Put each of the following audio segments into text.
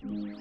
you.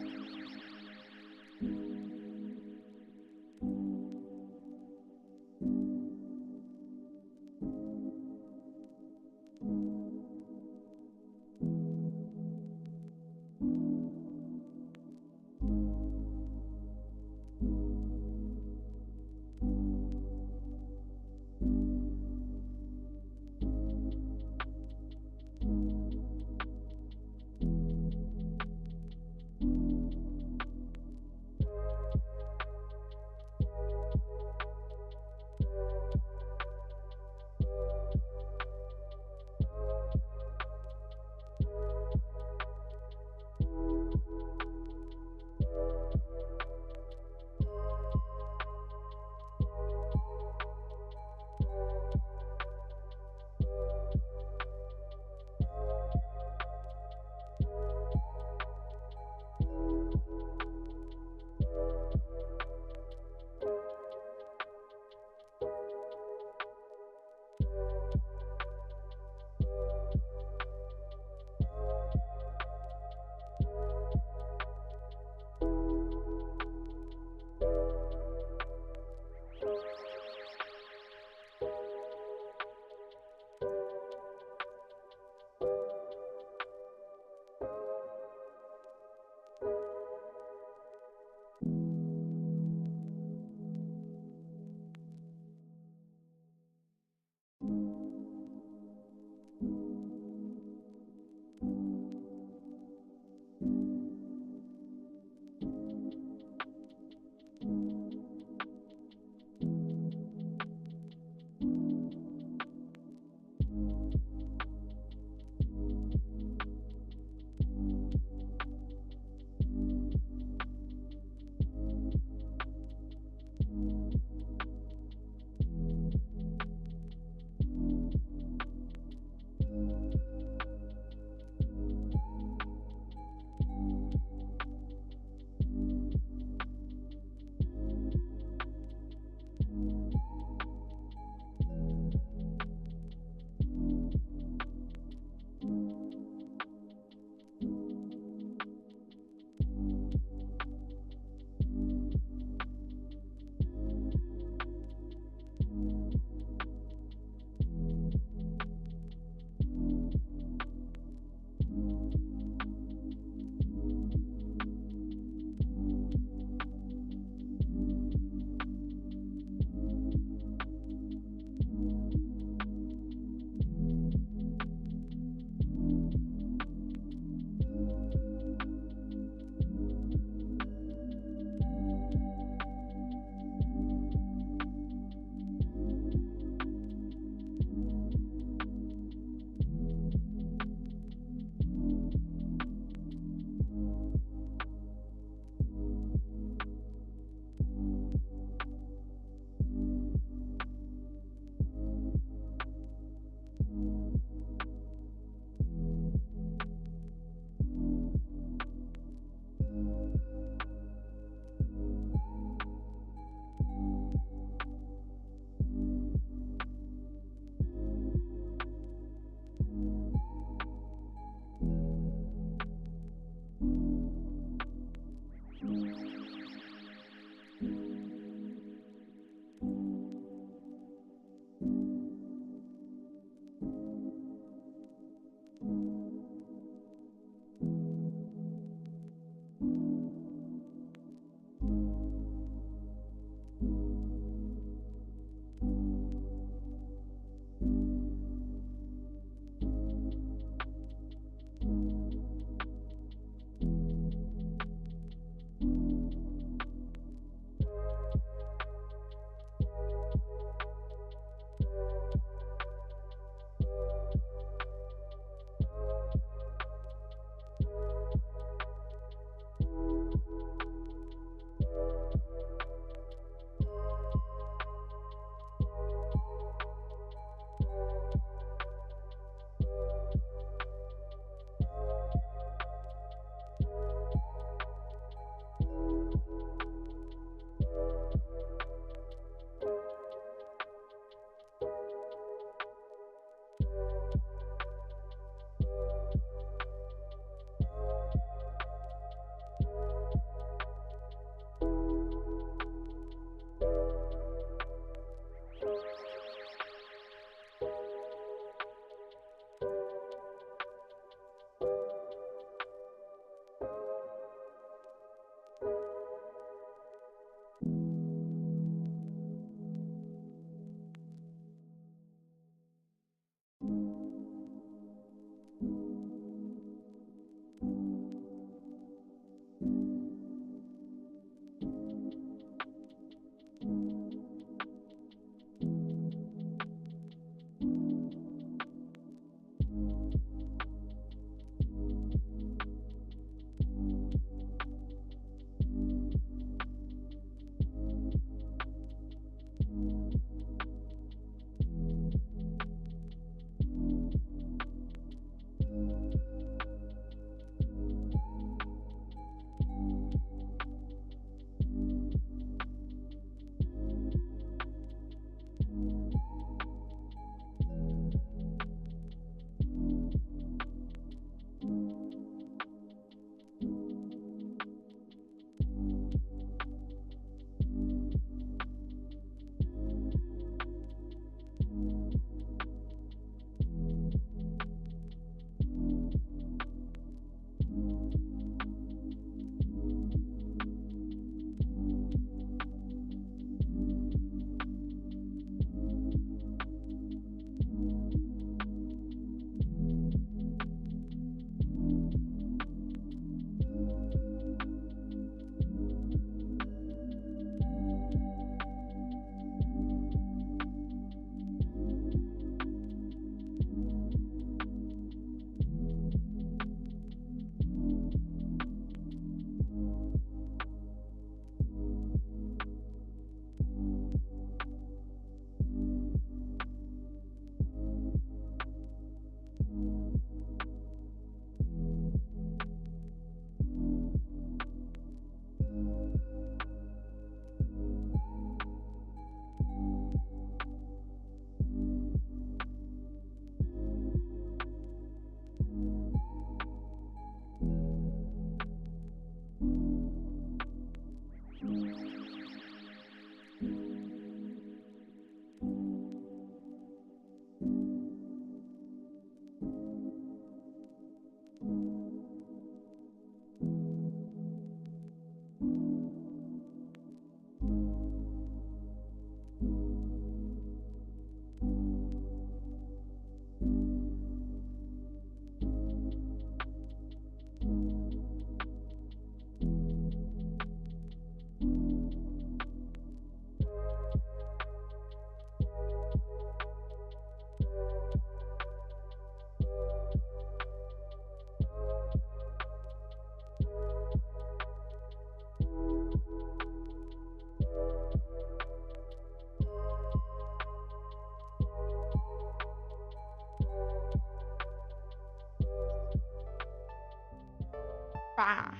Bah.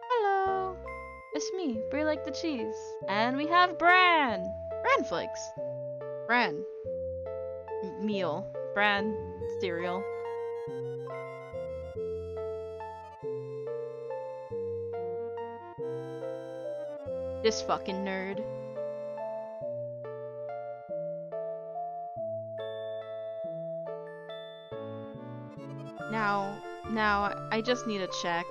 Hello. It's me, Brie like the cheese. And we have Bran. Bran flakes. Bran. Meal. Bran cereal. This fucking nerd. Now, I just need a check.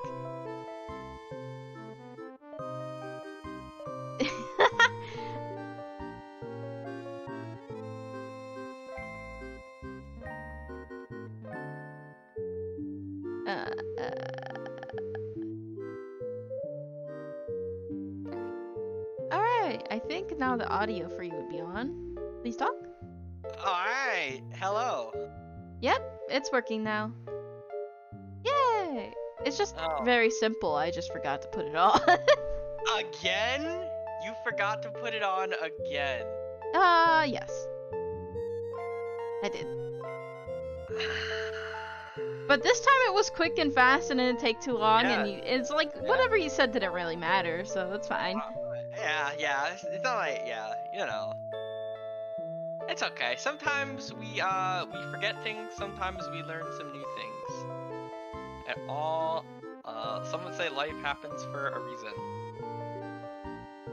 Alright, I think now the audio for you would be on. Please talk. Alright, hello. Yep, it's working now. Yay! It's just very simple, I just forgot to put it on. Again? You forgot to put it on again. Yes. I did. But this time it was quick and fast and it didn't take too long, and it's like, whatever you said didn't really matter, so that's fine. Yeah, it's not like, you know. It's okay. Sometimes we forget things, sometimes we learn some new things. And all, some would say life happens for a reason.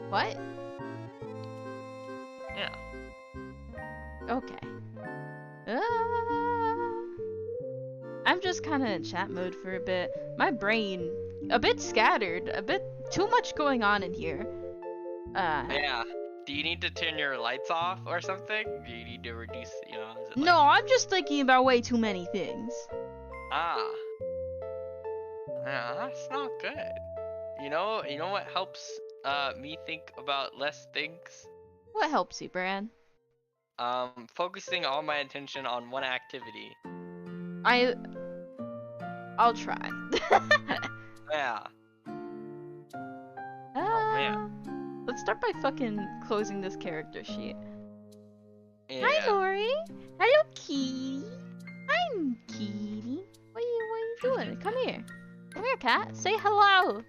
What? Yeah. Okay. I'm just kind of in chat mode for a bit. My brain, a bit scattered, a bit too much going on in here. Yeah. Do you need to turn your lights off or something? Do you need to reduce, you know? Is it no, I'm just thinking about way too many things. Ah. Yeah, that's not good. You know what helps me think about less things? What helps you, Bran? Focusing all my attention on one activity. I'll try. Yeah. Oh man. Let's start by fucking closing this character sheet. Yeah. Hi, Lori. Hello, Kitty. I'm Kitty. What are you doing? Come here. Come here, cat. Say hello.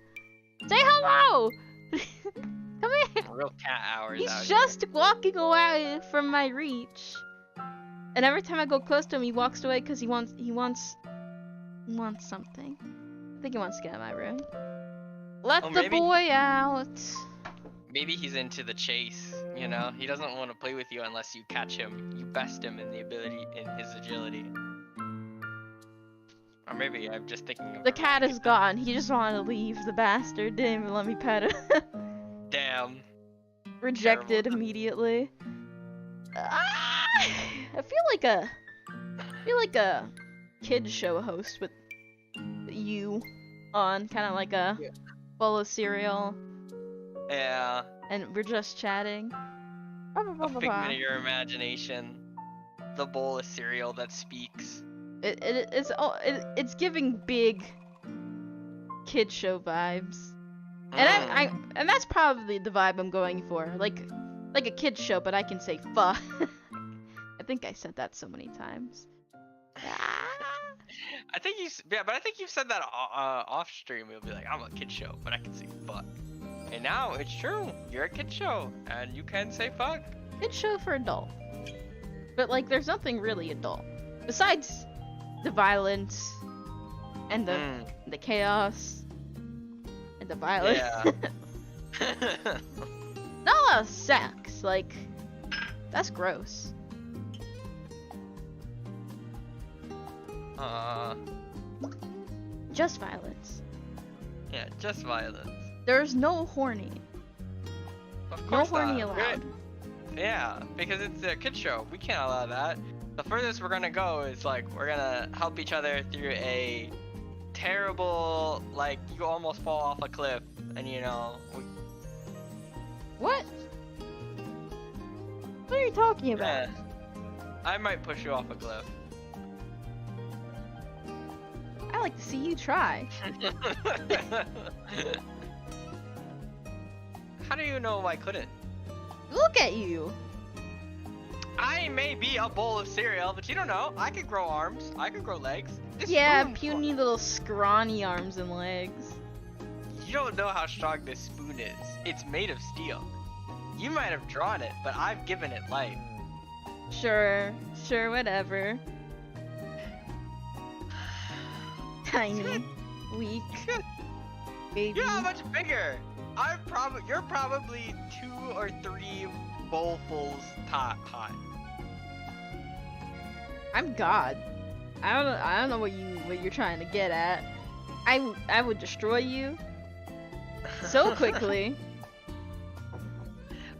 Say hello. Come here. Real cat hours. He's out just here. walking away from my reach. And every time I go close to him, he walks away because he wants something. I think he wants to get in my room. Let the boy out. Maybe he's into the chase, you know? He doesn't want to play with you unless you catch him. You best him in his agility. Or maybe I'm just thinking of the cat is gone. He just wanted to leave, the bastard. Didn't even let me pet him. Damn. Rejected Terrible. immediately. I feel like a kid show host with you on, kind of like a bowl of cereal. Yeah. And we're just chatting. A figment of your imagination. The bowl of cereal that speaks. It's giving big kid show vibes. And that's probably the vibe I'm going for. Like a kid show, but I can say fuck. I think I said that so many times. I think you've said that off stream. You'll be like, I'm a kid show, but I can say fuck. And now it's true. You're a kid show, and you can say fuck. Kid show for adult. But like, there's nothing really adult besides the violence and the chaos and the violence. Yeah. Not a lot of sex. Like, that's gross. Just violence. Yeah, just violence. There's no horny. Of course no horny not. allowed. Yeah, because it's a kid show. We can't allow that. The furthest we're gonna go is like we're gonna help each other through a terrible, like you almost fall off a cliff, and you know. What? What are you talking about? Yeah, I might push you off a cliff. I like to see you try. How do you know I couldn't? Look at you. I may be a bowl of cereal, but you don't know. I could grow arms. I could grow legs. This Yeah, spoon- puny little scrawny arms and legs. You don't know how strong this spoon is. It's made of steel. You might have drawn it, but I've given it life. Sure, whatever. Tiny, weak, baby. You're not much bigger. You're probably 2 or 3 bowlfuls high. I'm God. I don't know what you're trying to get at. I would destroy you so quickly.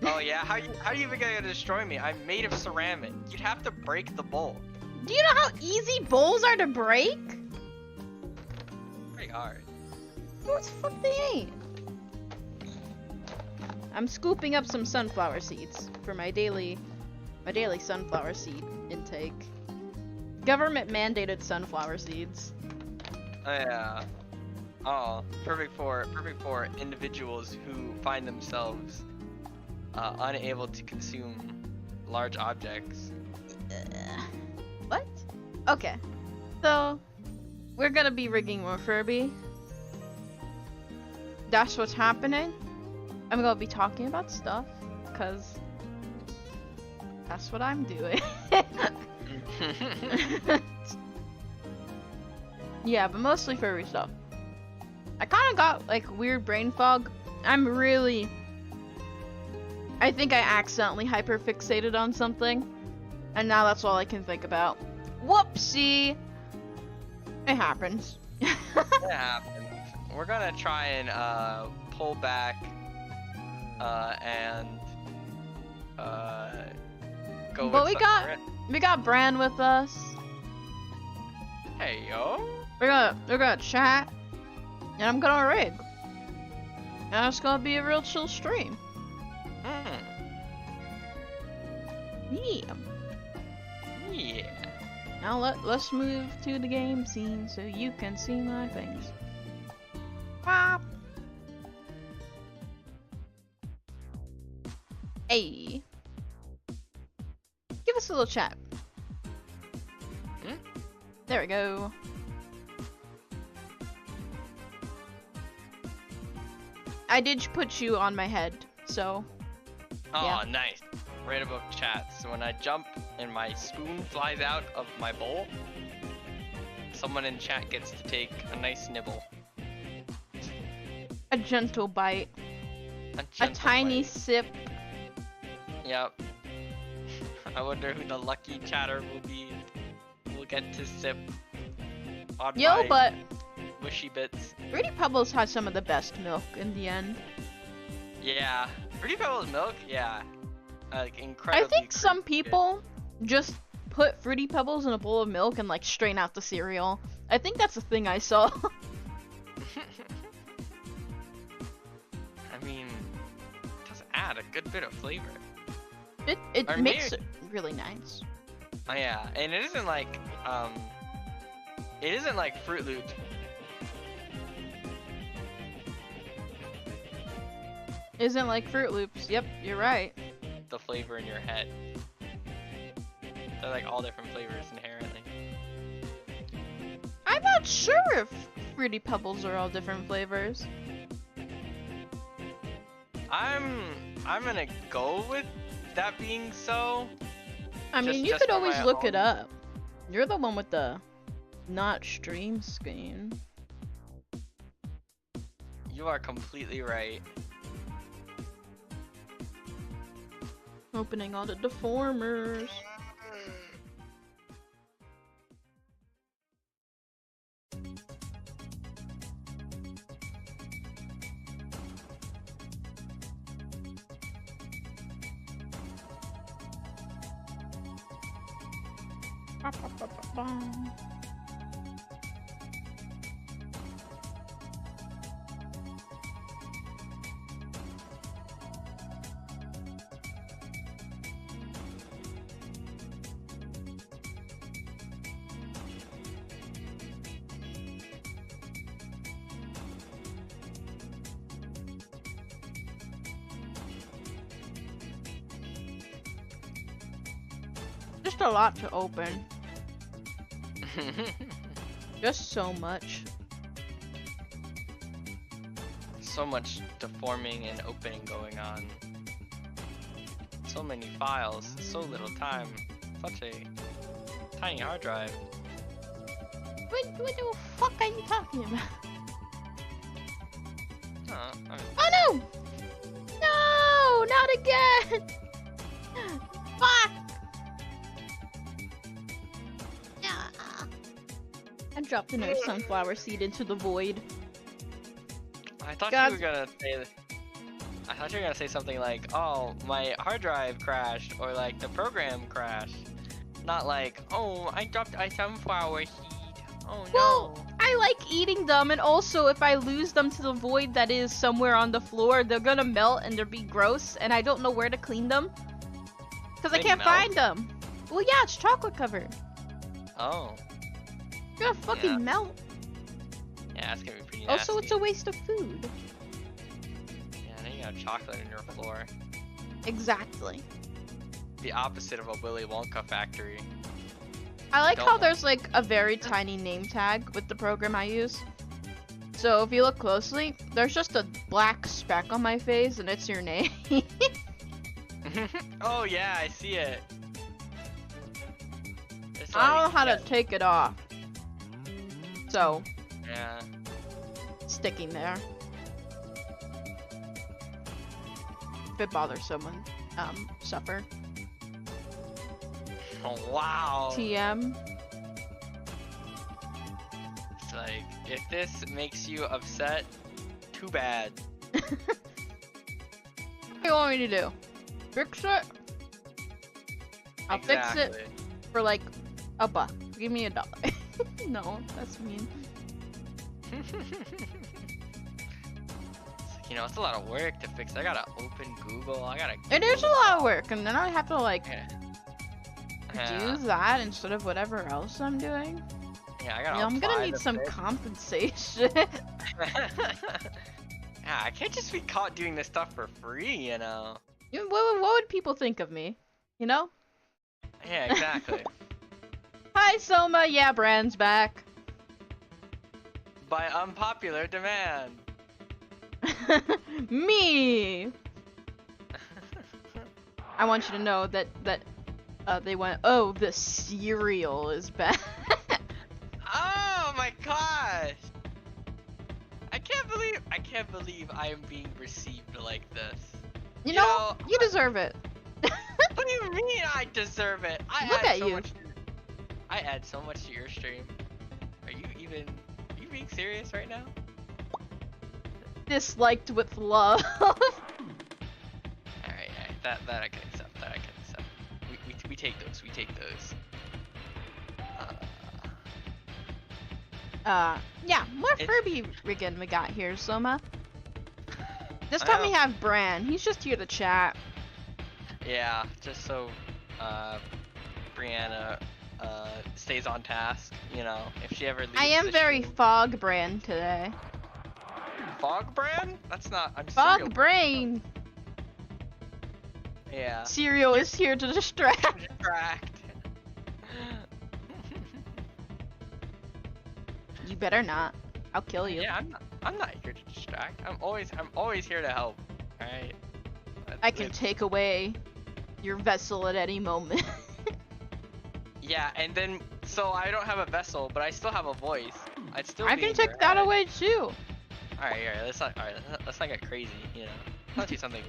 Oh yeah, how are you even gonna destroy me? I'm made of ceramic. You'd have to break the bowl. Do you know how easy bowls are to break? Pretty hard. What the fuck they ain't? I'm scooping up some sunflower seeds for my daily sunflower seed intake. Government mandated sunflower seeds. Oh yeah. Oh, perfect for individuals who find themselves unable to consume large objects. What? Okay. So, we're gonna be rigging more Furby. That's what's happening. I'm gonna be talking about stuff, cause that's what I'm doing. Yeah, but mostly Furby stuff. I kinda got like weird brain fog. I think I accidentally hyperfixated on something, and now that's all I can think about. Whoopsie! It happens. It happens. We're gonna try and pull back and go But with we got Bran with us. Hey yo. We're gonna chat, and I'm gonna rig. And it's gonna be a real chill stream. Yeah. Yeah. Now let's move to the game scene so you can see my things. Pop. Hey. Give us a little chat. There we go. I did put you on my head, so. Oh, Yeah. nice. Right above chat. So when I jump and my spoon flies out of my bowl, someone in chat gets to take a nice nibble. A gentle bite. A gentle tiny bite. sip. Yep. I wonder who the lucky chatter will get to sip on my But mushy bits. Fruity Pebbles has some of the best milk in the end. Yeah. Fruity Pebbles milk? Yeah. Like incredibly I think some creamy. people just put Fruity Pebbles in a bowl of milk and like strain out the cereal. I think that's the thing I saw. I mean, it does add a good bit of flavor. It Or makes maybe- it really nice. Oh yeah, and it isn't like Fruit Loops. Isn't like Fruit Loops. Yep, you're right. The flavor in your head. They're like all different flavors inherently. I'm not sure if Fruity Pebbles are all different flavors. I'm gonna go with that being so. I mean, you Just could for always my look it own- up. You're the one with the not stream screen. You are completely right. Opening all the deformers. Just a lot to open. Just so much. So much deforming and opening going on. So many files, so little time. Such a tiny hard drive. What the fuck are you talking about? I mean, Oh no! No! Not again! Fuck! I dropped another sunflower seed into the void. I thought God. you were gonna say. I thought you were gonna say something like, "Oh, my hard drive crashed," or like the program crashed. Not like, "Oh, I dropped a sunflower seed. Oh no." Well, I like eating them, and also if I lose them to the void that is somewhere on the floor, they're gonna melt and they'll be gross, and I don't know where to clean them. Because I They can't melt? find them. Well, yeah, it's chocolate covered. Oh. You're gonna fucking Yeah. melt. Yeah, that's gonna be pretty nasty. Also, it's a waste of food. Yeah, then you have chocolate in your floor. Exactly. The opposite of a Willy Wonka factory. I like Don't how want- there's like a very tiny name tag with the program I use. So if you look closely, there's just a black speck on my face and it's your name. Oh yeah, I see it. It's I don't know like- how to take it off. So, Yeah. it's sticking there. If it bothers someone, suffer. Oh wow. TM. It's like, if this makes you upset, too bad. What do you want me to do? Fix it? I'll fix it Exactly. for like $1. Give me $1. No, that's mean. It's like, you know, it's a lot of work to fix. I gotta open Google. I gotta. It is a Google lot of work, and then I have to like Yeah. do that instead of whatever else I'm doing. Yeah, I gotta. Yeah, I'm gonna apply need the some fix. compensation. Yeah, I can't just be caught doing this stuff for free, you know. What would people think of me? You know? Yeah, exactly. Hi, Soma. Yeah, Brand's back. By unpopular demand. Me. I want you to know that they went, oh, the cereal is back. Oh my gosh! I can't believe I am being received like this. You know, you deserve it. What do you mean I deserve it? Look at you. I add so much to your stream. Are you being serious right now? Disliked with love. Alright, that I can accept. We take those. Yeah, more It- Furby riggin we got here, Soma. This I time we know. have Bran. He's just here to chat. Yeah, just so Brianna stays on task, you know, if she ever leaves I am the very stream. fog Bran today. Fog brand? That's not. I'm Fog cereal. brain. Yeah. Cereal is here to distract. Distract. You better not. I'll kill you. Yeah, I'm not here to distract. I'm always here to help. All right. I can take away your vessel at any moment. Yeah, and then so I don't have a vessel, but I still have a voice. I'd still. I be can in take your that head. away too. All right. Let's not get crazy. You know, let's do something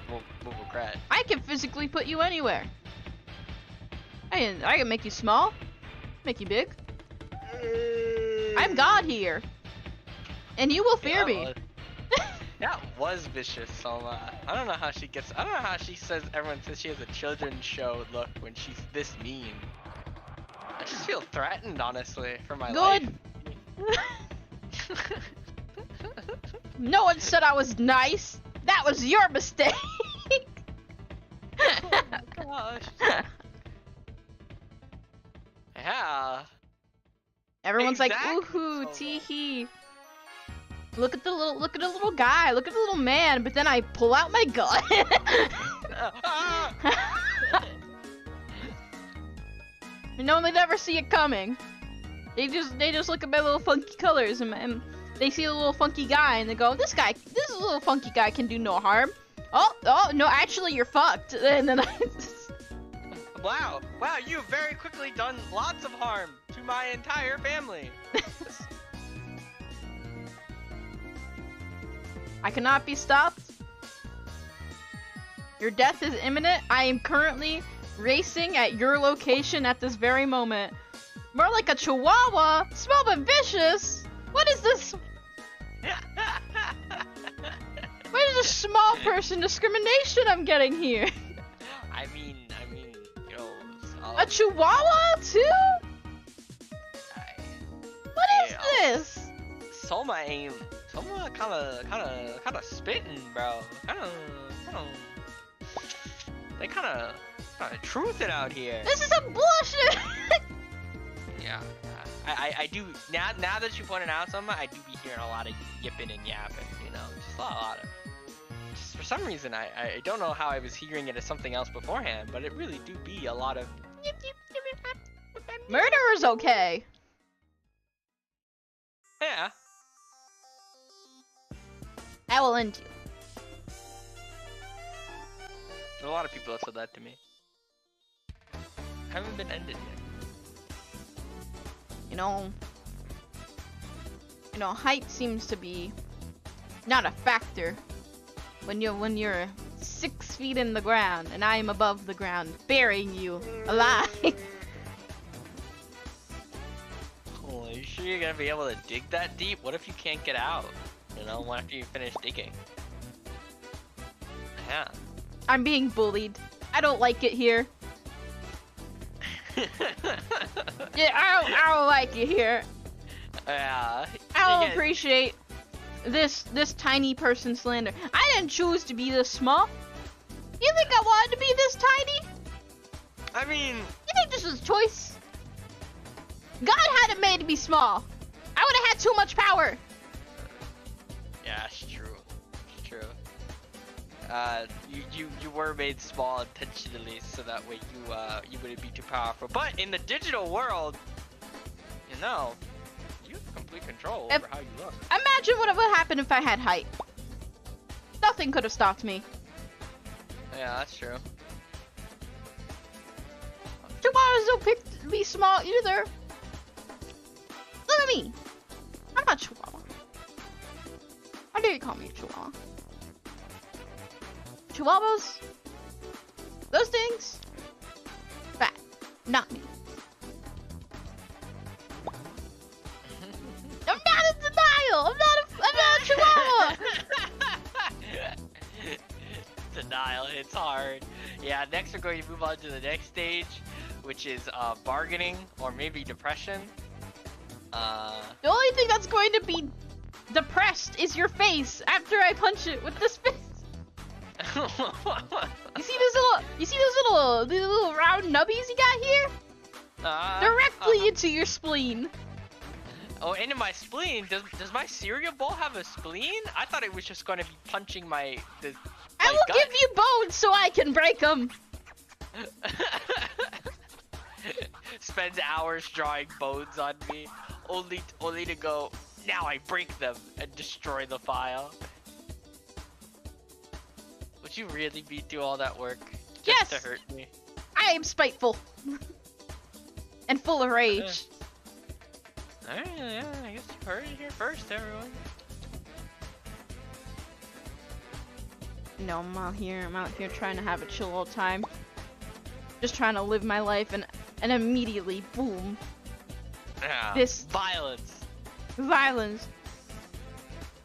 we'll regret. I can physically put you anywhere. I can make you small, make you big. I'm God here, and you will fear me. That was vicious, Soma. I don't know how she gets. I don't know how she says. Everyone says she has a children's show look when she's this mean. I just feel threatened, honestly, for my Good. life. No one said I was nice. That was your mistake. Oh my gosh. Yeah. Everyone's Exactly, like, ooh, Soma. tee hee. Look at the little guy. Look at the little man. But then I pull out my gun. Ah! You know they never see it coming. They just look at my little funky colors and they see a little funky guy and they go, this little funky guy can do no harm. Oh no, actually you're fucked. And then Wow, you've very quickly done lots of harm to my entire family. I cannot be stopped. Your death is imminent. I am currently racing at your location at this very moment. More like a chihuahua, small but vicious. What is this? What is this small person discrimination I'm getting here? I mean, you know, a chihuahua too? What is this? Soma kind of spitting, bro. They kind of truthing out here. This is a bullshit. Yeah. I do now that you pointed out Soma, I do be hearing a lot of yipping and yapping. You know, just a lot of. Just for some reason, I don't know how I was hearing it as something else beforehand, but it really do be a lot of. Murderer's okay. Yeah. I will end you. A lot of people have said that to me. Haven't been ended yet. You know, height seems to be not a factor when you're 6 feet in the ground and I am above the ground, burying you alive. Are you sure you're gonna be able to dig that deep? What if you can't get out? You know, after you finish digging. Yeah. I'm being bullied. I don't like it here. Yeah, I don't like it here. Yeah. I don't appreciate this tiny person slander. I didn't choose to be this small. You think I wanted to be this tiny? I mean, you think this was choice? God had it made to be small. I would have had too much power. Yeah, it's true. It's true. You were made small intentionally so that way you wouldn't be too powerful. But in the digital world, you know, you have complete control over how you look. Imagine what would happen if I had height. Nothing could have stopped me. Yeah, that's true. Chihuahuas don't pick to be small either. Look at me. I'm not Chihuahua. How dare you call me a Chihuahua? Chihuahuas? Those things? Fat. Not me. I'm not in denial. I'm not a Chihuahua. Denial, it's hard. Yeah, next we're going to move on to the next stage, which is bargaining or maybe depression. The only thing that's going to be depressed is your face after I punch it with this fist. You see those little round nubbies you got here? Directly into your spleen. Oh, into my spleen? Does my cereal bowl have a spleen? I thought it was just going to be punching my I will give you bones so I can break them. Spends hours drawing bones on me, only to go, now I break them and destroy the file. Would you really do all that work just to hurt me? I am spiteful. And full of rage. Alright, yeah, I guess you heard it here first, everyone. No, I'm out here trying to have a chill old time. Just trying to live my life and immediately, boom. Yeah, this violence.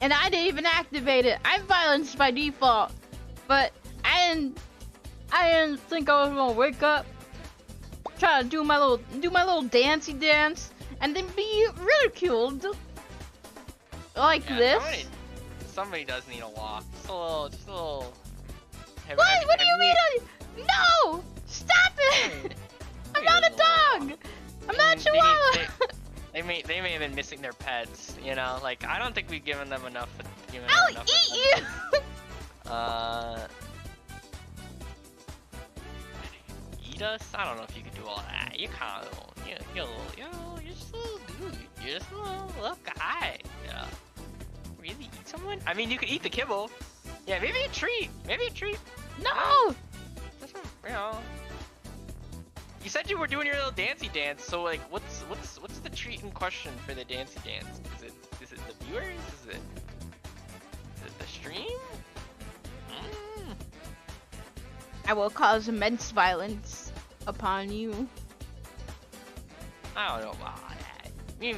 And I didn't even activate it. I'm violence by default. But I didn't think I was gonna wake up, try to do my little dancey dance, and then be ridiculed like this. Somebody does need a walk. Just a little. What do you mean? No! Stop it! I'm not a dog. I'm not a chihuahua. They may have been missing their pets. You know, like I don't think we've given them enough. I'll eat you. Eat us? I don't know if you could do all that. You kind of don't. you're just a little dude. You're just a little guy. Yeah. Really eat someone? I mean, you could eat the kibble. Yeah, maybe a treat. Maybe a treat. No! That's what, you know. You said you were doing your little dancey dance, so like, what's the treat in question for the dancey dance? Is it the viewers? Is it the stream? I will cause immense violence upon you. I don't know about all that. I mean,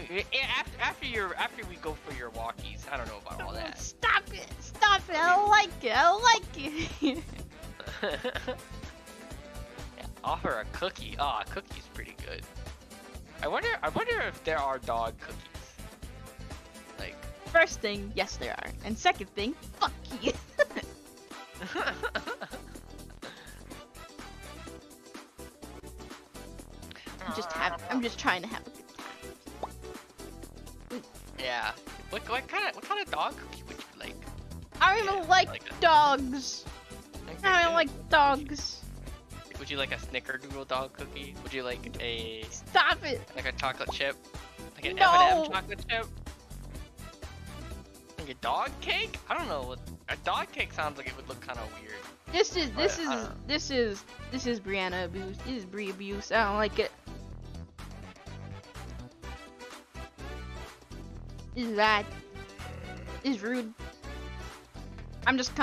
after we go for your walkies, I don't know about all that. Stop it! Stop it! I don't like it! I don't like it! Yeah, offer a cookie. Oh, a cookie's pretty good. I wonder if there are dog cookies. Like, First thing, yes there are. And second thing, fuck you. I'm just trying to have a good time. yeah. What kind of dog cookie would you like? I don't like dogs. I don't like dogs. Would you like a snickerdoodle dog cookie? Would you like a Stop it! like a chocolate chip? Like an No. M&M chocolate chip? Like a dog cake? I don't know. A dog cake sounds like it would look kind of weird. This is Brianna abuse. This is Brie abuse. I don't like it. This is bad. This is rude. I'm just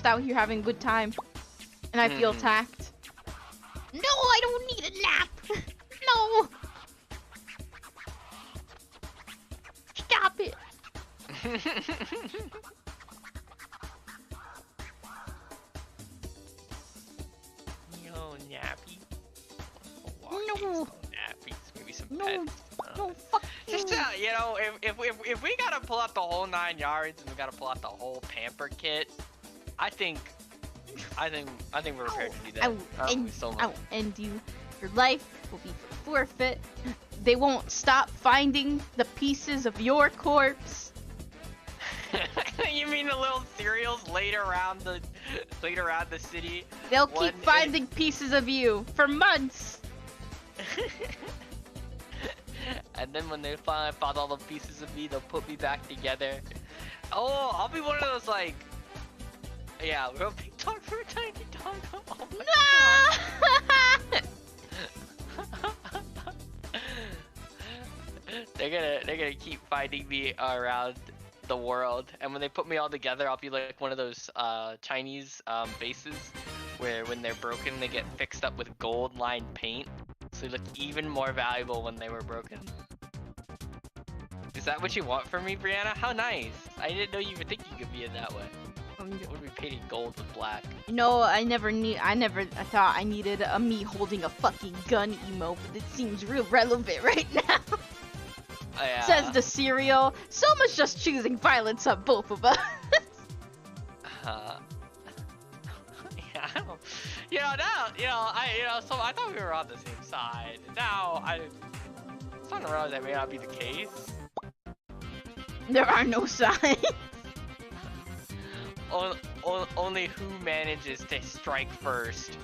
out here having a good time, and I feel attacked. No, I don't need a nap. No. Stop it. Yo, nappy. No. Nappies. Maybe some No. pets. No, fuck you. Just you know, if we gotta pull out the whole 9 yards and we gotta pull out the whole pamper kit, I think we're prepared to do that. I will end you. Your life will be forfeit. They won't stop finding the pieces of your corpse. You mean the little cereals laid around the city? They'll keep finding pieces of you for months. And then when they finally found all the pieces of me, they'll put me back together. Oh, I'll be one of those like, yeah, we're a big dog for a tiny dog. Oh my God. They're gonna keep finding me around the world, and when they put me all together, I'll be like one of those Chinese vases where when they're broken, they get fixed up with gold lined paint, so they look even more valuable when they were broken. Is that what you want from me, Brianna? How nice! I didn't know you were thinking of me in that way. Would be painting gold with black? No, I thought I needed a me holding a fucking gun emo, but it seems real relevant right now. Oh, yeah. Says the cereal. Soma's just choosing violence on both of us. Yeah, I don't, so I thought we were on the same side. Now I'm starting to realize that may not be the case. There are no signs. Only who manages to strike first.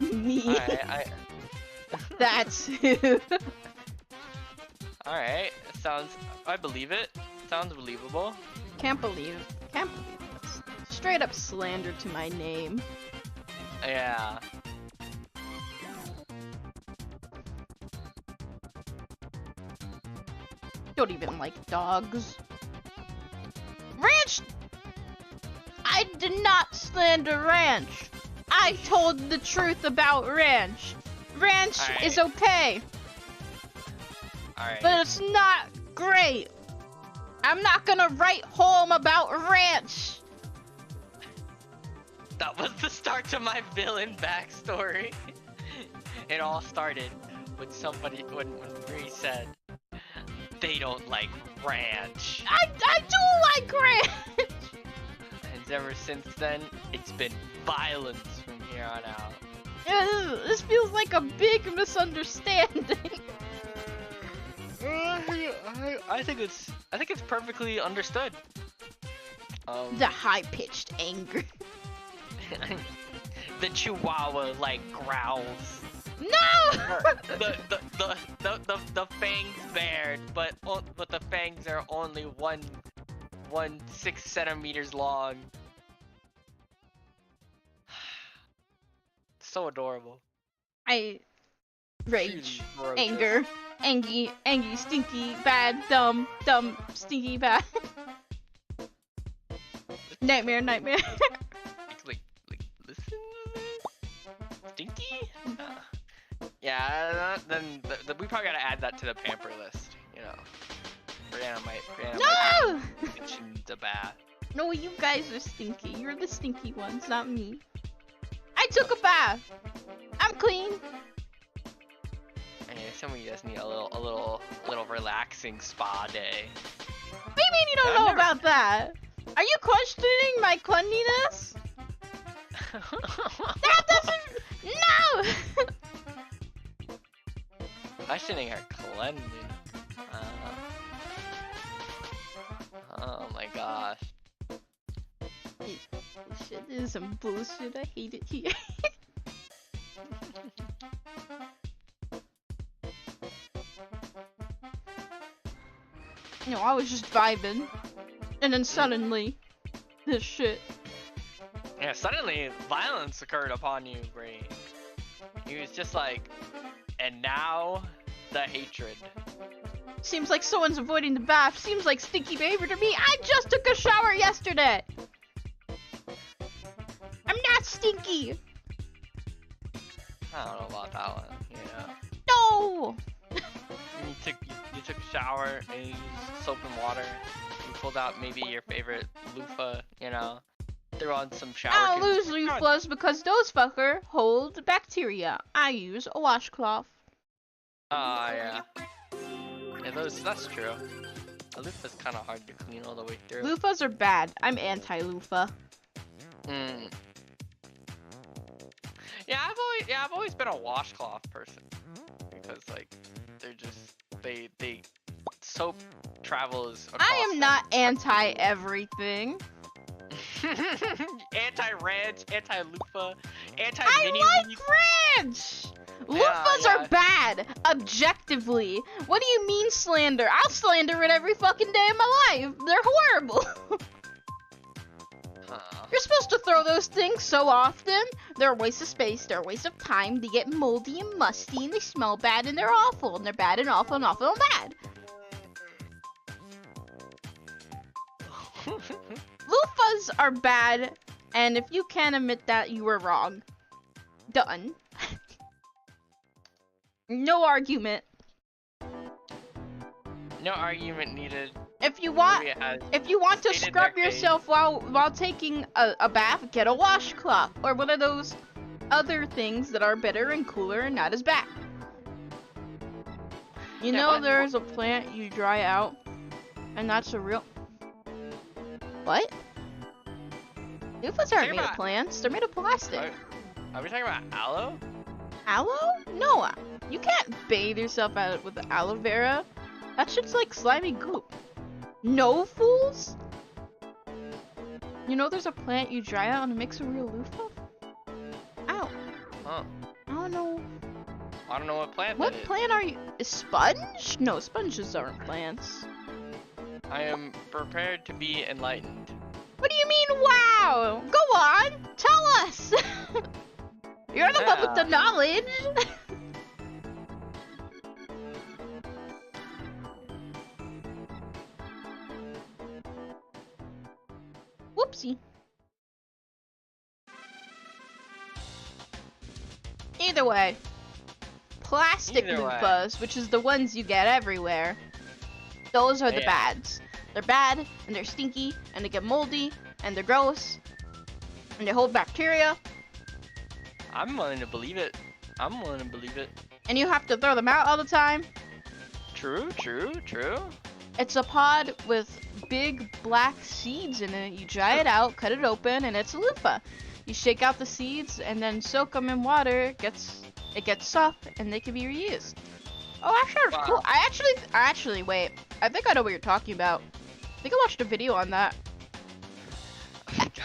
Me. Alright, That's who. Alright, I believe it. Sounds believable. Can't believe this. Straight up slander to my name. Yeah. Don't even like dogs. Ranch! I did not slander Ranch. I told the truth about Ranch. Ranch is okay. Alright. But it's not great. I'm not gonna write home about Ranch. That was the start to my villain backstory. It all started when Brie said, they don't like Ranch. I do like Ranch. And ever since then, it's been violence from here on out. Yeah, this feels like a big misunderstanding. I think it's perfectly understood. The high-pitched anger. the chihuahua like growls. No! The fangs bared, but the fangs are only one 6 centimeters long. So adorable. I rage, Truly anger, angry, stinky, bad, dumb, stinky, bad. Nightmare. like listen to this? Stinky? Yeah, then we probably gotta add that to the pamper list, you know. Brianna No! might mention the bath. No, you guys are stinky. You're the stinky ones, not me. I took a bath. I'm clean. Hey, somebody just need a little relaxing spa day. What do you mean you don't know about that? Are you questioning my cleanliness? That doesn't. No. Questioning her cleanliness. Oh my gosh. Bullshit. This is some bullshit. I hate it here. No, I was just vibing, and then suddenly, this shit. Yeah, suddenly violence occurred upon you, Brie. He was just like, and now the hatred. Seems like someone's avoiding the bath. Seems like stinky behavior to me. I just took a shower yesterday. I'm not stinky. I don't know about that one, you know. No. You took a shower and you used soap and water. You pulled out maybe your favorite loofah, you know. Threw on some shower. I don't lose loofahs because those fucker hold bacteria. I use a washcloth. Yeah. Yeah, that's true. A loofah's kind of hard to clean all the way through. Loofahs are bad. I'm anti-loofah. Yeah, I've always been a washcloth person because like they soap travels across I am not anti-everything. Anti-ranch, anti-loofah, anti-mini. I like ranch! Loofahs are bad, objectively. What do you mean slander? I'll slander it every fucking day of my life. They're horrible. You're supposed to throw those things so often. They're a waste of space, they're a waste of time. They get moldy and musty and they smell bad and they're awful. And they're bad and awful and awful and bad. Loofahs are bad, and if you can't admit that, you were wrong. Done. No argument. No argument needed. If you want to scrub yourself while taking a bath, get a washcloth or one of those other things that are better and cooler and not as bad. You know, there's a plant you dry out, and that's a real. What? Loofahs aren't made of plants. They're made of plastic. Are we talking about aloe? Aloe? No, you can't bathe yourself out with aloe vera. That shit's like slimy goop. No, fools? You know there's a plant you dry out and it makes a real loofah? Ow. Huh. I don't know. I don't know what plant What that is. plant are you? A sponge? No, sponges aren't plants. I am prepared to be enlightened. What do you mean, wow? Go on, tell us. You're the one with the knowledge. Whoopsie. Either way, plastic loofahs, which is the ones you get everywhere, those are the bads. They're bad, and they're stinky, and they get moldy, and they're gross, and they hold bacteria. I'm willing to believe it. I'm willing to believe it. And you have to throw them out all the time. True. It's a pod with big black seeds in it. You dry it out, cut it open, and it's a loofah. You shake out the seeds and then soak them in water. It gets soft, and they can be reused. Oh, actually, that's cool. I actually, wait. I think I know what you're talking about. I think I watched a video on that.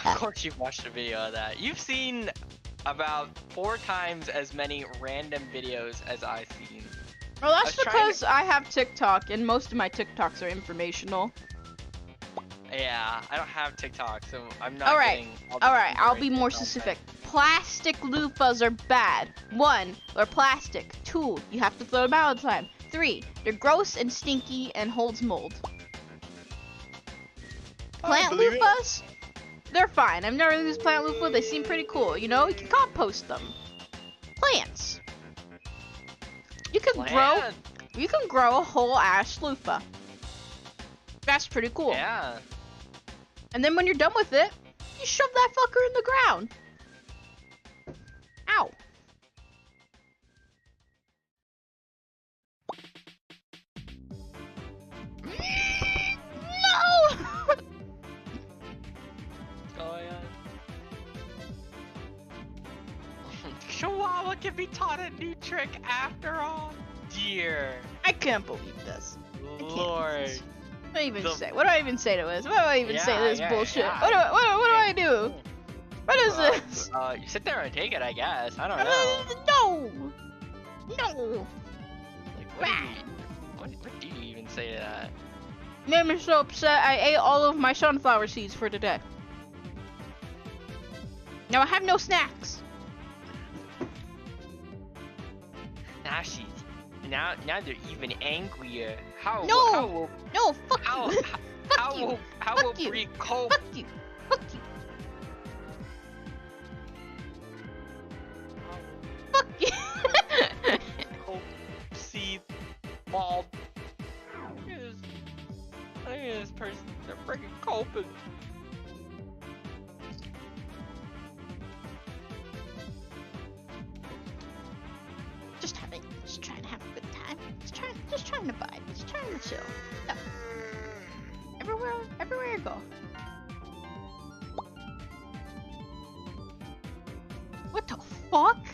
Of course you've watched a video of that. You've seen about 4 times as many random videos as I've seen. Well, that's because I have TikTok, and most of my TikToks are informational. Yeah, I don't have TikTok, so I'm not Alright, getting alright, I'll be more specific. Plastic loofahs are bad. 1, they're plastic. 2, you have to throw them out all the time. 3, they're gross and stinky and holds mold. Plant loofahs? They're fine. I've never used plant loofah. They seem pretty cool. You know, you can compost them. Plants. You can grow a whole ass loofah. That's pretty cool. Yeah. And then when you're done with it, you shove that fucker in the ground. Ow. No! Oh yeah. Chihuahua can be taught a new trick after all. Dear. I can't believe this. Lord. What do I even say? What do I even say to this? What do I even say to this bullshit? Yeah. What do I do? What is this? You sit there and take it, I guess. I don't know. No! No! Like, what do you even say to that? Made me so upset I ate all of my sunflower seeds for today. Now I have no snacks. Now they're even angrier. How No, fuck how, you. How will Brie cope? Fuck you. Fuck you. Fuck you. Cope, seed, bald. Look at this person. They're freaking coping. Just trying to have a good time. Just trying to vibe. Just trying to chill. No. Everywhere I go. What the fuck?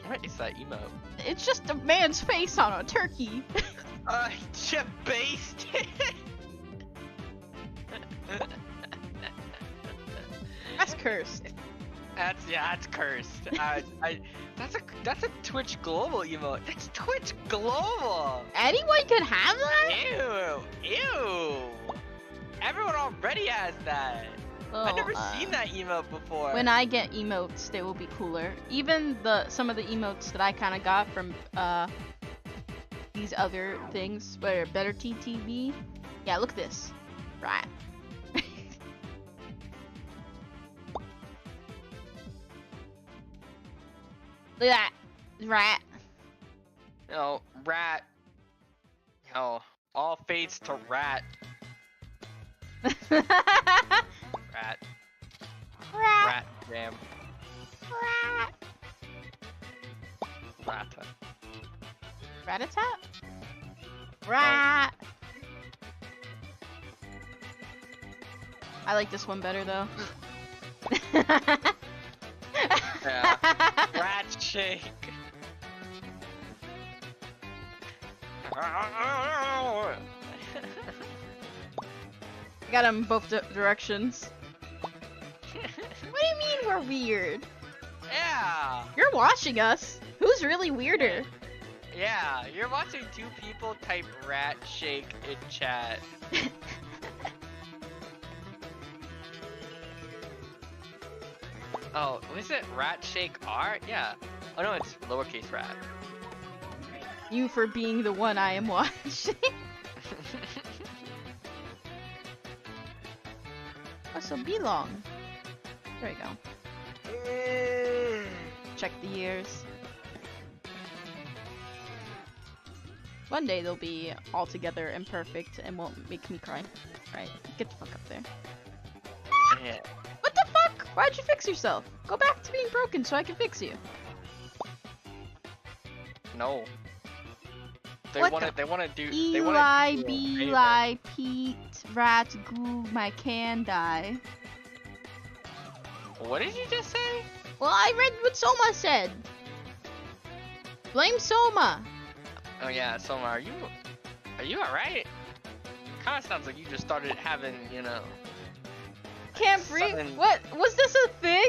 What is that emote? It's just a man's face on a turkey. Chip based. That's cursed. That's cursed. That's a Twitch Global emote. That's Twitch Global. Anyone can have that? Ew. Everyone already has that. Oh, I've never seen that emote before. When I get emotes, they will be cooler. Even some of the emotes that I kind of got from these other things, where Better TTV. Yeah, look at this. Right. Look at that. Rat. No, rat. No, all fates to rat. Rat. Rat jam. Rat. Rata. Rat-a-tat? Rat. I like this one better though. Yeah. Rat shake. Got them both directions. What do you mean we're weird? Yeah. You're watching us. Who's really weirder? Yeah, you're watching 2 people type rat shake in chat. Oh, was it rat shake R? Yeah. Oh no, it's lowercase rat. You for being the one I am watching. Oh, so be long. There you go. Check the ears. One day they'll be all together and perfect and won't make me cry. Right, get the fuck up there. Yeah. What the fuck? Why'd you fix yourself? Go back to being broken so I can fix you. No. They What wanna do Eli, Beli, Pete, Rat, Goo, my can die. What did you just say? Well, I read what Soma said. Blame Soma. Oh yeah, Soma, are you alright? Kinda sounds like you just started having, you know, Camp Brie? Sudden- What was this a thing?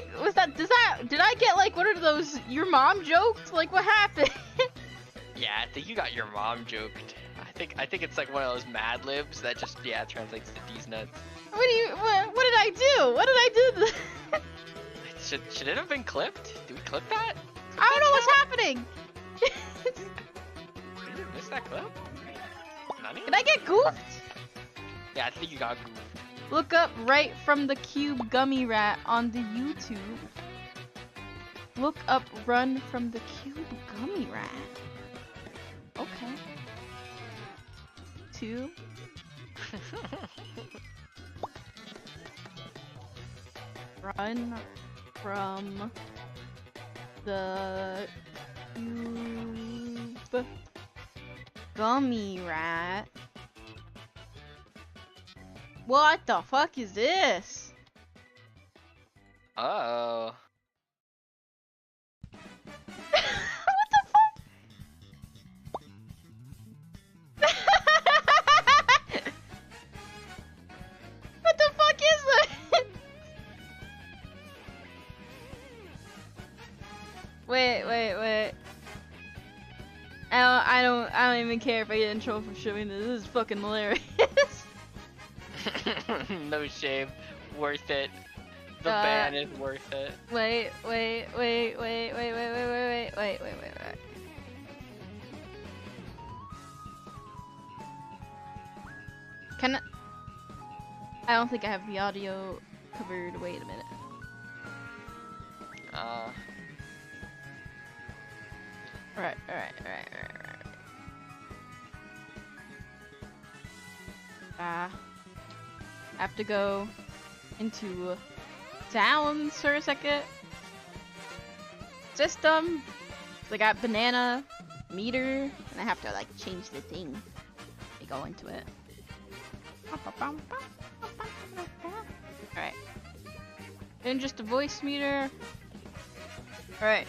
Did I get like one of those your mom jokes? Like what happened? Yeah, I think you got your mom joked. I think it's like one of those Mad Libs that just translates to D's nuts. What did I do? What did I do? Should it have been clipped? Did we clip that? I don't know what's happening. Did you miss that clip? Nani? Did I get goofed? Yeah, I think you got goofed. Look up Right from the Cube Gummy Rat on the YouTube. Look up Run from the Cube Gummy Rat. Okay. 2. Run from the Cube Gummy Rat. What the fuck is this? Oh. What the fuck? What the fuck is that? Wait. I don't even care if I get in trouble for showing this. This is fucking hilarious. No shame. Worth it. The ban is worth it. Wait. Can I don't think I have the audio covered. Wait a minute. Alright. Have to go into sounds for a second. System. So I got banana, meter, and I have to like change the thing. I go into it. Alright. Then just a voice meter. Alright.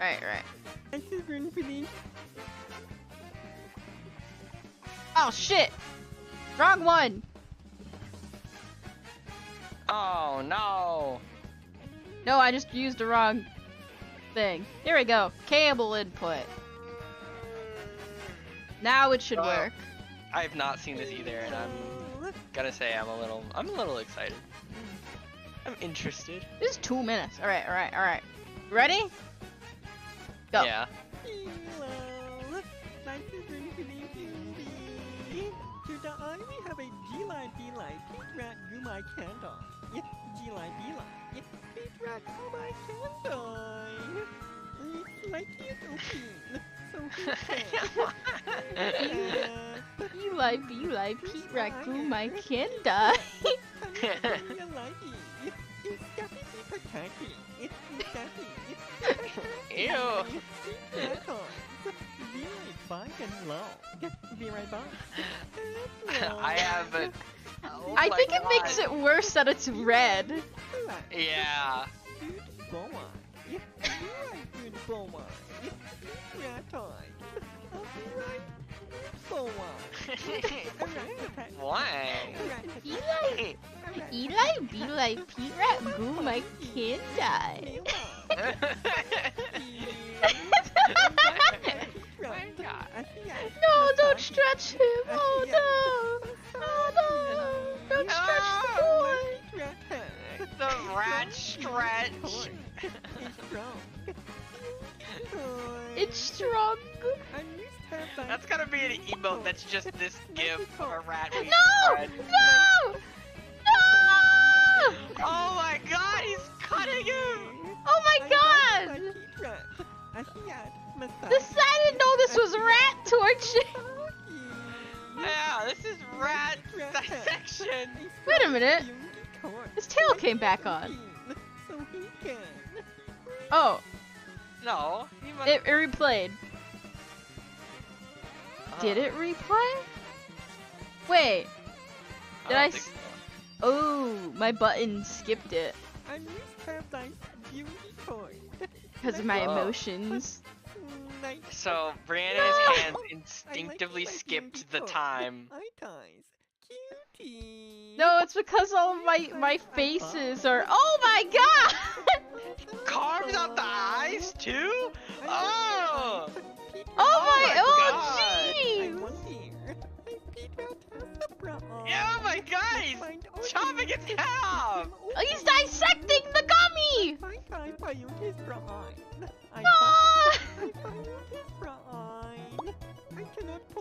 Right. Oh shit! Wrong one! Oh no! No, I just used the wrong thing. Here we go. Cable input. Now it should work. I have not seen this either, and I'm gonna say I'm a little excited. I'm interested. This is 2 minutes. Alright. Ready? Go. Yeah. We have a G-line, B-line, Pete Rat, Gumai Candle. Yeah, G-line, B-line. Yeah, Pete Rat, Gumai Candle. Like it, okay. So You like Pete Ragu, my Kenda. Ew. Be right back. I have a... Oh I my think it God. makes it worse that it's red. Yeah. Why? Eli be like Pete Ragu, my Kenda. No, don't stretch him. Oh no. Oh no. Don't stretch the boy. The rat stretch. It's strong. That's gonna be an emote that's just this gif of a rat being No! spread. No! No! Oh my God, he's cutting him! Oh my God! I didn't know this was rat torture. Yeah, this is rat dissection. Wait a minute. His tail came back on. Oh, No, he must... it replayed. Did it replay? Wait. Did I? Oh, my button skipped it because of my emotions. So, Brianna's hands instinctively skipped the time. No, it's because all of my faces are. Oh my god! Carves out the eyes too? Oh! Oh God. jeez! Yeah, oh my god! He's chopping its head off! Oh, he's dissecting the gummy! Ah!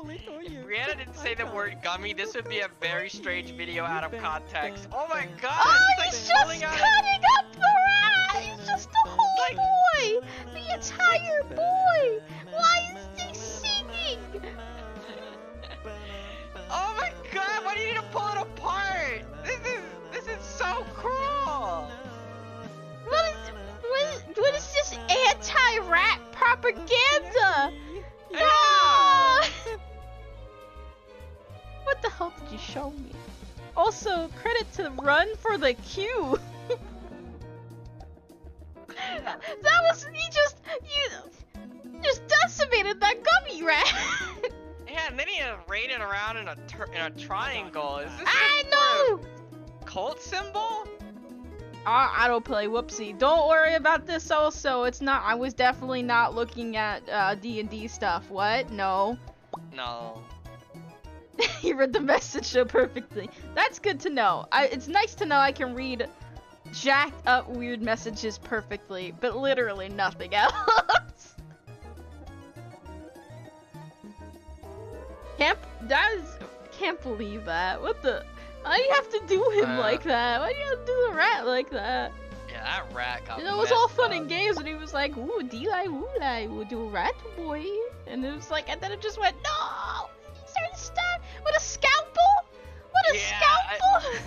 If Brianna didn't say the word gummy, this would be a very strange video out of context. Oh my god! Oh, He's he's like just pulling out cutting up the rat! He's just the whole boy! The entire boy! Why is he singing? Oh my god! Why do you need to pull it apart? This is so cruel. What is this anti-rat propaganda? Yeah. Ah! What the hell did you show me? Also, credit to Run for the Q. That was you just decimated that gummy rat. Yeah, and then he raided around in a triangle. Is this I some sort know. of cult symbol? Autoplay, whoopsie. Don't worry about this also. It's not, I was definitely not looking at D&D stuff. What? No. No. You read the message so perfectly. That's good to know. It's nice to know I can read jacked up weird messages perfectly, but literally nothing else. Can't believe that. What the? Why do you have to do him like that? Why do you have to do the rat like that? Yeah, that rat got It was all fun messed and up. games, and he was like, "Ooh, Delay, woolay, we'll do a rat boy," and it was like, and then it just went, "No!" He started stab with a scalpel. What a scalpel!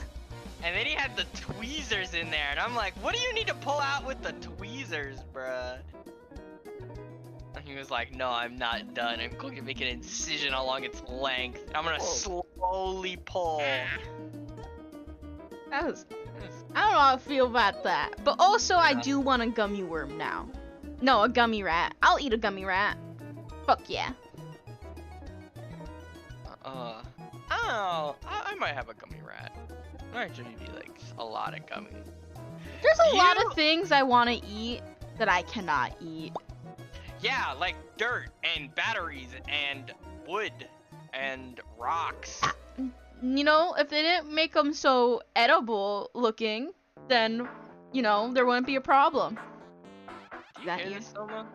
And then he had the tweezers in there, and I'm like, what do you need to pull out with the tweezers, bruh? And he was like, no, I'm not done. I'm going to make an incision along its length. I'm gonna slowly pull. That was. I don't know how I feel about that, but also I do want a gummy worm now. No, a gummy rat. I'll eat a gummy rat. Fuck yeah. I might have a gummy rat. Might actually be like a lot of gummy. There's a lot of things I want to eat that I cannot eat. Yeah, like dirt and batteries and wood and rocks. You know, if they didn't make them so edible looking, then, you know, there wouldn't be a problem. Do you hear this, Soma?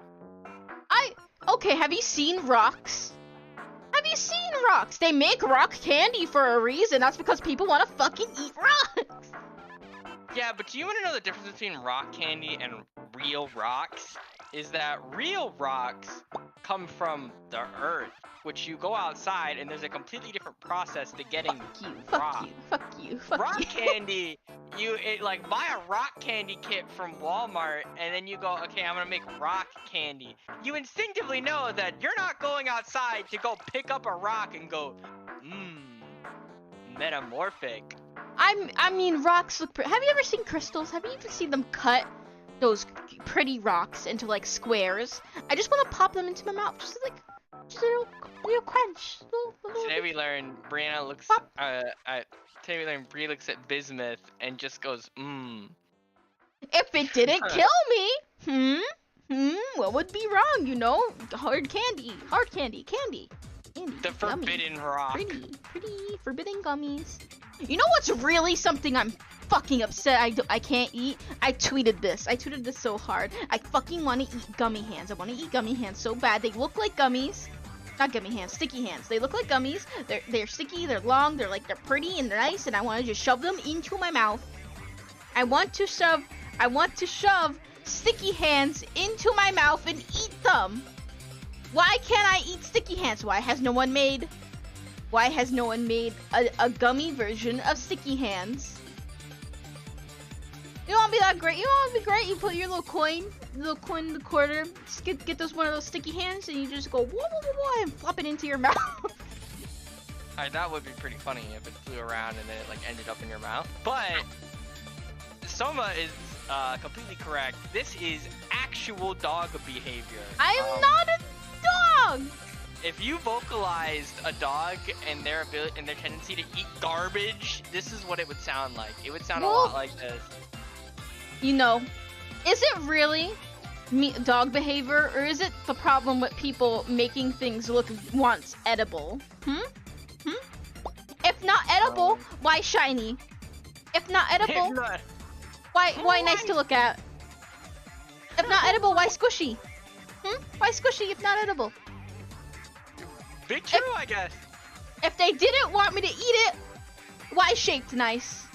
Okay, have you seen rocks? Have you seen rocks? They make rock candy for a reason. That's because people want to fucking eat rocks. Yeah, but do you want to know the difference between rock candy and real rocks? Is that real rocks come from the earth, which you go outside and there's a completely different process to getting rock. Fuck you. Rock candy, like buy a rock candy kit from Walmart and then you go, okay, I'm gonna make rock candy. You instinctively know that you're not going outside to go pick up a rock and go, metamorphic. I mean, rocks look have you ever seen crystals? Have you ever seen them cut those pretty rocks into like squares? I just want to pop them into my mouth, just a little crunch. Today we learned Brianna looks today we learned Brie looks at bismuth and just goes, If it didn't kill me, what would be wrong? You know, hard candy. The forbidden rock. Pretty forbidden gummies. You know what's really something I'm fucking upset I can't eat? I tweeted this so hard. I fucking want to eat gummy hands. I want to eat gummy hands so bad. They look like gummies. Not gummy hands, sticky hands. They look like gummies. They're sticky, they're long, they're pretty and they're nice, and I want to just shove them into my mouth. I want to shove sticky hands into my mouth and eat them. Why can't I eat sticky hands? Why has no one made a gummy version of sticky hands? You don't want to be that great. You don't want to be great. You put your little coin in the quarter, just get those one of those sticky hands, and you just go whoa, whoa, whoa, whoa, and flop it into your mouth. That would be pretty funny if it flew around and then it like ended up in your mouth. But Soma is completely correct. This is actual dog behavior. I'm not a dog. if you vocalized a dog and their ability and their tendency to eat garbage, this is what it would sound like. It would sound a lot like this. You know, is it really dog behavior, or is it the problem with people making things look once edible? If not edible, why shiny? If not edible, why nice to look at? If not edible, why squishy? Why squishy if not edible? Big true, I guess. If they didn't want me to eat it, why shaped nice?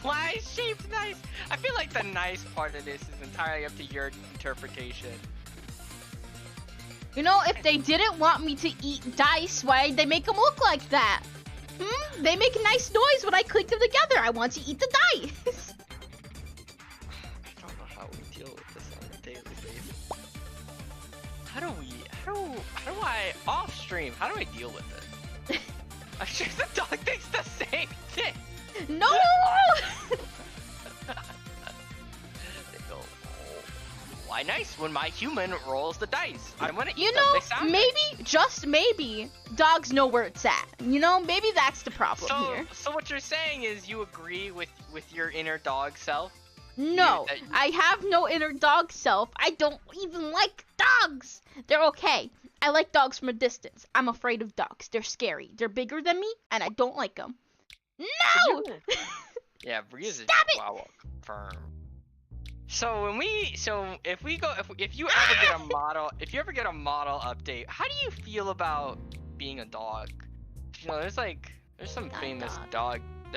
Why shaped nice? I feel like the nice part of this is entirely up to your interpretation. You know, if they didn't want me to eat dice, why'd they make them look like that? They make a nice noise when I click them together. I want to eat the dice. I don't know how we deal with this on a daily basis. How do I, off stream, how do I deal with this? I'm sure the dog thinks the same thing. No! They go, why nice when my human rolls the dice? I want to eat You them. know, They sound maybe, nice. just maybe, dogs know where it's at. You know, maybe that's the problem here. So what you're saying is you agree with your inner dog self? No, that- I have no inner dog self. I don't even like dogs. They're okay. I like dogs from a distance. I'm afraid of dogs. They're scary. They're bigger than me, and I don't like them. No! Yeah, Brie is a Stop it! chihuahua confirmed. So if you ever get a model update, how do you feel about being a dog? You know, there's some Not famous dog. dog Not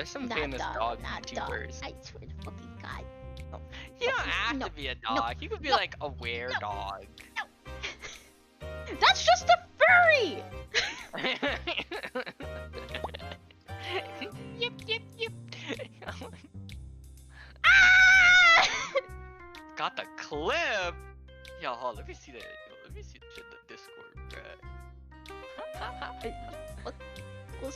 dog not dog. YouTubers. I swear to fucking God. You don't have No, to be a no, dog. You could be no, like a dog. That's just a furry! Yep. Ah! Got the clip. Yo, hold on, let me see the shit in the Discord, bruh. Well,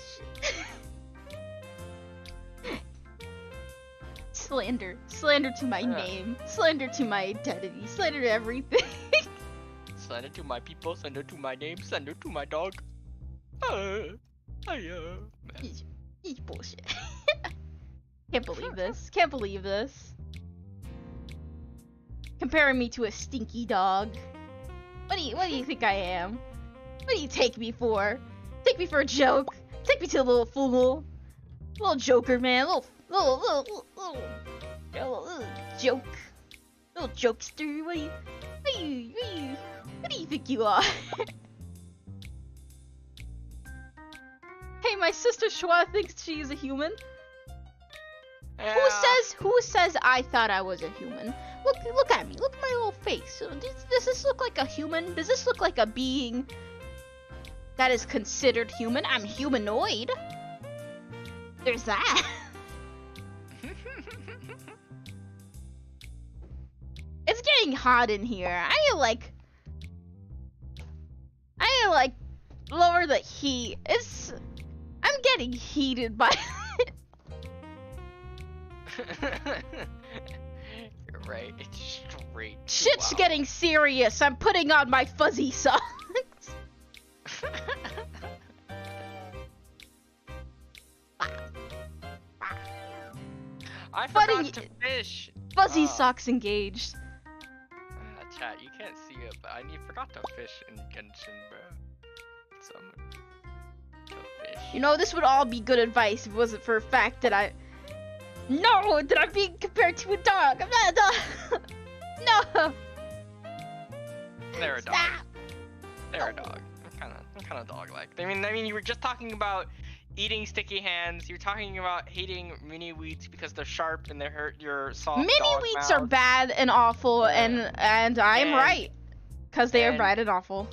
slander to my name, slander to my identity, slander to everything. Slander to my people, slander to my name, slander to my dog. Eat bullshit. Can't believe this. Comparing me to a stinky dog. What do you think I am? What do you take me for? Take me for a joke? Take me to a little fool? Little joker, man. Little joke. Little jokester. What do you think you are? Hey, my sister Schwa thinks she is a human. Yeah. Who says I thought I was a human? Look at me. Look at my little face. Does this look like a human? Does this look like a being that is considered human? I'm humanoid. There's that. It's getting hot in here. I like lower the heat. I'm getting heated by You're right. It's straight. shit's getting serious. I'm putting on my fuzzy socks. I Buddy, forgot to fish. Fuzzy socks engaged. Chat, you can't see it, but I forgot to fish in Genshin, bro. To fish. You know, this would all be good advice if it wasn't for a fact that I'm being compared to a dog. I'm not a dog. No. They're a dog. Stop. They're a dog. I'm kind of dog-like. I mean, you were just talking about eating sticky hands. You're talking about hating mini wheats because they're sharp and they hurt your soft Mini dog wheats mouth. are bad and awful, Yeah. and I'm And- right, cause they are and- bad and awful.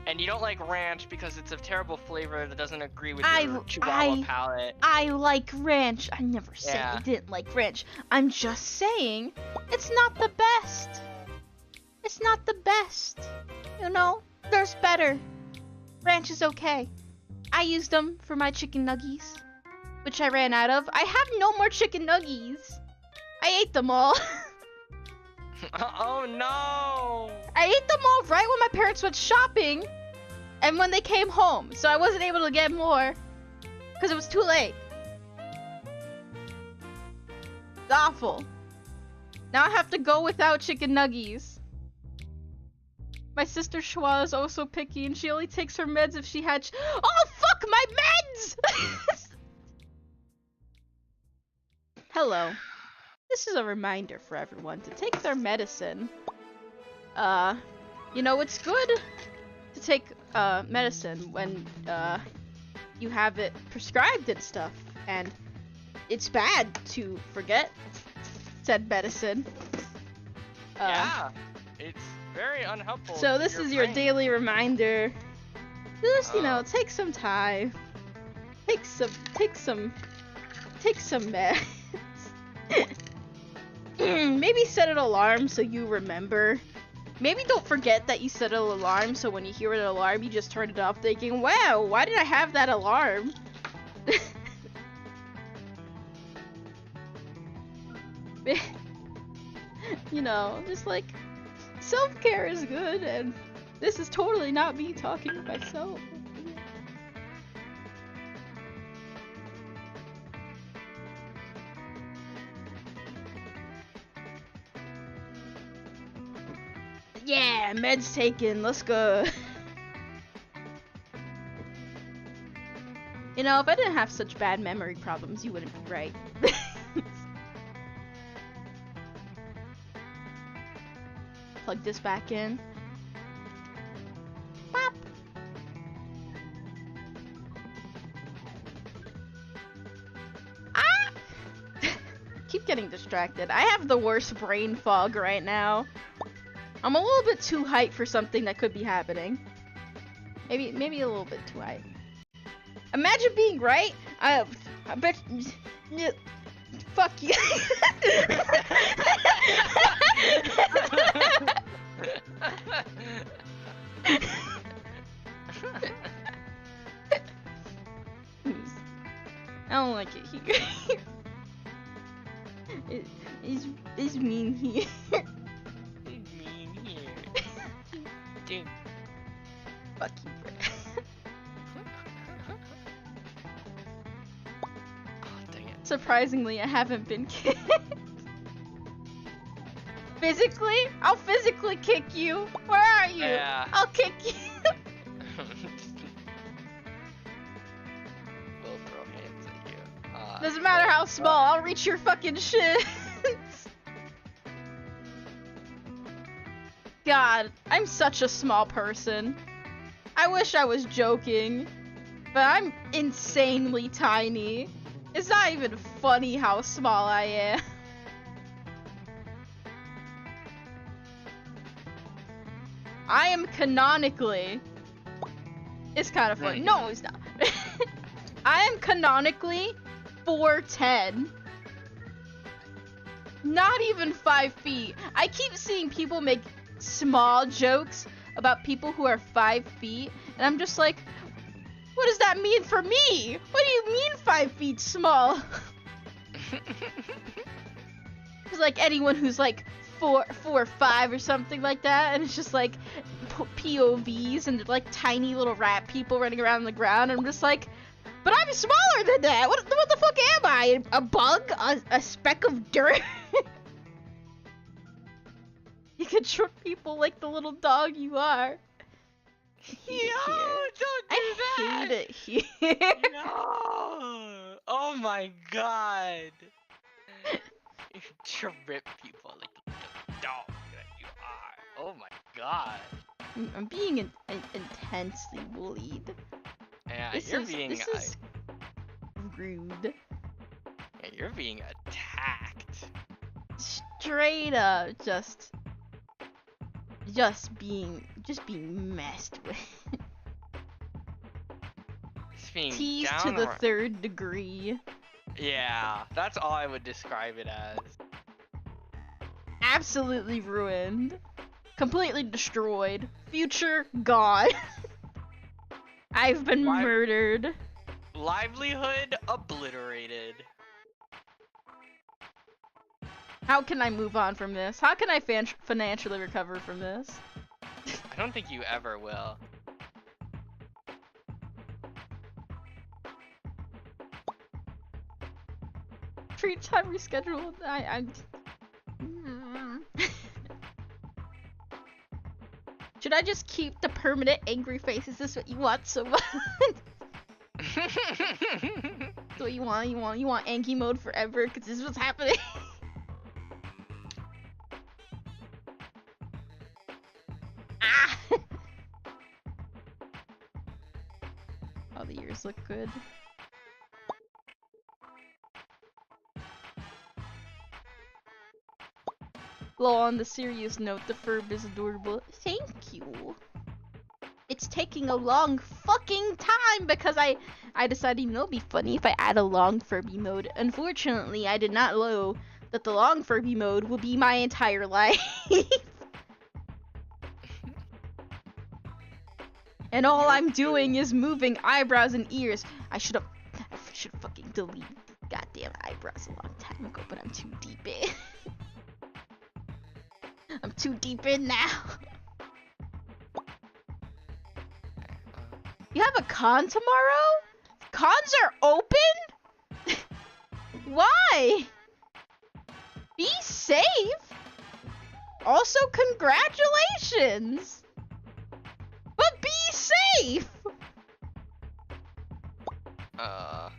And you don't like ranch because it's a terrible flavor that doesn't agree with I- your Chihuahua palate. I like ranch. I never said I Yeah. didn't like ranch. I'm just saying it's not the best. It's not the best. You know, there's better. Ranch is okay. I used them for my chicken nuggies, which I ran out of. I have no more chicken nuggies. I ate them all. Oh no! I ate them all right when my parents went shopping and when they came home, so I wasn't able to get more because it was too late. It's awful. Now I have to go without chicken nuggies. My sister Schwa is also picky and she only takes her meds if she had oh fuck my meds! Hello. This is a reminder for everyone to take their medicine. You know, it's good to take medicine when you have it prescribed and stuff, and it's bad to forget said medicine. Yeah, it's very unhelpful. So to this your is your brain. daily reminder. Just, you know, take some time. Take some meds. Maybe set an alarm so you remember. Maybe don't forget that you set an alarm so when you hear an alarm you just turn it off thinking, wow, why did I have that alarm? You know, just like, self-care is good, and this is totally not me talking to myself. Yeah, meds taken, let's go. You know, if I didn't have such bad memory problems, you wouldn't be right. Plug this back in. Pop. Ah! Keep getting distracted. I have the worst brain fog right now. I'm a little bit too hyped for something that could be happening. Maybe a little bit too hyped. Imagine being right. I bet. Fuck you. I don't like it here. It's mean here. Mean here. Dude. Fuck you, Brett. Oh, dang it. Surprisingly, I haven't been kicked. Physically? I'll physically kick you. Where are you? Yeah. I'll kick you. We'll throw hands at you. Doesn't matter how small, I'll reach your fucking shit. God, I'm such a small person. I wish I was joking, but I'm insanely tiny. It's not even funny how small I am. I am canonically... It's kind of funny. No, it's not. I am canonically 4'10". Not even 5 feet. I keep seeing people make small jokes about people who are 5 feet, and I'm just like, what does that mean for me? What do you mean 5 feet small? It's like anyone who's like 4 or 5 or something like that, and it's just like POVs and like tiny little rat people running around on the ground, and I'm just like, but I'm smaller than that. What the fuck am I? A bug? A speck of dirt? You can trip people like the little dog you are. Yo, don't do that! I hate it here. No! Oh my god! You trip people like the dog that you are. Oh my god. I'm being intensely bullied. Yeah, This you're is rude. yeah, you're being attacked. Straight up, just being messed with. It's being Teased to the downright- 3rd degree. Yeah, that's all I would describe it as. Absolutely ruined. Completely destroyed. Future gone. I've been Why- murdered. Livelihood obliterated. How can I move on from this? How can I financially recover from this? I don't think you ever will. Free time rescheduled. I'm. Should I just keep the permanent angry face? Is this what you want so much? So you want Anki mode forever? Cause this is what's happening. Ah! Oh, the ears look good. Well, on the serious note, the furb is adorable. Thank you. It's taking a long fucking time because I decided, you know, it'd be funny if I add a long Furby mode. Unfortunately, I did not know that the long Furby mode will be my entire life. And all I'm doing is moving eyebrows and ears. I should fucking delete the goddamn eyebrows a long time ago, but I'm too deep in. I'm too deep in now. You have a con tomorrow? Cons are open? Why? Be safe. Also, congratulations. But be safe. Okay.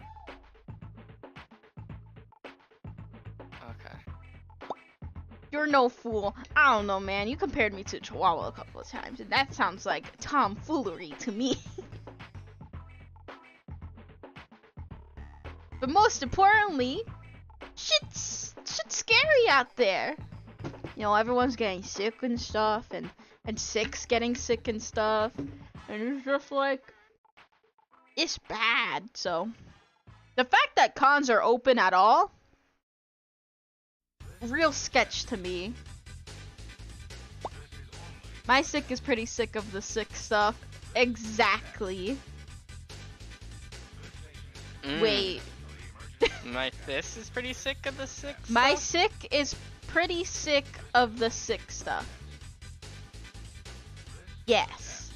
You're no fool. I don't know, man. You compared me to a Chihuahua a couple of times, and that sounds like tomfoolery to me. But most importantly, shit's scary out there. You know, everyone's getting sick and stuff, and sick's getting sick and stuff, and it's just like, it's bad. So, the fact that cons are open at all, real sketch to me. My sick is pretty sick of the sick stuff. Exactly. Wait. My this is pretty sick of the sick stuff? My sick is pretty sick of the sick stuff. Yes.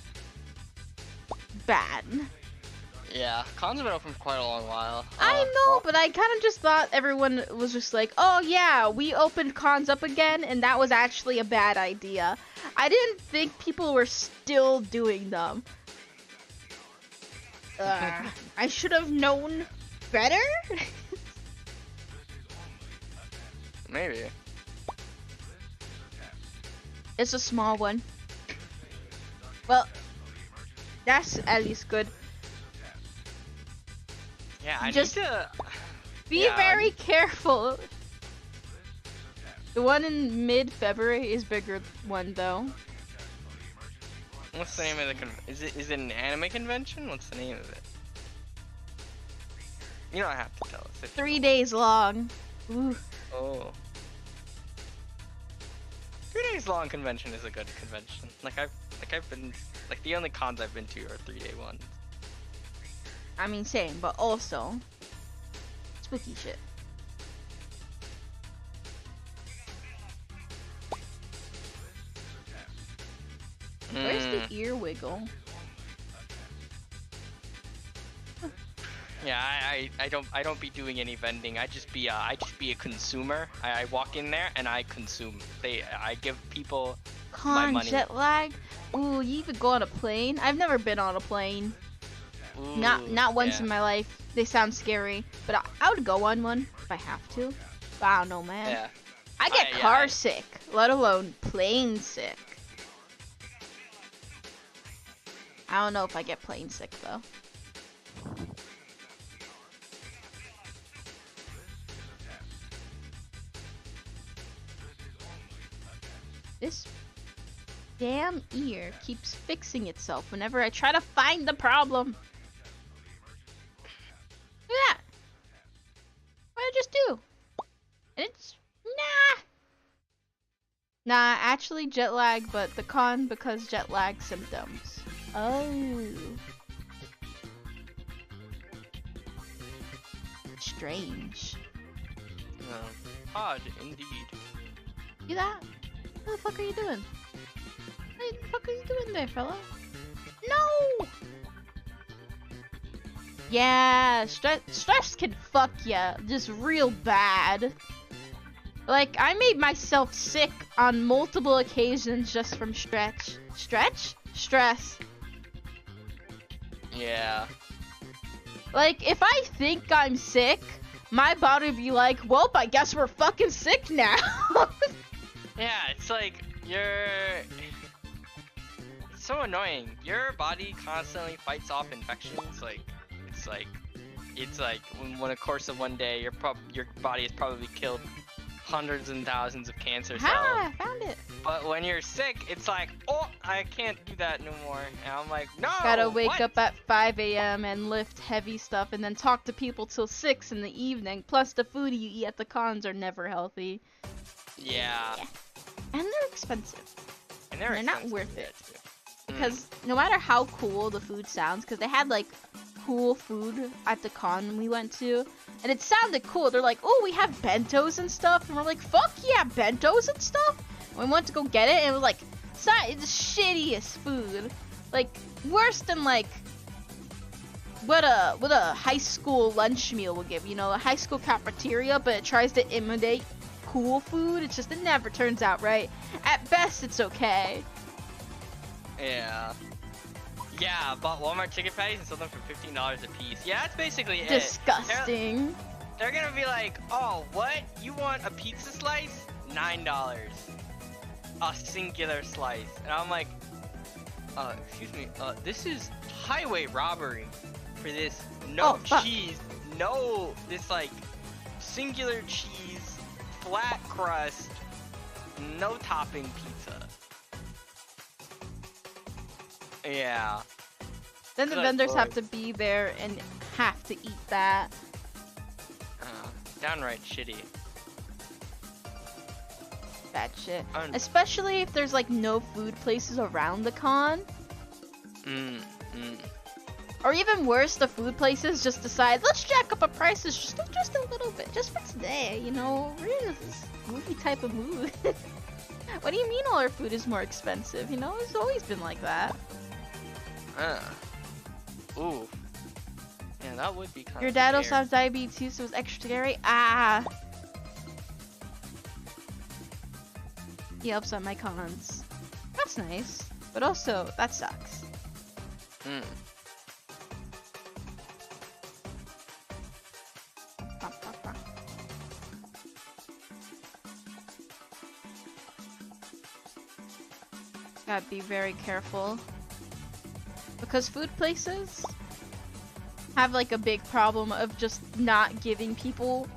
Bad. Yeah, cons have been open for quite a long while. I know, but I kind of just thought everyone was just like, oh yeah, we opened cons up again, and that was actually a bad idea. I didn't think people were still doing them. I should have known better? Maybe. It's a small one. Well, that's at least good. Yeah, I just need to... Be very careful. The one in mid-February is bigger one though. What's the name of the is it an anime convention? What's the name of it? You don't have to tell us. 3 days long. Ooh. Oh. 3 days long convention is a good convention. I've been the only cons I've been to are 3-day ones. I mean, same, but also spooky shit. Where's the ear wiggle? Yeah, I don't be doing any vending. I just be a consumer. I walk in there and I consume. I give people my money. Jet lag? Ooh, you even go on a plane? I've never been on a plane. Ooh, Not once yeah. in my life. They sound scary, but I would go on one if I have to. But I don't know, man. Yeah. I get car sick, let alone plane sick. I don't know if I get plane sick though. This damn ear keeps fixing itself whenever I try to find the problem. Look at that. What did I just do? And it's... Nah, actually jet lag, but the con because jet lag symptoms. Oh. Strange. No. pod, indeed. See that? What the fuck are you doing? What the fuck are you doing there, fella? No! Yeah, stress can fuck ya just real bad. Like, I made myself sick on multiple occasions just from stress. Yeah. Like, if I think I'm sick, my body would be like, well, I guess we're fucking sick now. Yeah, it's like, it's so annoying. Your body constantly fights off infections, like, it's like when a course of one day, your body has probably killed hundreds and thousands of cancer cells. Ah, I found it. But when you're sick, it's like, oh, I can't do that no more. And I'm like, no. Gotta wake what? up at 5 a.m. and lift heavy stuff and then talk to people till 6 in the evening. Plus, the food you eat at the cons are never healthy. Yeah. And they're expensive. And They're not worth yeah, it. too. Because no matter how cool the food sounds, because they had like cool food at the con we went to, and it sounded cool. They're like, oh, we have bentos and stuff, and we're like, fuck yeah, bentos and stuff. And we went to go get it, and it was like, it's the shittiest food, like worse than like what a high school lunch meal will give. You know, a high school cafeteria, but it tries to imitate cool food. It's just, it never turns out right. At best, it's okay. Yeah. Yeah, bought Walmart chicken patties and sold them for $15 a piece. Yeah, that's basically it. Disgusting. They're gonna be like, oh, what? You want a pizza slice? $9. A singular slice. And I'm like, excuse me, this is highway robbery for this cheese, this like singular cheese, flat crust, no topping pizza. Yeah. Then the Good vendors lord. have to be there and have to eat that. Downright shitty. Bad shit. Un- Especially if there's like no food places around the con. Or even worse, the food places just decide, let's jack up our prices just a little bit, just for today, you know? We're in this movie type of mood. What do you mean all our food is more expensive? You know, it's always been like that. Ooh. Yeah, that would be kind of Your dad also has diabetes too, so it's extra scary. Ah! He helps on my cons. That's nice. But also, that sucks. Gotta be very careful. Because food places have like a big problem of just not giving people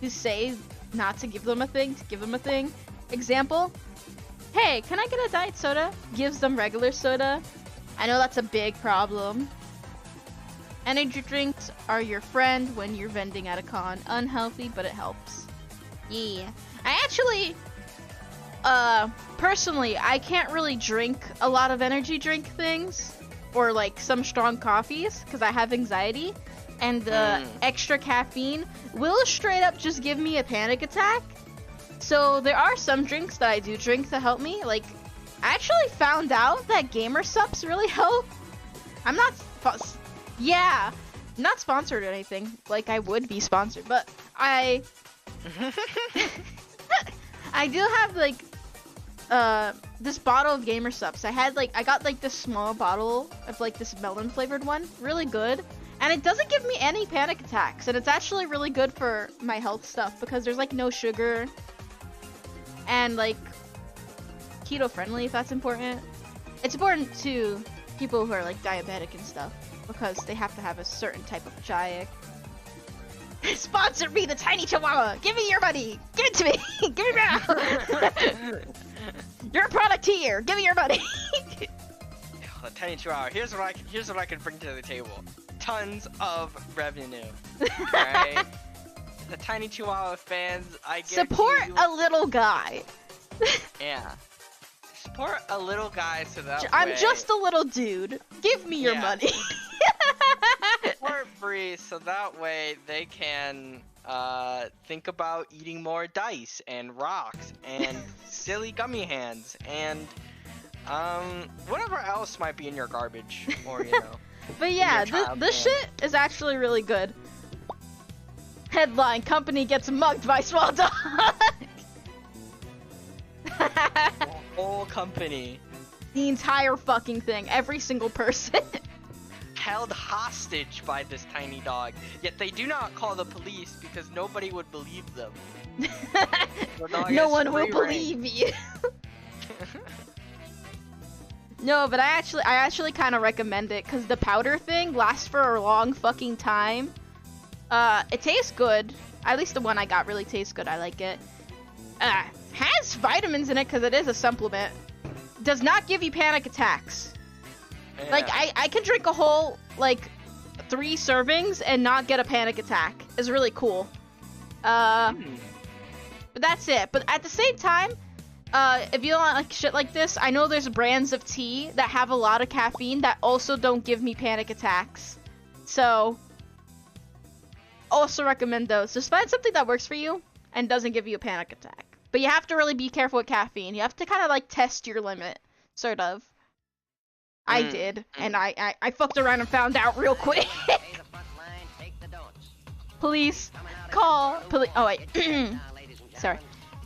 who say not to give them a thing, to give them a thing. Example, hey, can I get a diet soda? Gives them regular soda. I know that's a big problem. Energy drinks are your friend when you're vending at a con. Unhealthy, but it helps. Yeah. I actually, personally, I can't really drink a lot of energy drink things or like some strong coffees because I have anxiety, and the extra caffeine will straight up just give me a panic attack. So there are some drinks that I do drink to help me. Like, I actually found out that gamer sups really help. I'm not, not sponsored or anything. Like, I would be sponsored, but I do have like this bottle of gamer sups. I got like this small bottle of like this melon flavored one, really good, and it doesn't give me any panic attacks, and it's actually really good for my health stuff because there's like no sugar and like keto friendly, if that's important. It's important to people who are like diabetic and stuff because they have to have a certain type of diet. Sponsor me, the tiny chihuahua! Give me your money! Give it to me! Give it now! You're a product here! Give me your money! The tiny chihuahua. Here's what I can bring to the table. Tons of revenue. Alright? The tiny chihuahua fans, I guarantee Support you, a little guy. yeah. Support a little guy so that I'm way... just a little dude. Give me your Yeah. money. Brie, so that way they can think about eating more dice and rocks and silly gummy hands and whatever else might be in your garbage or But yeah, this shit is actually really good. Headline: Company gets mugged by small dog. Whole company. The entire fucking thing, every single person. Held hostage by this tiny dog, yet they do not call the police because nobody would believe them. No one will believe you. No, but I actually kind of recommend it because the powder thing lasts for a long fucking time. It tastes good. At least the one I got really tastes good. I like it. Has vitamins in it because it is a supplement. Does not give you panic attacks. Yeah. Like I can drink a whole like 3 servings and not get a panic attack. It's really cool. But that's it. But at the same time, if you don't like shit like this, I know there's brands of tea that have a lot of caffeine that also don't give me panic attacks. So, also recommend those. Just find something that works for you and doesn't give you a panic attack. But you have to really be careful with caffeine. You have to kind of like test your limit, sort of. I did, and I fucked around and found out real quick. Police, call. Oh wait, sorry.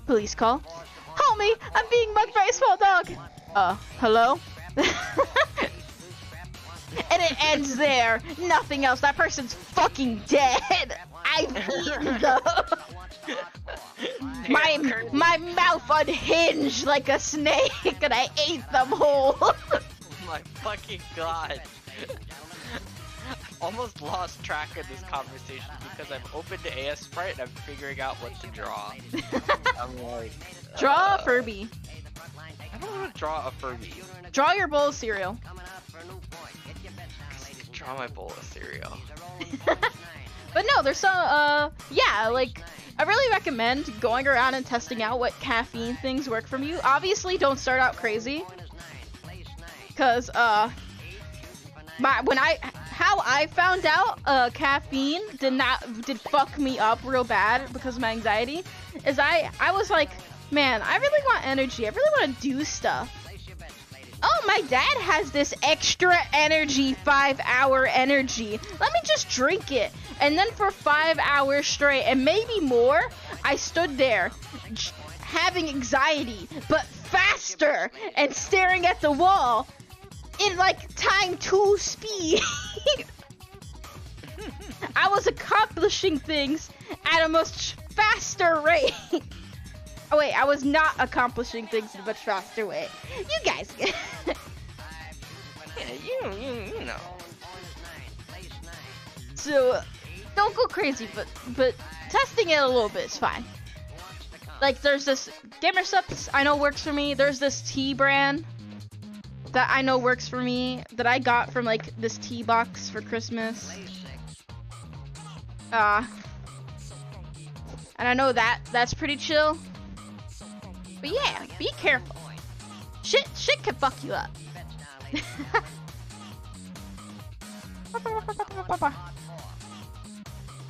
Police call. Help me! I'm being mugged by a small dog. Hello? And it ends there. Nothing else. That person's fucking dead. I've eaten them. My mouth unhinged like a snake, and I ate them whole. My fucking god. I've almost lost track of this conversation because I'm open to AS Sprite and I'm figuring out what to draw. I'm like, draw a Furby. I don't want to draw a Furby. Draw your bowl of cereal. Draw my bowl of cereal. But no, there's some, yeah, like, I really recommend going around and testing out what caffeine things work for you. Obviously, don't start out crazy. Cause, how I found out, caffeine did fuck me up real bad because of my anxiety, is I was like, man, I really want energy. I really want to do stuff. Oh, my dad has this extra energy, 5-hour energy. Let me just drink it. And then for 5 hours straight, and maybe more, I stood there having anxiety, but faster, and staring at the wall in like time 2 speed. I was accomplishing things at a much faster rate. Oh wait, I was not accomplishing things in a much faster way. You guys get yeah, you know. So, don't go crazy, but testing it a little bit is fine. Like, there's this Gamersups I know works for me. There's this tea brand that I know works for me that I got from like this tea box for Christmas. And I know that's pretty chill. But yeah, be careful. Shit can fuck you up.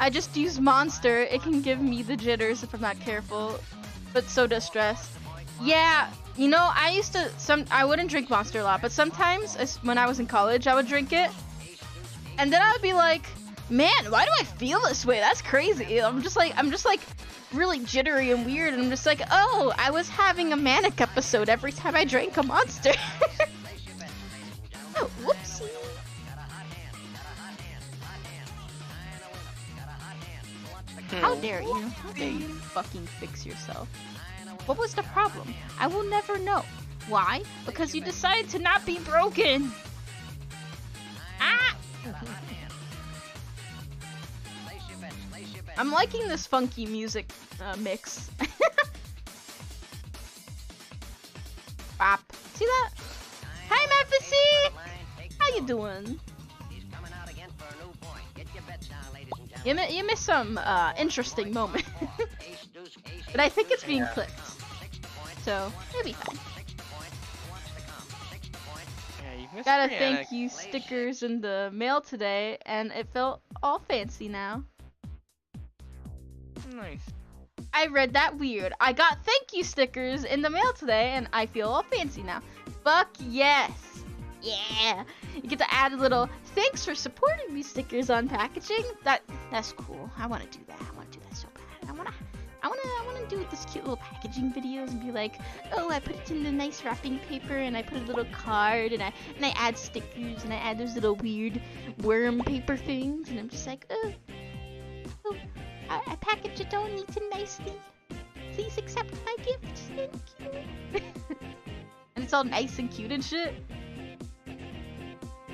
I just use Monster. It can give me the jitters if I'm not careful, but so does stress. Yeah, you know, I wouldn't drink Monster a lot, but sometimes when I was in college, I would drink it, and then I would be like, man, why do I feel this way? That's crazy. I'm just like really jittery and weird, and I'm just like, oh, I was having a manic episode every time I drank a Monster. Oh, whoopsie. How dare you? How dare you fucking fix yourself? What was the problem? I will never know. Why? Because you decided to not be broken. Ah! I'm liking this funky music mix. Bop. See that? Hi, Memphis! How you doing? You missed some interesting moment. But I think it's being clipped. So, it'll be fine. Yeah, you Miss Got a Brianna, thank you congratulations. stickers in the mail today, and it felt all fancy now. Nice. I read that weird. I got thank you stickers in the mail today, and I feel all fancy now. Fuck yes. Yeah. You get to add a little thanks for supporting me stickers on packaging. That's cool. I want to do that. I want to do that so bad. I want to do this cute little packaging videos and be like, oh, I put it in the nice wrapping paper and I put a little card and I add stickers and I add those little weird worm paper things and I'm just like, oh, I package it all neat and nicely. Please accept my gift. Thank you. And it's all nice and cute and shit.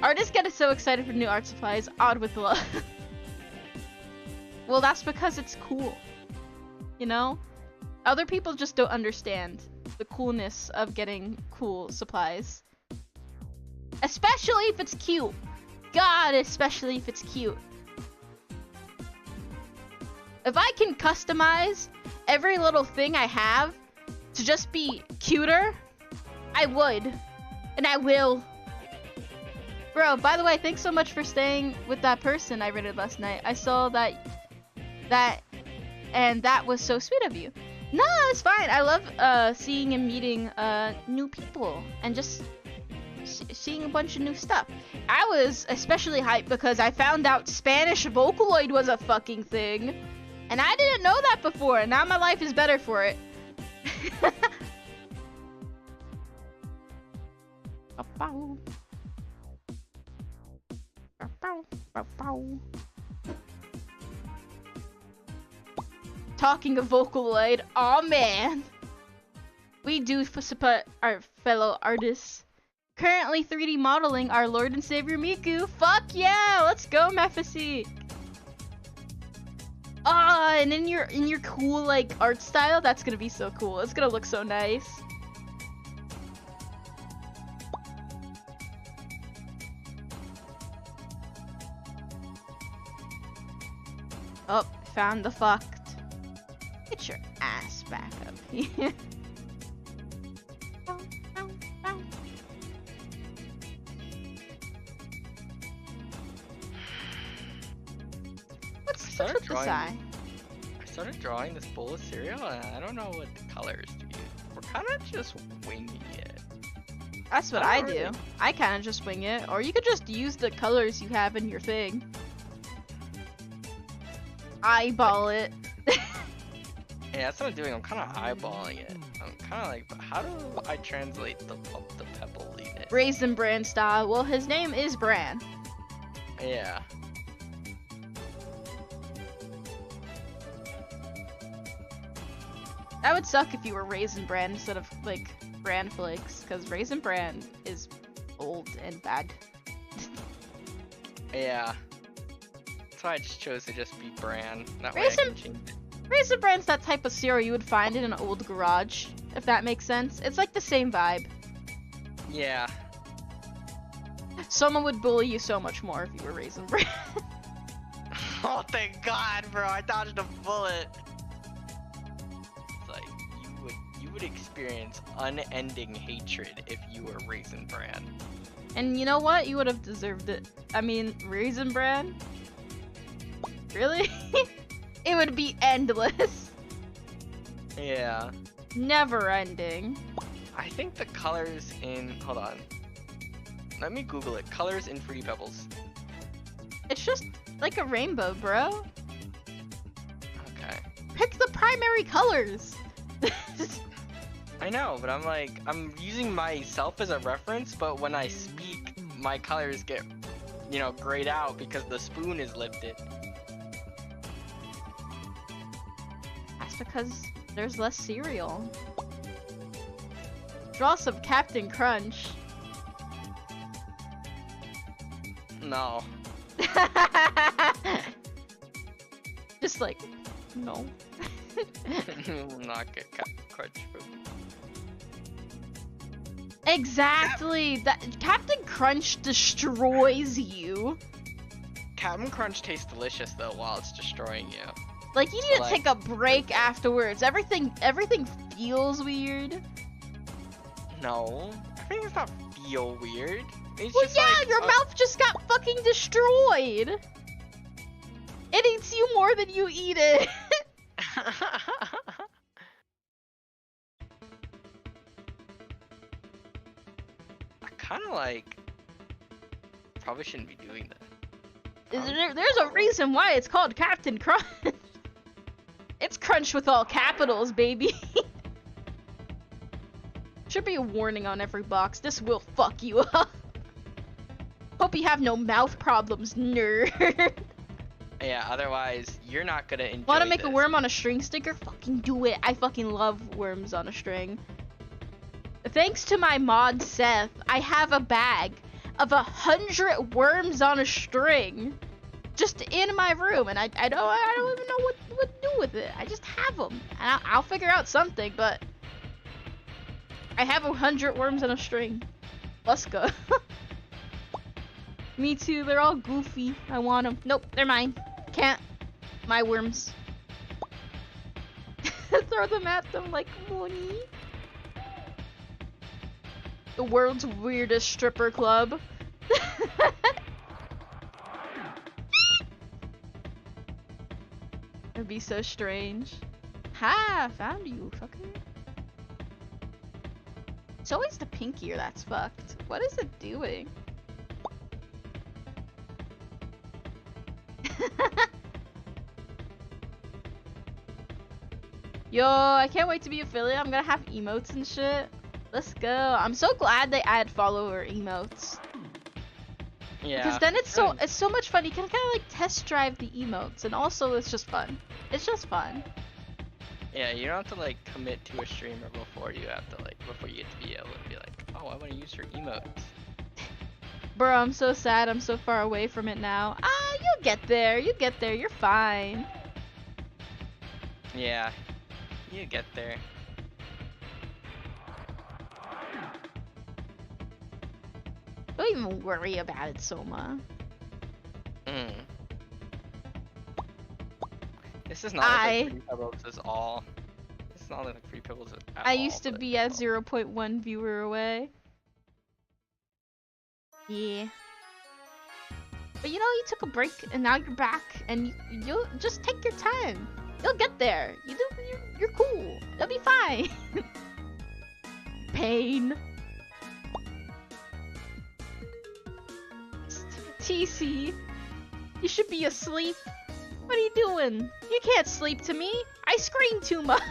Artists get so excited for new art supplies. Odd with love. Well, that's because it's cool. You know? Other people just don't understand the coolness of getting cool supplies. Especially if it's cute. God, especially if it's cute. If I can customize every little thing I have to just be cuter, I would. And I will. Bro, by the way, thanks so much for staying with that person I rated last night. I saw that and that was so sweet of you. No, it's fine. I love seeing and meeting new people and just seeing a bunch of new stuff. I was especially hyped because I found out Spanish Vocaloid was a fucking thing. And I didn't know that before. Now my life is better for it. Talking of Vocaloid, aw man. We do support our fellow artists. Currently 3D modeling our Lord and Savior Miku. Fuck yeah, let's go Mephici. Ah, and in your cool like art style, that's gonna be so cool. It's gonna look so nice. Oh, found the fucked. Get your ass back up here. What's with this eye? I started drawing this bowl of cereal and I don't know what colors to use. We're kind of just winging it. That's what I do. I kind of just wing it. Or you could just use the colors you have in your thing. Eyeball it. Yeah, that's what I'm doing. I'm kind of eyeballing it. I'm kind of like, but how do I translate the pebble in it? Raisin Bran style. Well, his name is Bran. Yeah. That would suck if you were Raisin Bran instead of like Bran Flakes, because Raisin Bran is old and bad. Yeah. So I just chose to just be Bran. That way Raisin I can change it. Raisin Bran's that type of cereal you would find in an old garage, if that makes sense. It's like the same vibe. Yeah. Someone would bully you so much more if you were Raisin Bran. Oh, thank God, bro! I dodged a bullet. It's like you would experience unending hatred if you were Raisin Bran. And you know what? You would have deserved it. I mean, Raisin Bran? Really? It would be endless. Yeah. Never ending. I think the colors in... Hold on. Let me Google it. Colors in Fruity Pebbles. It's just like a rainbow, bro. Okay. Pick the primary colors. I know, but I'm using myself as a reference, but when I speak, my colors get, grayed out because the spoon is lifted. That's because there's less cereal. Draw some Captain Crunch. No. Just like, no. Will not get Captain Crunch food. Exactly. That Captain Crunch destroys you. Captain Crunch tastes delicious though while it's destroying you. Like you need to take a break afterwards. Everything feels weird. No, everything's not feel weird. It's Well, just yeah, like, your mouth just got fucking destroyed. It eats you more than you eat it. I kind of like. Probably shouldn't be doing that. There's a reason why it's called Captain Crunch. It's Crunch with all capitals, baby. Should be a warning on every box. This will fuck you up. Hope you have no mouth problems, nerd. Yeah, otherwise you're not gonna enjoy. Wanna make a this. worm on a string sticker? Fucking do it. I fucking love worms on a string. Thanks to my mod Seth, I have a bag of 100 worms on a string just in my room, and I don't even know what to do with it. I just have them, and I'll figure out something, but I have 100 worms on a string. Let's go. Me too, they're all goofy. I want them. Nope, they're mine. Can't. My worms. Throw them at them like money. The world's weirdest stripper club. It'd be so strange. Ha! Found you, fucker. It's always the pink ear that's fucked. What is it doing? Yo, I can't wait to be affiliate. I'm gonna have emotes and shit. Let's go. I'm so glad they add follower emotes. Yeah. Because then it's so much fun. You can kind of like test drive the emotes, and also it's just fun. It's just fun. Yeah, you don't have to like commit to a streamer before you get to be able to be like, oh, I want to use your emotes. Bro, I'm so sad. I'm so far away from it now. Ah, you'll get there. You get there. You're fine. Yeah, you get there. Don't even worry about it, Soma. This is not like Free Pebbles is all. This is not like Free Pebbles at all. I used to be at 0.1 viewer away. Yeah. But you know, you took a break and now you're back, and you'll just take your time. You'll get there. You're cool. You'll be fine. Pain. TC, you should be asleep. What are you doing? You can't sleep to me. I scream too much.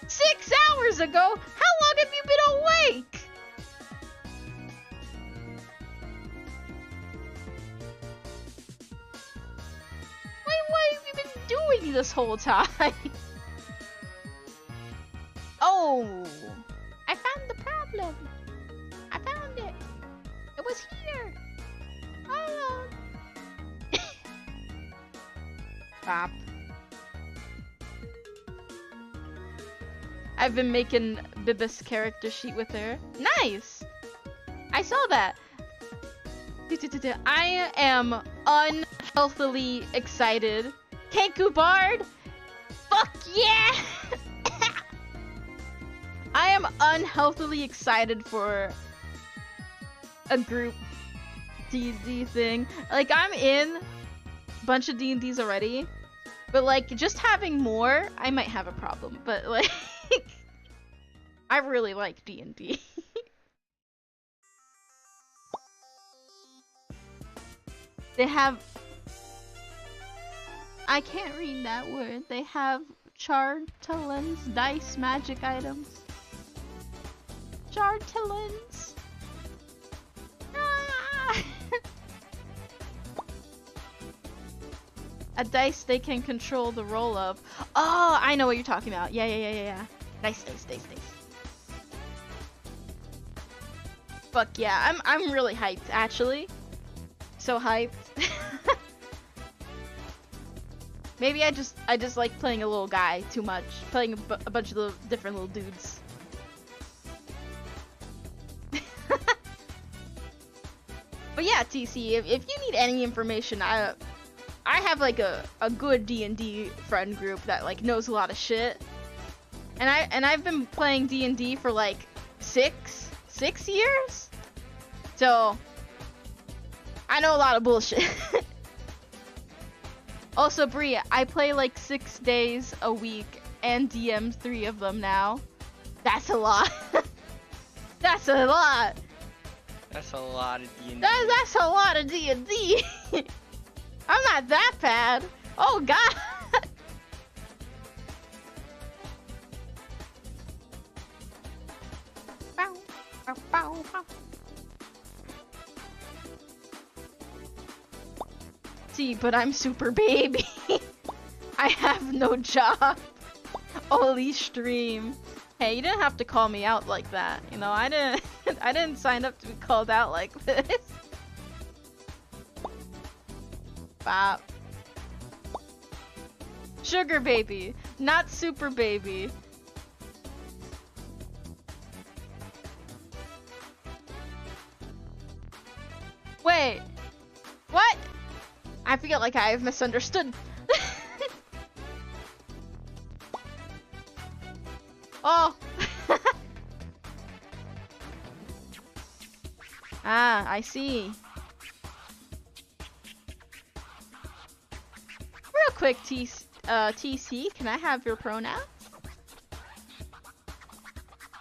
6 hours ago? How long have you been awake? What have you been doing this whole time? Oh, I found the problem. I found it. It was here. Oh. Stop. I've been making Bibis character sheet with her. Nice. I saw that. I am unhealthily excited. Kenku Bard. Fuck yeah. I am unhealthily excited for a group D&D thing. Like, I'm in a bunch of D&Ds already, but like, just having more, I might have a problem. But like, I really like D&D. They have, I can't read that word. They have Chartalens dice magic items. Chartalens. Ah! A dice they can control the roll of. Oh, I know what you're talking about. Yeah. Dice. Fuck yeah, I'm really hyped actually. So hyped. Maybe I just like playing a little guy too much. Playing a bunch of little different little dudes. But yeah, TC, if you need any information, I have like a good D&D friend group that like knows a lot of shit. And I've been playing D&D for like 6 years. So I know a lot of bullshit. Also, Brie, I play like 6 days a week and DM 3 of them now. That's a lot. That's a lot. That's a lot of D&D. That's a lot of D&D. I'm not that bad. Oh god. Bow, bow, bow, bow. See, but I'm super baby. I have no job. Only stream. Hey, you didn't have to call me out like that. You know, I didn't sign up to be called out like this. Bop. Sugar baby, not super baby. Wait. What? I feel like I have misunderstood. Oh. Ah, I see. Real quick, TC, can I have your pronouns?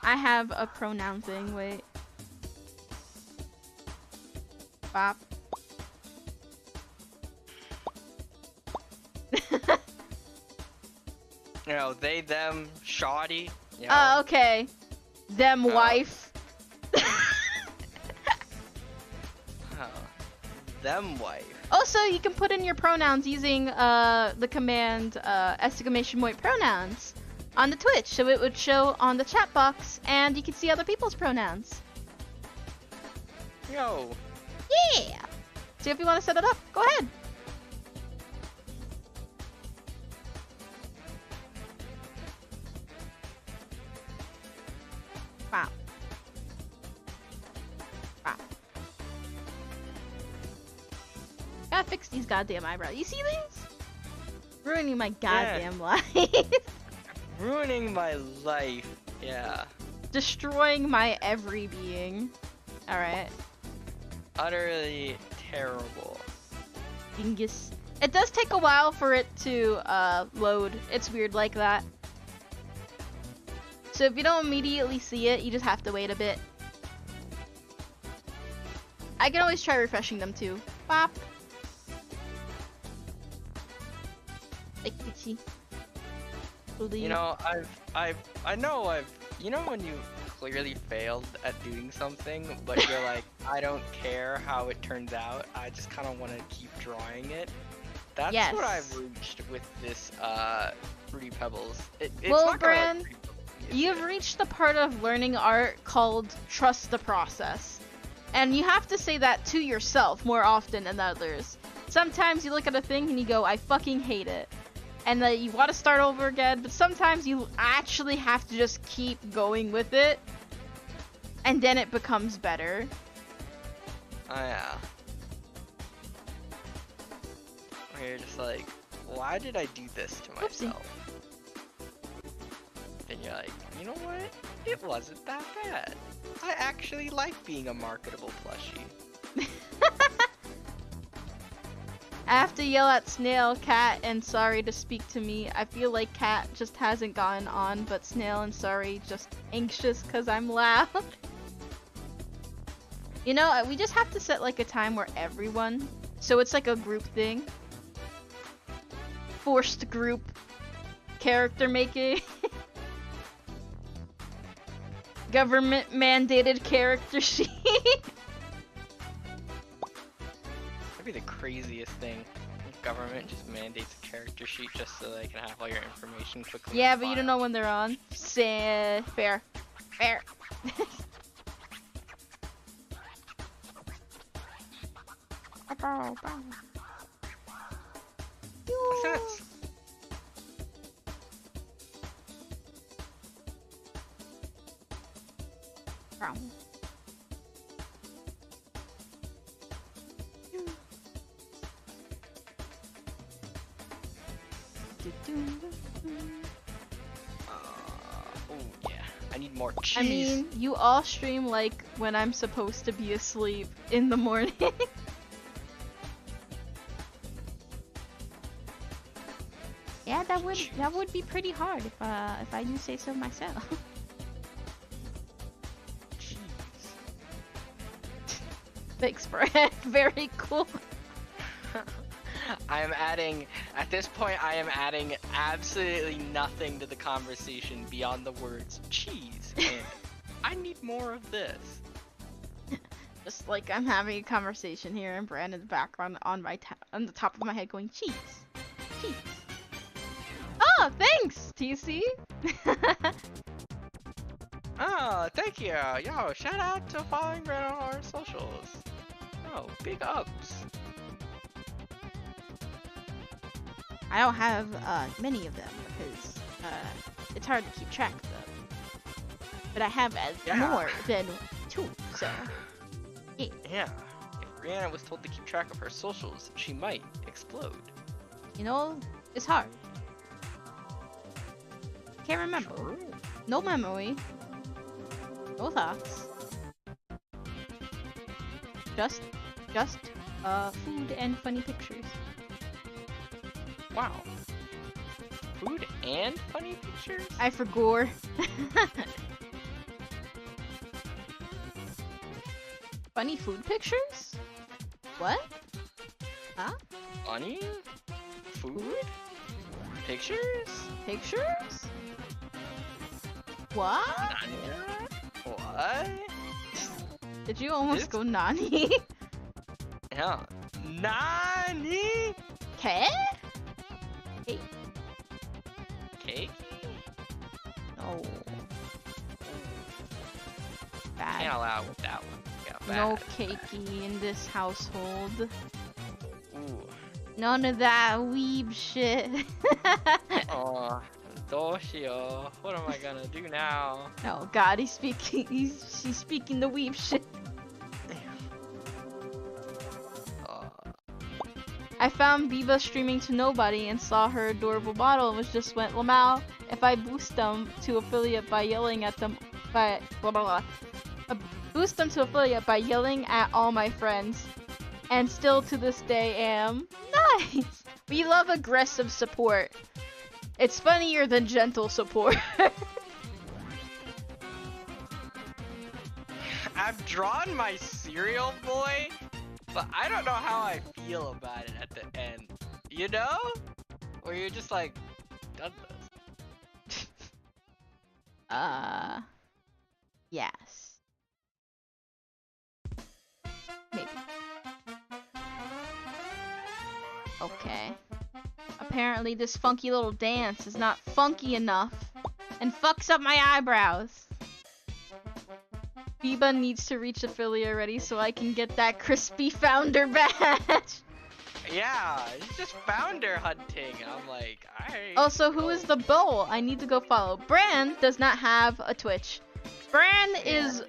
I have a pronoun thing, wait. Bop. You know, they, them, shoddy. You know. Okay. Them wife. Oh. Them wife. Also, you can put in your pronouns using the command !point pronouns on the Twitch, so it would show on the chat box, and you can see other people's pronouns. Yo. Yeah. So if you want to set it up, go ahead. Wow. Wow. Gotta fix these goddamn eyebrows. You see these? Ruining my goddamn life. Ruining my life. Yeah. Destroying my every being. Alright. Utterly terrible. Dingus. It does take a while for it to load. It's weird like that. So if you don't immediately see it, you just have to wait a bit. I can always try refreshing them too. Bop. Like itchy. You know, you know when you clearly failed at doing something, but you're like, I don't care how it turns out, I just kind of want to keep drawing it? That's Yes. what I've reached with this, Fruity Pebbles. It's Well, not gonna, like, Bran, Fruity Pebbles You've music. reached the part of learning art called trust the process. And you have to say that to yourself more often than others. Sometimes you look at a thing and you go, I fucking hate it. And then you want to start over again, but sometimes you actually have to just keep going with it. And then it becomes better. Oh yeah. Where you're just like, why did I do this to Oopsie. myself? Then you're like, you know what? It wasn't that bad. I actually like being a marketable plushie. I have to yell at Snail, Cat, and Sorry to speak to me. I feel like Cat just hasn't gotten on, but Snail and Sorry just anxious because I'm loud. You know, we just have to set like a time where everyone, so it's like a group thing. Forced group character making. Government mandated character sheet. That'd be the craziest thing. The government just mandates a character sheet just so they can have all your information quickly. Yeah, on but you don't file. know when they're on. Fair. Fair. What's that? Oh yeah, I need more cheese. I mean, you all stream like when I'm supposed to be asleep in the morning. Yeah, that would be pretty hard if I do say so myself. Cheese. Thanks, Brad. Very cool. At this point, I am adding absolutely nothing to the conversation beyond the words cheese and I need more of this. Just like I'm having a conversation here and Brandon's background on the top of my head going cheese. Cheese. Oh, thanks, TC. Oh, thank you. Yo, shout out to following Brandon on our socials. Oh, big ups. I don't have many of them because it's hard to keep track of them. But I have more than 2, so yeah. Yeah. If Brianna was told to keep track of her socials, she might explode. You know, it's hard. Can't remember. True. No memory. No thoughts. Just food and funny pictures. Wow. Food and funny pictures? I forgot. Funny food pictures? What? Huh? Funny? Food? Pictures? Pictures? What? What? Did you almost go Nani? Yeah. Nani? Ke? Hey. Cake? No. Can't Bad. allow with that one. Yeah, No bad. cakey in this household. Ooh. None of that weeb shit. Oh, Doshio. What am I gonna do now? Oh god, she's speaking the weeb shit. I found Biba streaming to nobody and saw her adorable bottle and was just went, Lamau, if I boost them to affiliate by yelling at them by blah blah blah. Boost them to affiliate by yelling at all my friends. And still to this day am nice. We love aggressive support. It's funnier than gentle support. I've drawn my cereal boy, but I don't know how I feel about it at the end. You know? Or you're just like, done this. Yes. Maybe. Okay. Apparently this funky little dance is not funky enough and fucks up my eyebrows. Biba needs to reach affiliate already so I can get that crispy founder badge. Yeah, it's just founder hunting. I'm like, alright. Also, who is the bowl? I need to go follow. Bran does not have a Twitch. Bran is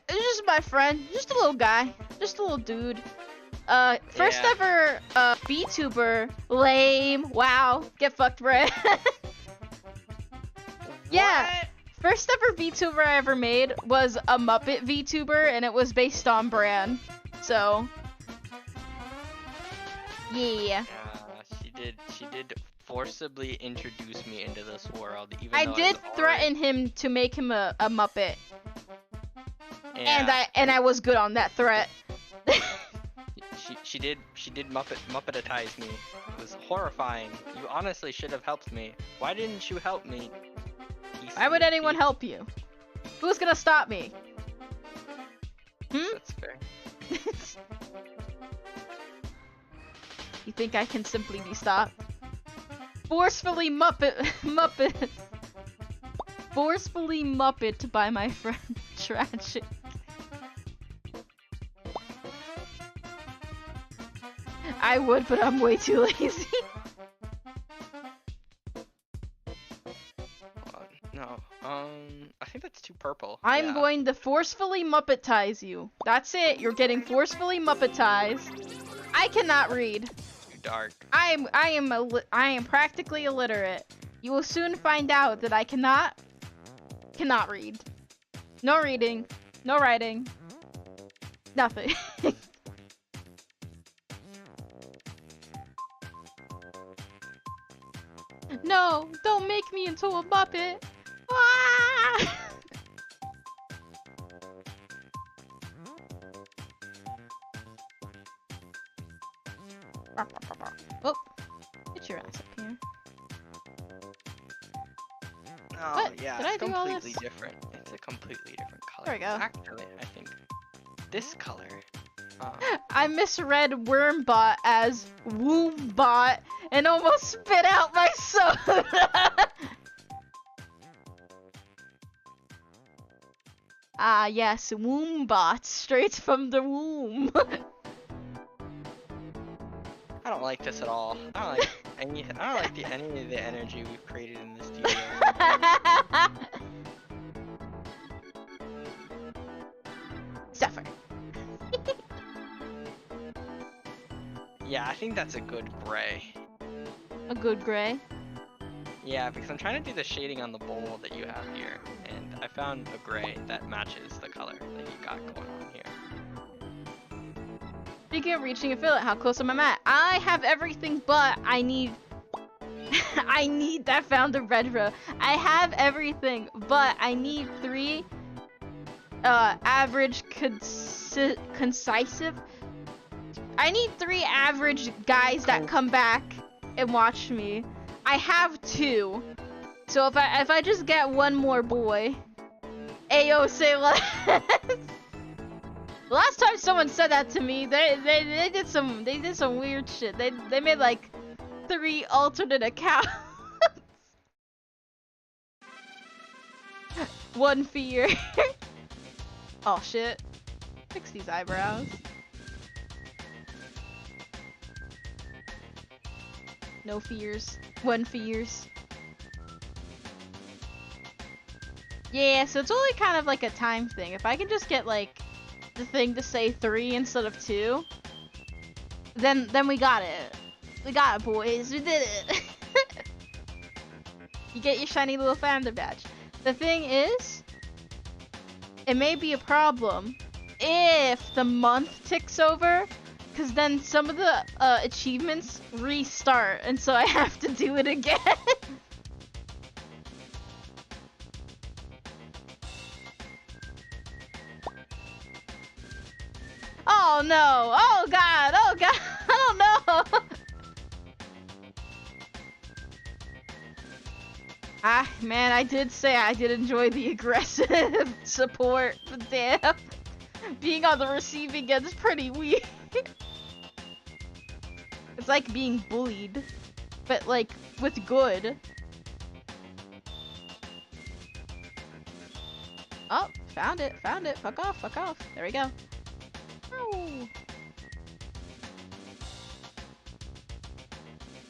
just my friend. Just a little guy. Just a little dude. First ever VTuber. Lame. Wow. Get fucked, Bran. Yeah. What? First ever VTuber I ever made was a Muppet VTuber, and it was based on Bran. So, yeah. She did forcibly introduce me into this world, even I though did was threaten him to make him a Muppet, yeah. and I was good on that threat. She did Muppetitize me. It was horrifying. You honestly should have helped me. Why didn't you help me? Why would anyone help you? Who's gonna stop me? That's fair. You think I can simply be stopped? Forcefully Forcefully Muppet by my friend Tragic. I would, but I'm way too lazy. No, I think that's too purple. I'm Yeah. going to forcefully Muppetize you. That's it. You're getting forcefully Muppetized. I cannot read. Too dark. I am practically illiterate. You will soon find out that I cannot Cannot read. No reading. No writing. Nothing. No, don't make me into a Muppet. Ah! Oh, get your ass up here. Oh, What? yeah, Did I it's do all completely this? different. It's a completely different color. There we go. Actually, I think this color. I misread Wormbot as Woombot and almost spit out my soda. Ah, yes, Woombot, straight from the womb. I don't like this at all. I don't like any of the energy we've created in this studio. Suffer. Yeah, I think that's a good gray. A good gray. Yeah, because I'm trying to do the shading on the bowl that you have here, and I found a gray that matches the color that you got going on here. Speaking of reaching a fillet, how close am I at? I have everything, but I need... I need that found the red row. I have everything, but I need 3 average concisive. I need 3 average guys that come back and watch me. I have 2. So if I just get one more boy. Ayo, say less. The last time someone said that to me, they did some weird shit. They made like 3 alternate accounts. 1 fear. Oh shit. Fix these eyebrows. No fears. 1 fears. Yeah, so it's only kind of like a time thing. If I can just get like the thing to say 3 instead of 2, then we got it. We got it, boys. We did it. You get your shiny little founder badge. The thing is, it may be a problem if the month ticks over, because then some of the achievements restart, and so I have to do it again. Oh no! Oh god! Oh god! I don't know! Ah, man, I did say I did enjoy the aggressive support, but damn. Being on the receiving end is pretty weird. It's like being bullied, but like, with good. Oh, found it, found it. Fuck off, fuck off. There we go. Oh.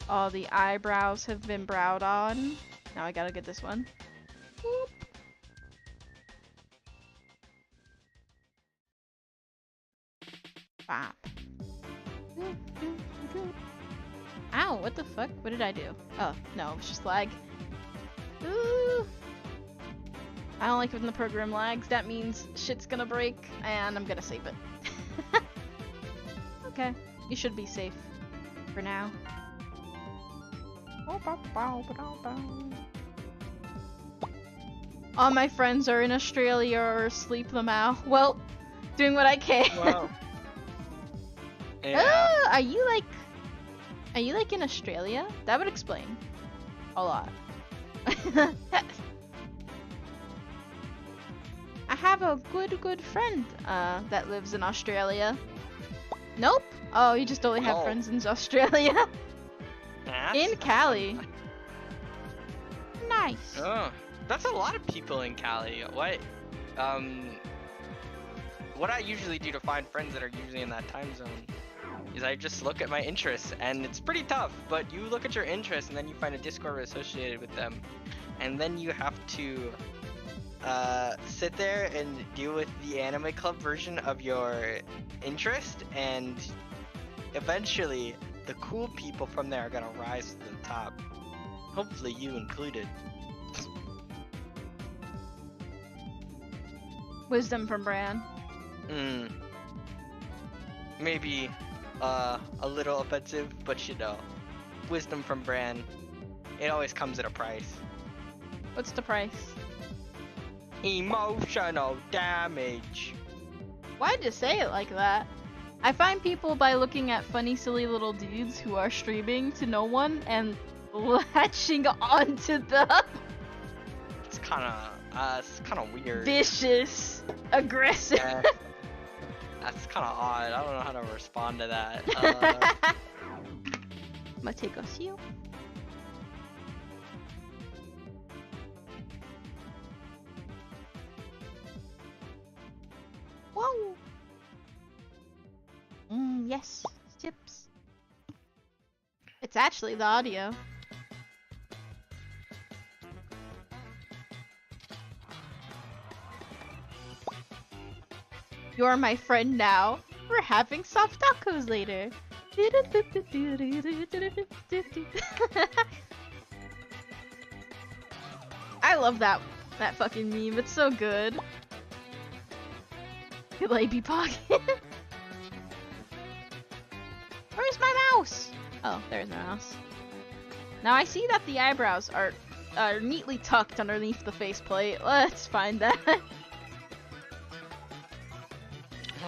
All the eyebrows have been browed on. Now I gotta get this one. Whoop. Bop. Ow, what the fuck? What did I do? Oh, no, it was just lag. Ooh. I don't like when the program lags. That means shit's gonna break, and I'm gonna save it. Okay, you should be safe for now. All my friends are in Australia or asleep them out. Well, doing what I can. Wow. Yeah. Are you like in Australia? That would explain a lot. I have a good friend that lives in Australia. Nope. Oh, you just only have friends in Australia. In Cali. Nice. Oh, that's a lot of people in Cali. What I usually do to find friends that are usually in that time zone is I just look at my interests, and it's pretty tough, but you look at your interests and then you find a Discord associated with them, and then you have to sit there and deal with the anime club version of your interest, and eventually the cool people from there are gonna rise to the top. Hopefully you included. Wisdom from Bran. Maybe a little offensive, but you know, wisdom from Bran, it always comes at a price. What's the price? Emotional damage. Why'd you say it like that? I find people by looking at funny, silly little dudes who are streaming to no one and latching onto the It's kind of weird. vicious, aggressive. Yeah. That's kind of odd. I don't know how to respond to that. I'm gonna take a seal. Whoa! Yes, chips. It's actually the audio. You're my friend now. We're having soft tacos later. I love that fucking meme. It's so good. Lady pocket. Where's my mouse? Oh, there's my mouse. Now I see that the eyebrows are neatly tucked underneath the faceplate. Let's find that.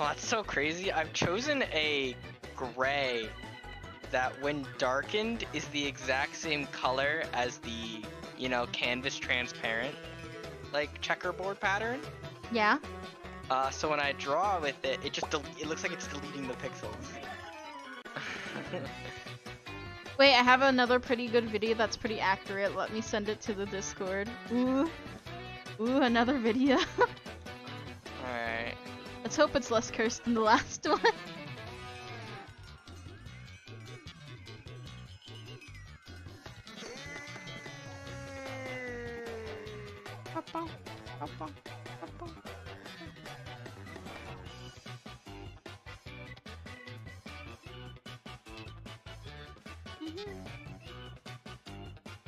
Oh, that's so crazy. I've chosen a gray that when darkened is the exact same color as the, you know, canvas transparent, like checkerboard pattern. Yeah. So when I draw with it, it just it looks like it's deleting the pixels. Wait, I have another pretty good video that's pretty accurate. Let me send it to the Discord. Ooh. Ooh, another video. Alright. Let's hope it's less cursed than the last one.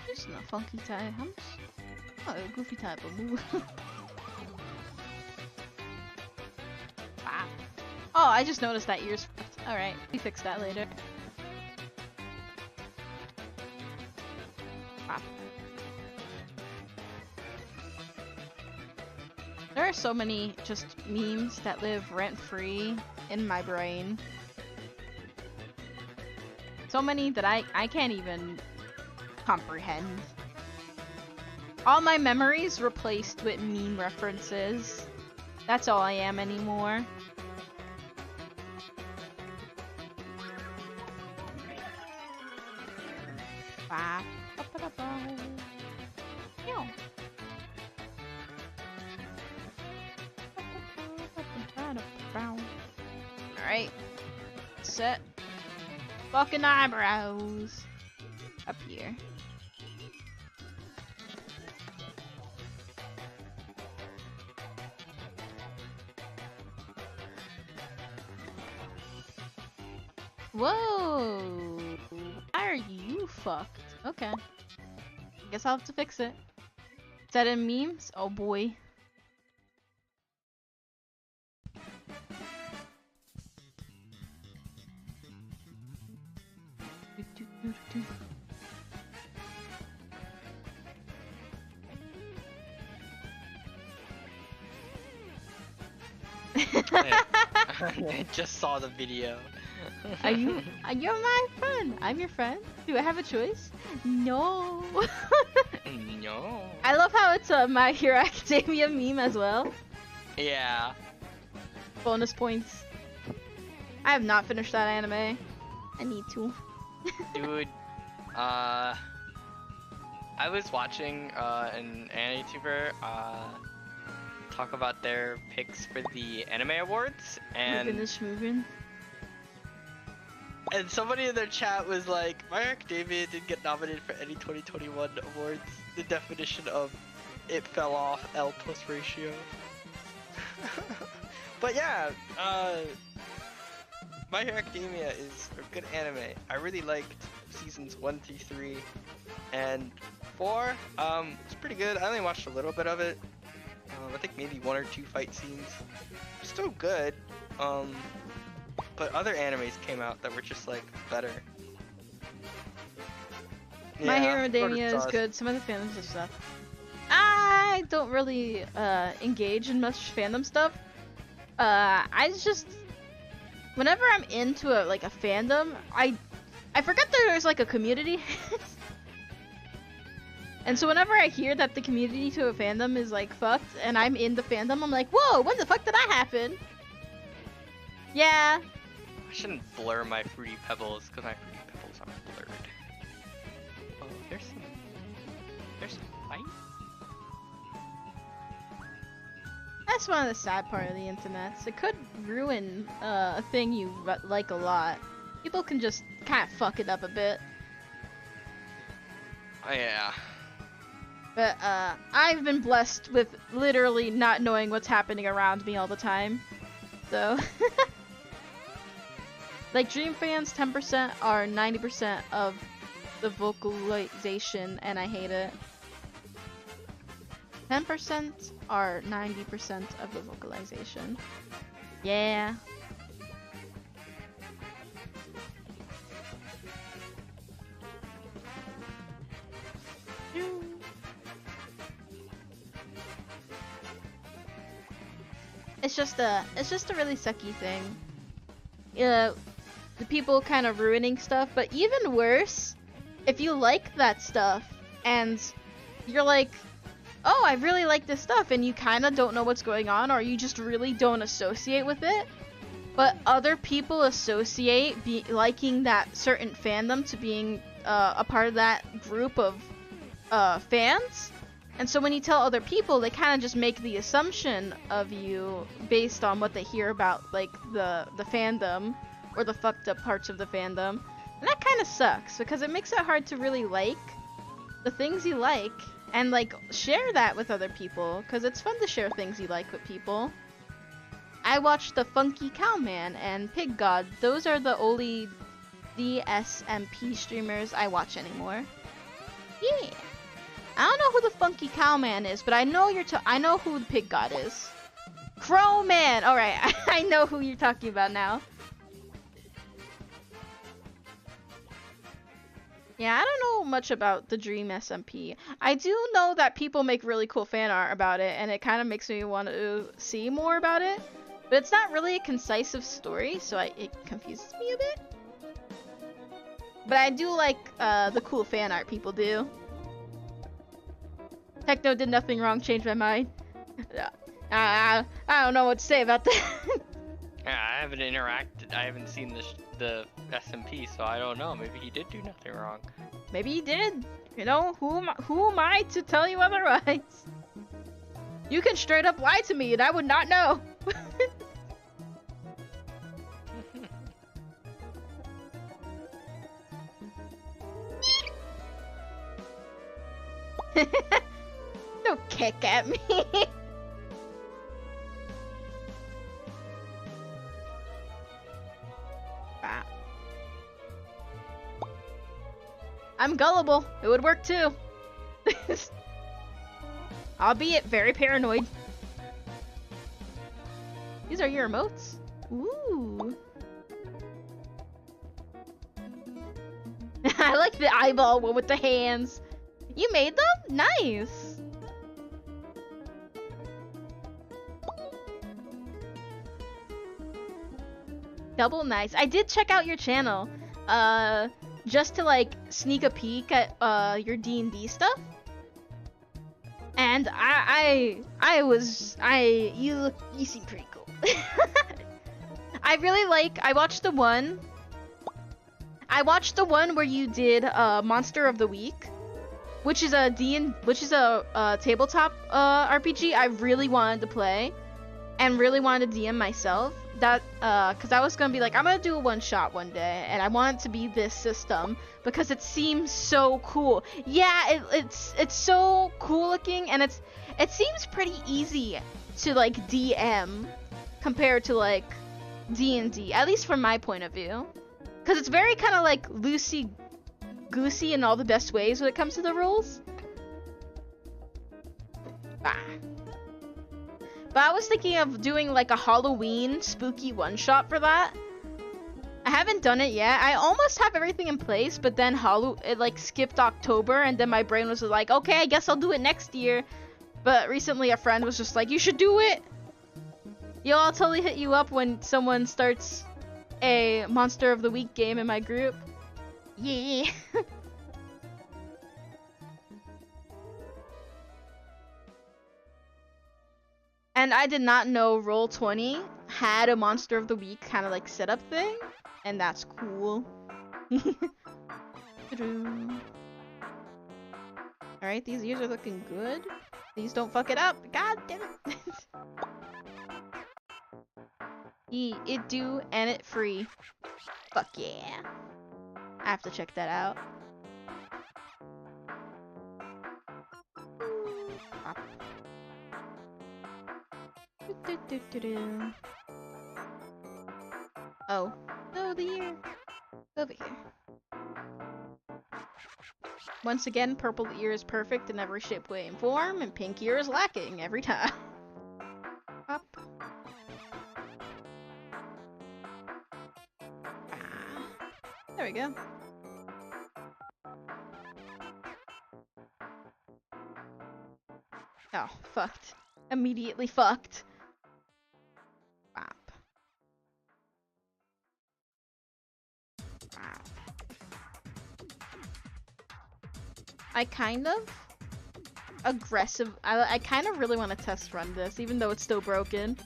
It's not funky tie hums. Oh, goofy type of move. Ah. Oh, I just noticed that ear's fucked. Alright, we fix that later. Ah. There are so many just memes that live rent-free in my brain. So many that I can't even comprehend. All my memories replaced with meme references. That's all I am anymore. Alright. Set. Fucking eyebrows. Up here. Whoa! Why are you fucked? Okay. Guess I'll have to fix it. Is that in memes? Oh boy. I just saw the video. You're my friend. I'm your friend. Do I have a choice? No. No. I love how it's a My Hero Academia meme as well. Yeah. Bonus points. I have not finished that anime. I need to. Dude, I was watching an YouTuber talk about their picks for the anime awards, and somebody in their chat was like, My Hero Academia didn't get nominated for any 2021 awards. The definition of it fell off L plus ratio. But yeah, My Hero Academia is a good anime. I really liked seasons 1 through 3, and 4, it's pretty good. I only watched a little bit of it. I think maybe 1 or 2 fight scenes. Still good. But other animes came out that were just like better. My Yeah, Hero sort of Academia is sus. good. Some of the fandoms of stuff. I don't really engage in much fandom stuff. I just whenever I'm into a fandom, I forget that there's like a community. And so whenever I hear that the community to a fandom is like fucked and I'm in the fandom, I'm like, whoa, when the fuck did that happen? Yeah. I shouldn't blur my Fruity Pebbles because my Fruity Pebbles are blurred. Oh, there's some fight. That's one of the sad part of the internet. It could ruin a thing you like a lot. People can just kind of fuck it up a bit. Oh yeah. But I've been blessed with literally not knowing what's happening around me all the time. So like Dream fans 10% are 90% of the vocalization and I hate it. 10% are 90% of the vocalization. Yeah. It's just a really sucky thing. The people kind of ruining stuff, but even worse, if you like that stuff and you're like, oh, I really like this stuff, and you kind of don't know what's going on, or you just really don't associate with it, but other people associate liking that certain fandom to being a part of that group of fans. And so when you tell other people, they kind of just make the assumption of you based on what they hear about, like, the fandom or the fucked up parts of the fandom. And that kind of sucks because it makes it hard to really like the things you like and, like, share that with other people because it's fun to share things you like with people. I watched the Funky Cowman and Pig God. Those are the only DSMP streamers I watch anymore. Yeah. I don't know who the Funky Cowman is, but I know I know who the Pig God is. Crow Man. All right, I know who you're talking about now. Yeah, I don't know much about the Dream SMP. I do know that people make really cool fan art about it, and it kind of makes me want to see more about it. But it's not really a concise story, so it confuses me a bit. But I do like the cool fan art people do. Techno did nothing wrong, changed my mind. I don't know what to say about that. Yeah, I haven't seen the SMP, so I don't know. Maybe he did do nothing wrong. Maybe he did. You know, who am I to tell you otherwise? You can straight up lie to me and I would not know. Don't kick at me. Wow. I'm gullible. It would work too. Albeit very paranoid. These are your emotes? Ooh. I like the eyeball one with the hands. You made them? Nice. Double nice. I did check out your channel, just to like sneak a peek at your D&D stuff. And you seem pretty cool. I watched the one where you did Monster of the Week, which is a tabletop RPG I really wanted to play and really wanted to DM myself. That because I was gonna be like, I'm gonna do a one shot one day, and I want it to be this system because it seems so cool. Yeah, it's so cool looking, and it seems pretty easy to like DM compared to like D&D, at least from my point of view, because it's very kind of like loosey goosey in all the best ways when it comes to the rules. Ah. But I was thinking of doing like a Halloween spooky one-shot for that. I haven't done it yet. I almost have everything in place, but then it like skipped October, and then my brain was like, okay, I guess I'll do it next year. But recently a friend was just like, you should do it. Yo, I'll totally hit you up when someone starts a Monster of the Week game in my group. Yeah. And I did not know Roll20 had a Monster of the Week kind of like setup thing, and that's cool. Alright, these ears are looking good. Please don't fuck it up. God damn it. It do and it free. Fuck yeah. I have to check that out. Oh. No, the ear. Over here. Once again, purple ear is perfect in every shape, way, and form, and pink ear is lacking every time. Up. There we go. Oh, fucked. Immediately fucked. Bop. Bop. I kind of I kind of really want to test run this, even though it's still broken.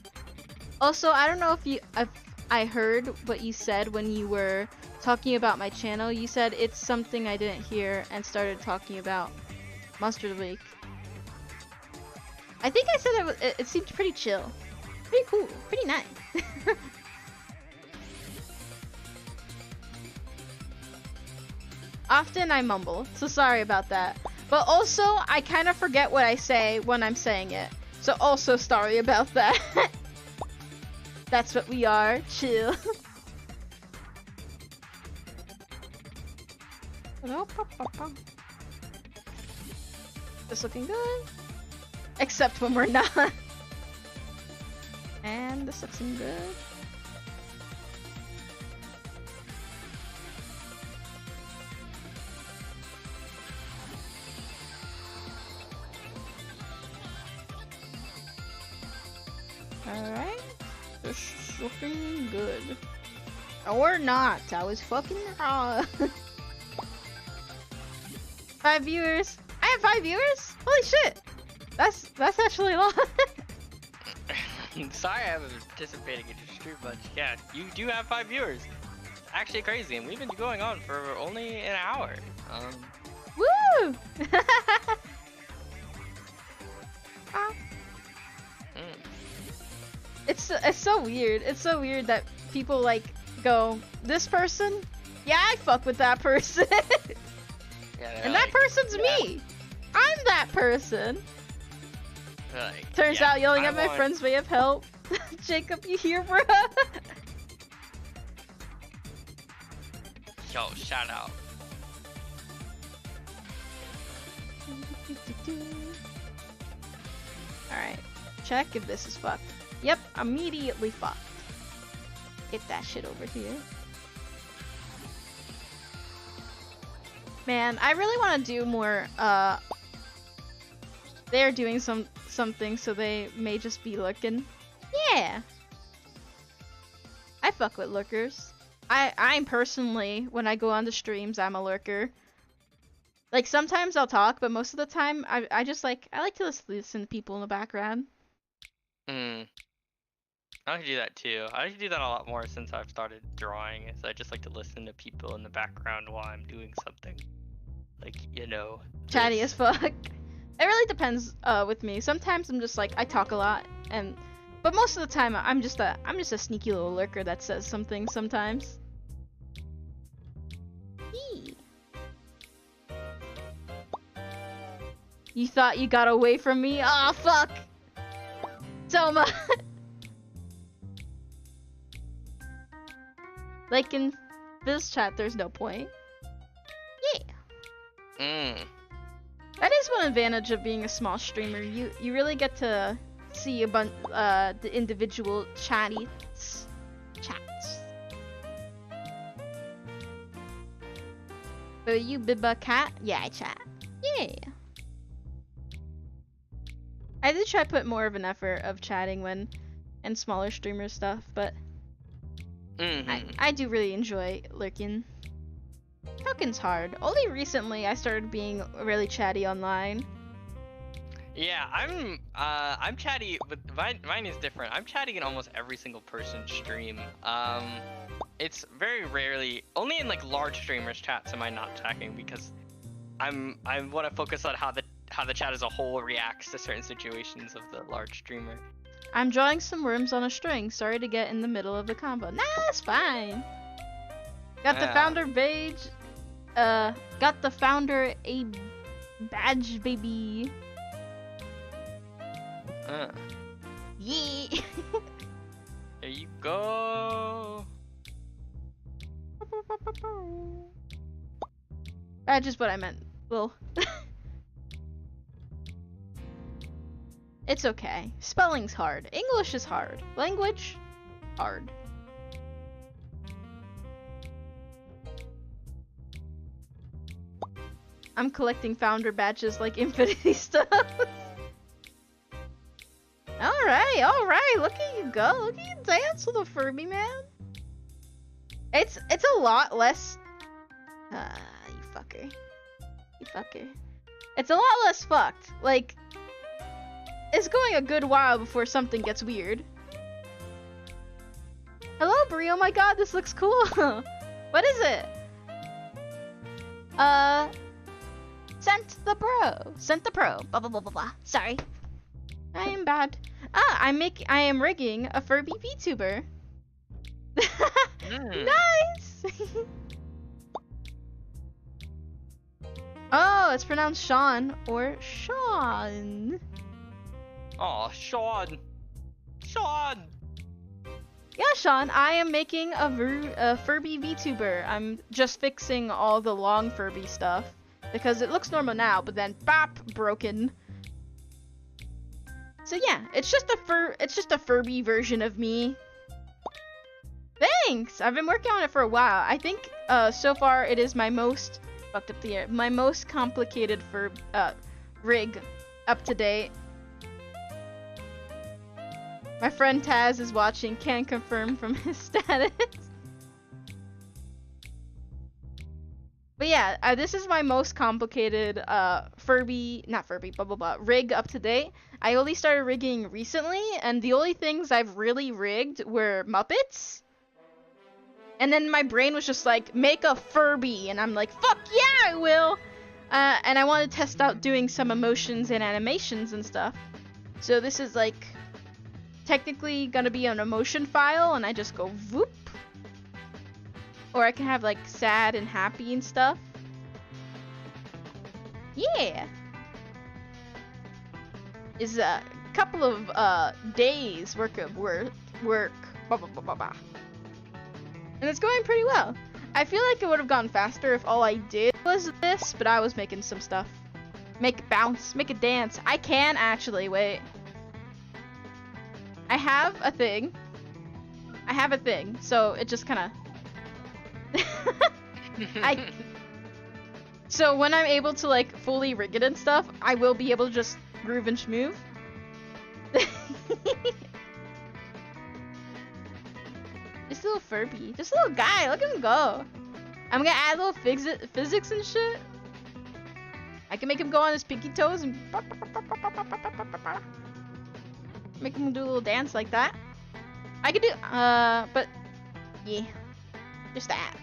Also, I don't know if I heard what you said when you were talking about my channel. You said it's something I didn't hear and started talking about Monster of the Week. I think I said it seemed pretty chill. Pretty cool. Pretty nice. Often I mumble, so sorry about that. But also, I kind of forget what I say when I'm saying it. So also sorry about that. That's what we are. Chill. This looking good. Except when we're not. And this looking good. Alright. This is looking good. Or not. I was fucking wrong. 5 viewers. I have 5 viewers? Holy shit. That's actually a lot. Sorry I haven't been participating in your stream much. Yeah, you do have 5 viewers. It's actually crazy, and we've been going on for only an hour. Woo! It's so weird. It's so weird that people like go, this person? Yeah, I fuck with that person. Yeah, and like, that person's me. I'm that person. Like, Turns out yelling at my friends may have helped. Jacob, you here, bro? Yo, shout out. Alright. Check if this is fucked. Yep, immediately fucked. Get that shit over here. Man, I really want to do more, they're doing something, so they may just be lurking. Yeah! I fuck with lurkers. I'm personally, when I go on the streams, I'm a lurker. Like, sometimes I'll talk, but most of the time, I just like, I like to listen to people in the background. I can do that too. I can do that a lot more since I've started drawing, so I just like to listen to people in the background while I'm doing something. Like, you know. Chatty as fuck. It really depends with me. Sometimes I'm just like, I talk a lot, but most of the time I'm just a sneaky little lurker that says something sometimes. Eee. You thought you got away from me? Aw, fuck! Toma! Like in this chat, there's no point. Yeah. That is one advantage of being a small streamer. You really get to see a bunch the individual chats. So you Bibba Cat? Yeah, I chat. Yeah. I did try to put more of an effort of chatting when and smaller streamer stuff, but I do really enjoy lurking. Talking's hard. Only recently I started being really chatty online. Yeah, I'm chatty, but mine is different. I'm chatting in almost every single person's stream. It's very rarely, only in like large streamers' chats am I not chatting, because I want to focus on how the chat as a whole reacts to certain situations of the large streamer. I'm drawing some worms on a string. Sorry to get in the middle of the combo. Nah, it's fine. Got the founder badge. Got the founder a badge, baby. Yeah. There you go. Badge is what I meant. Well, it's okay. Spelling's hard. English is hard. Language, hard. I'm collecting founder badges like Infinity stuff. Alright, look at you go. Look at you dance with a Furby, man. It's a lot less you fucker. You fucker. It's a lot less fucked. Like, it's going a good while before something gets weird. Hello, Brie. Oh my god, this looks cool. What is it? Sent the pro. Blah blah blah blah blah. Sorry. I am bad. I am rigging a Furby VTuber. Nice! Oh, it's pronounced Sean or Sean. Oh, Sean. Yeah, Sean, I am making a Furby VTuber. I'm just fixing all the long Furby stuff because it looks normal now, but then bop, broken. So yeah, it's just a Furby version of me. Thanks! I've been working on it for a while. I think so far it is my most my most complicated rig up to date. My friend Taz is watching, can confirm from his status. But yeah, this is my most complicated rig up to date. I only started rigging recently, and the only things I've really rigged were Muppets. And then my brain was just like, make a Furby, and I'm like, fuck yeah, I will! And I want to test out doing some emotions and animations and stuff. So this is like, technically gonna be an emotion file, and I just go whoop. Or I can have like sad and happy and stuff. Yeah! Is a couple of days work of work. Blah, blah, blah, blah, blah. And it's going pretty well. I feel like it would have gone faster if all I did was this, but I was making some stuff. Make it bounce, make it dance. I can actually, wait. I have a thing, so it just kinda... So when I'm able to like fully rig it and stuff, I will be able to just groove and schmoove. This little Furby. This little guy. Look at him go. I'm gonna add little physics and shit. I can make him go on his pinky toes and make him do a little dance like that. I could do, but yeah, just that.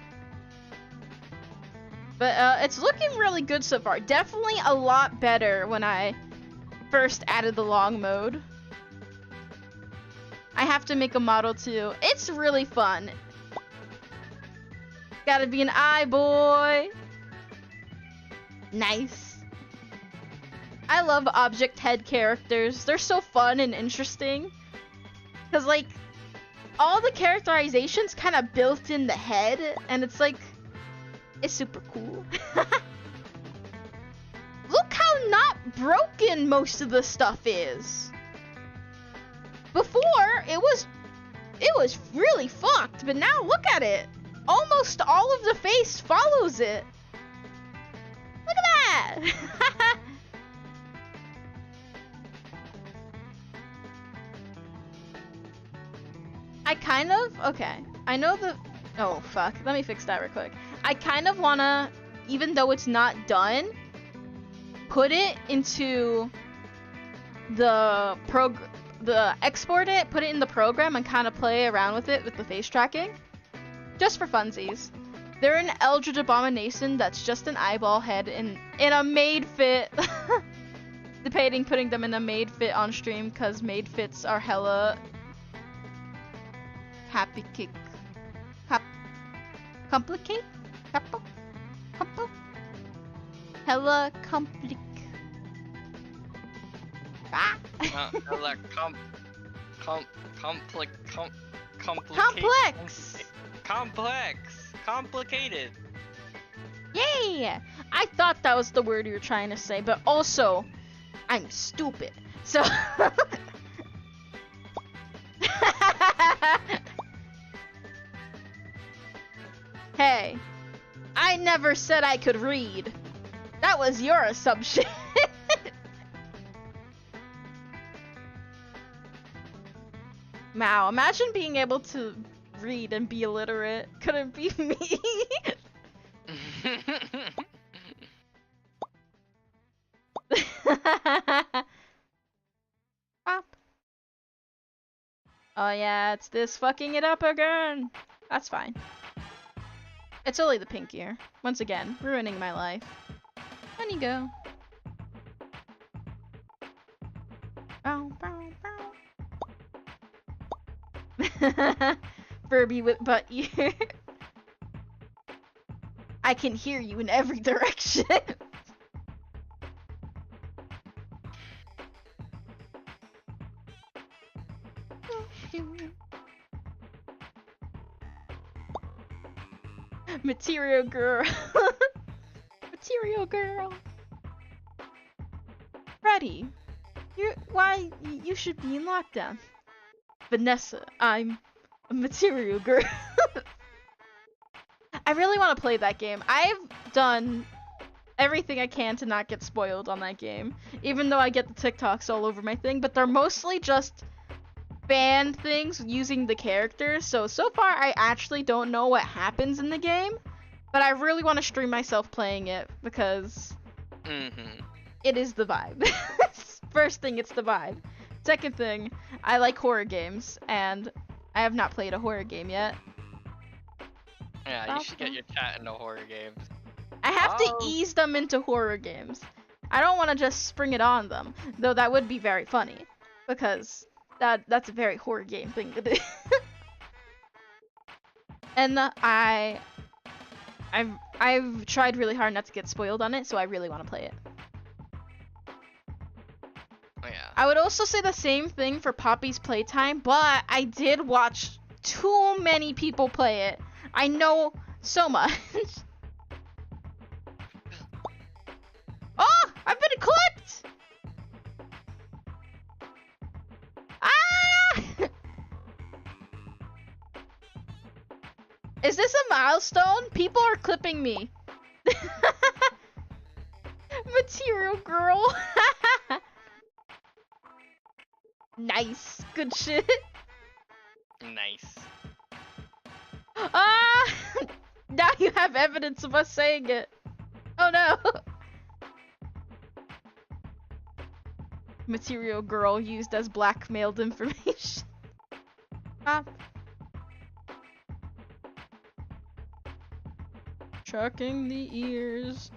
But it's looking really good so far. Definitely a lot better when I first added the long mode. I have to make a model too. It's really fun. Gotta be an eye boy. Nice. I love object head characters. They're so fun and interesting. Cause like, all the characterization's kind of built in the head, and it's like, it's super cool. Look how not broken most of the stuff is. Before, it was really fucked, but now look at it. Almost all of the face follows it. Look at that. Okay. I know oh fuck, let me fix that real quick. I kind of wanna, even though it's not done, put it into the export it, put it in the program and kind of play around with it with the face tracking. Just for funsies. They're an Eldritch Abomination that's just an eyeball head in a made fit. Debating putting them in a made fit on stream because made fits are hella happy kick. Complicate? Hella complic. Ah. Hella complicated. Yay! I thought that was the word you were trying to say, but also, I'm stupid. So. Hey, I never said I could read. That was your assumption. Wow, imagine being able to read and be illiterate. Couldn't be me. Pop. Oh yeah, it's this fucking it up again. That's fine. It's only the pink ear. Once again, ruining my life. On you go. Bow, bow, bow. Furby with butt ear. I can hear you in every direction. Material girl. Material girl. Freddy, you should be in lockdown. Vanessa, I'm a material girl. I really want to play that game. I've done everything I can to not get spoiled on that game, even though I get the TikToks all over my thing, but they're mostly just fan things using the characters, so far I actually don't know what happens in the game, but I really want to stream myself playing it because it is the vibe. First thing, it's the vibe. Second thing, I like horror games, and I have not played a horror game yet. Yeah, you should get your chat into horror games. I have to ease them into horror games. I don't want to just spring it on them, though that would be very funny, because that's a very horror game thing to do. And I've tried really hard not to get spoiled on it, so I really want to play it. Oh, yeah. I would also say the same thing for Poppy's Playtime, but I did watch too many people play it. I know so much. Oh, I've been clipped! Ah! Is this a milestone? People are clipping me. Material girl. Nice. Good shit. Nice. Ah! Now you have evidence of us saying it. Oh no. Material girl used as blackmailed information. Ah. Chucking the ears.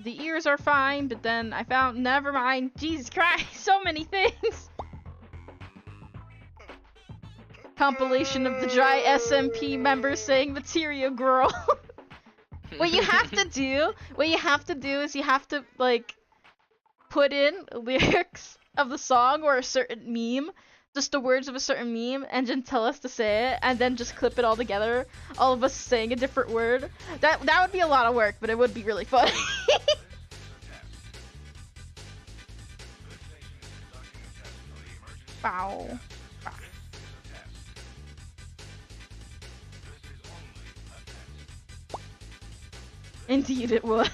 The ears are fine, but then I found, never mind. Jesus Christ, so many things. Compilation of the dry SMP members saying material girl. What you have to do is you have to, like, put in lyrics of the song or a certain meme, just the words of a certain meme, and then tell us to say it, and then just clip it all together, all of us saying a different word. That would be a lot of work, but it would be really funny. Bow. Bow. Indeed it would.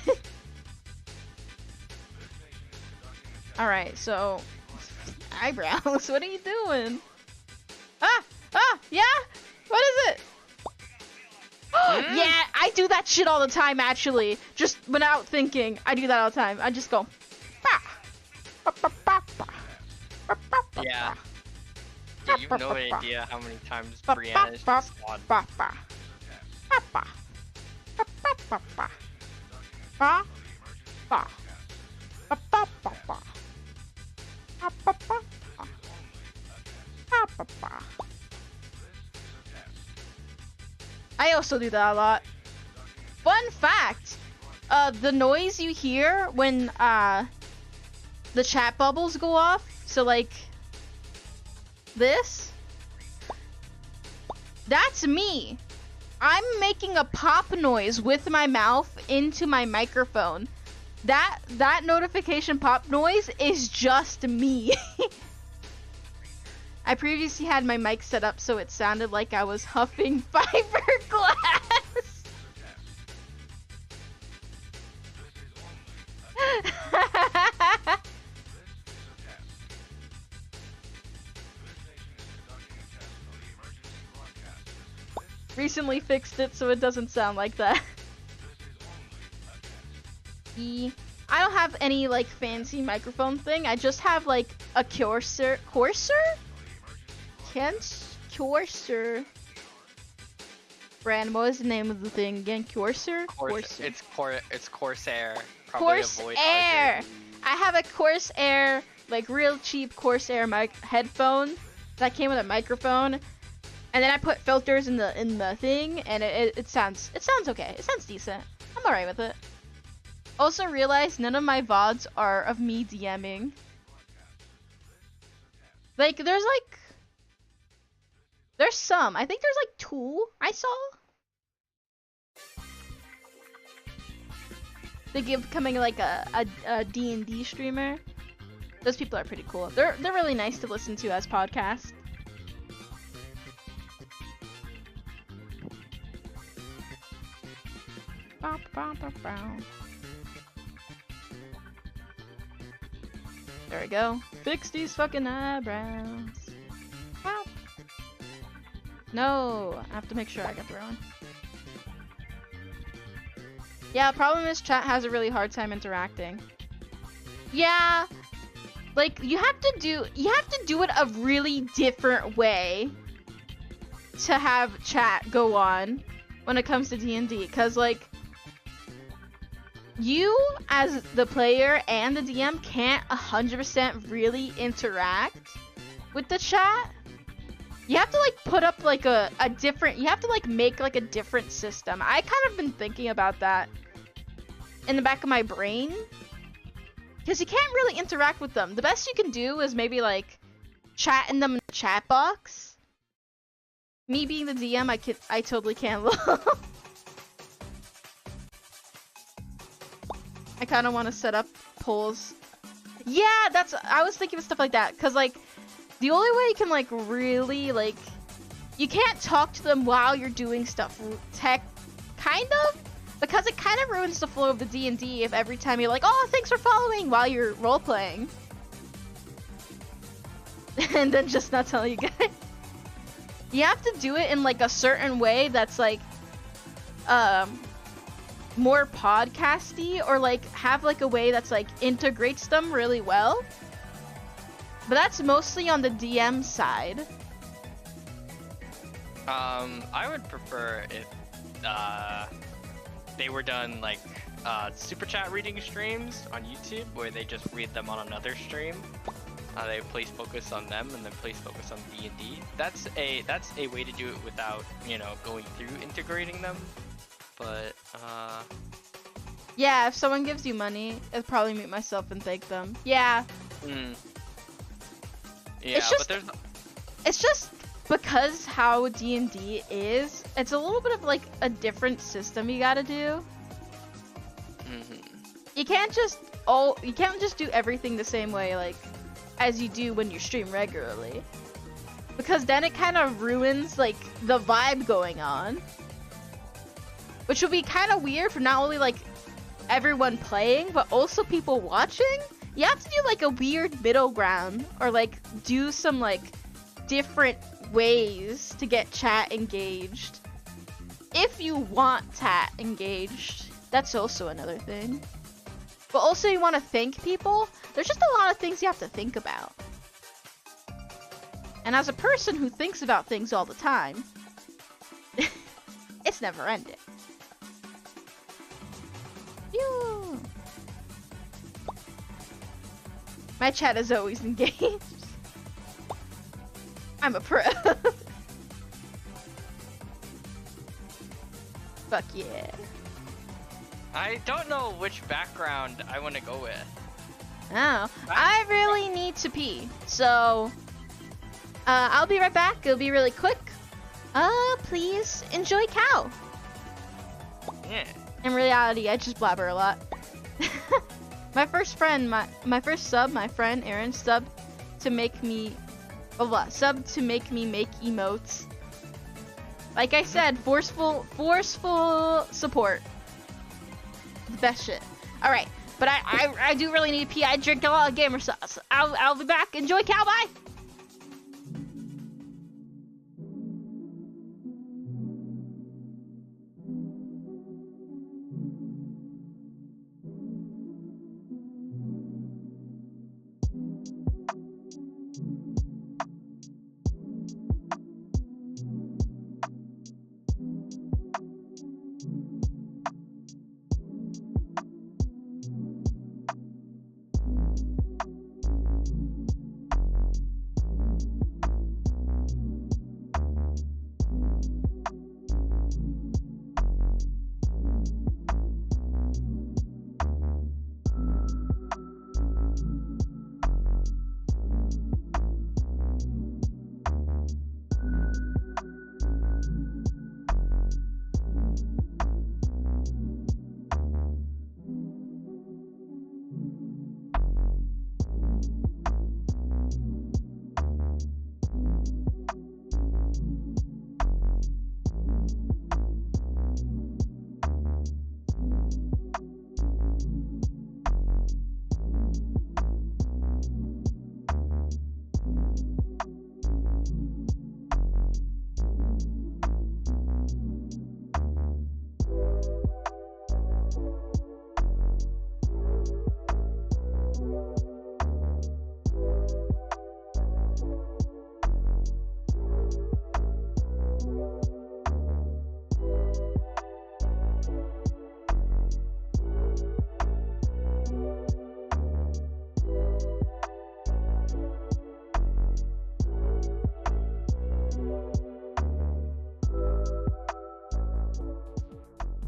Alright, so... Eyebrows, what are you doing? Ah! Ah! Yeah? What is it? Yeah, I do that shit all the time, actually. Just without thinking. I do that all the time. I just go... Yeah. Dude, you have no idea how many times Brianna's just gone. I also do that a lot. Fun fact, the noise you hear when the chat bubbles go off, so like this, that's me. I'm making a pop noise with my mouth into my microphone. That notification pop noise is just me. I previously had my mic set up so it sounded like I was huffing fiberglass. Recently fixed it so it doesn't sound like that. I don't have any like fancy microphone thing. I just have like a Corsair brand. What was the name of the thing again? Corsair? It's Corsair. Corsair! I have a Corsair, like real cheap Corsair mic headphone that came with a microphone, and then I put filters in the thing, and it sounds okay. It sounds decent. I'm alright with it. Also realized none of my VODs are of me DMing. Like there's some. I think there's like 2 I saw. They give coming like a D&D streamer. Those people are pretty cool. They're really nice to listen to as podcasts. There we go. Fix these fucking eyebrows. Wow. No, I have to make sure I got the right one. Yeah, problem is chat has a really hard time interacting. Yeah, like you have to do it a really different way to have chat go on when it comes to D&D, cause like you as the player and the DM can't 100% really interact with the chat. You have to like put up like a different, you have to like make like a different system. I kind of been thinking about that in the back of my brain, because you can't really interact with them. The best you can do is maybe like chat in them in the chat box. Me being the DM, I totally can't look. I kind of want to set up polls. Yeah, I was thinking of stuff like that, because like the only way you can like really like, you can't talk to them while you're doing stuff kind of, because it kind of ruins the flow of the D&D if every time you're like, oh, thanks for following while you're role playing, and then just not tell you guys. You have to do it in like a certain way that's like more podcasty, or like have like a way that's like integrates them really well. But that's mostly on the DM side. I would prefer if they were done like super chat reading streams on YouTube, where they just read them on another stream. They place focus on them and then place focus on D&D. That's a way to do it without, you know, going through integrating them. But yeah, if someone gives you money, I'd probably mute myself and thank them. Yeah. Yeah, but there's it's just because how D&D is, it's a little bit of like a different system you gotta do. You can't just do everything the same way. Like as you do when you stream regularly. Because then it kind of ruins, like, the vibe going on. Which will be kind of weird for not only, like, everyone playing, but also people watching. You have to do, like, a weird middle ground. Or, like, do some, like, different ways to get chat engaged. If you want chat engaged. That's also another thing. But also you want to thank people. There's just a lot of things you have to think about. And as a person who thinks about things all the time, it's never ending. Phew. My chat is always engaged. I'm a pro. Fuck yeah. I don't know which background I want to go with. Oh, I really need to pee, so I'll be right back. It'll be really quick. Please enjoy cow. Yeah. In reality, I just blabber a lot. My first friend, my first sub, my friend Aaron subbed to make me, subbed to make me make emotes. Like I said, forceful support. The best shit. All right, but I do really need to pee. I drink a lot of gamer sauce. I'll be back. Enjoy cow. Bye.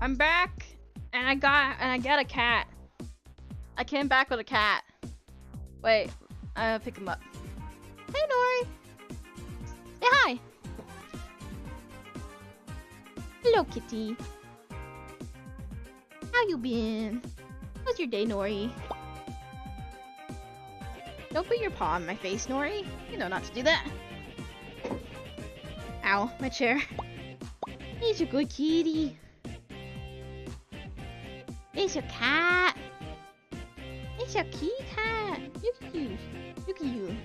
I'm back, and I got a cat. I came back with a cat. Wait, I'll pick him up. Hey, Nori. Say hi. Hello, kitty. How you been? How's your day, Nori? Don't put your paw on my face, Nori. You know not to do that. Ow, my chair. He's a good kitty. It's a cat. It's a kitty cat. Look at you. Look at you.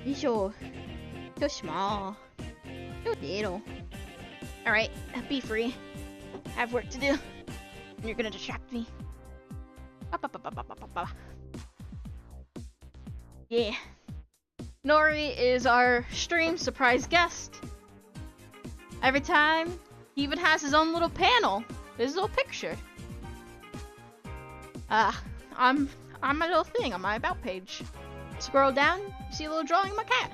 You're so small. So little. Alright, be free. I have work to do. And you're gonna distract me. Yeah. Nori is our stream surprise guest. Every time, he even has his own little panel. His little picture. I'm my little thing on my about page. Scroll down, see a little drawing of my cat.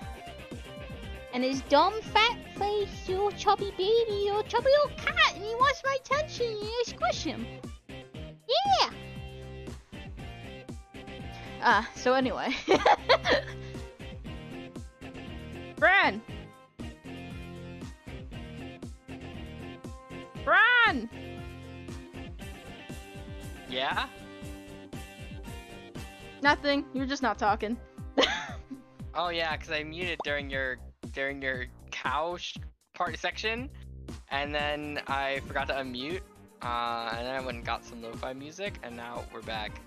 And his dumb fat face, little chubby baby, little chubby little cat, and he wants my attention, and I squish him. Yeah! So anyway. Bran! Bran! Yeah? Nothing. You're just not talking. Oh yeah, because I muted during your cow part section, and then I forgot to unmute. And then I went and got some lo-fi music, and now we're back.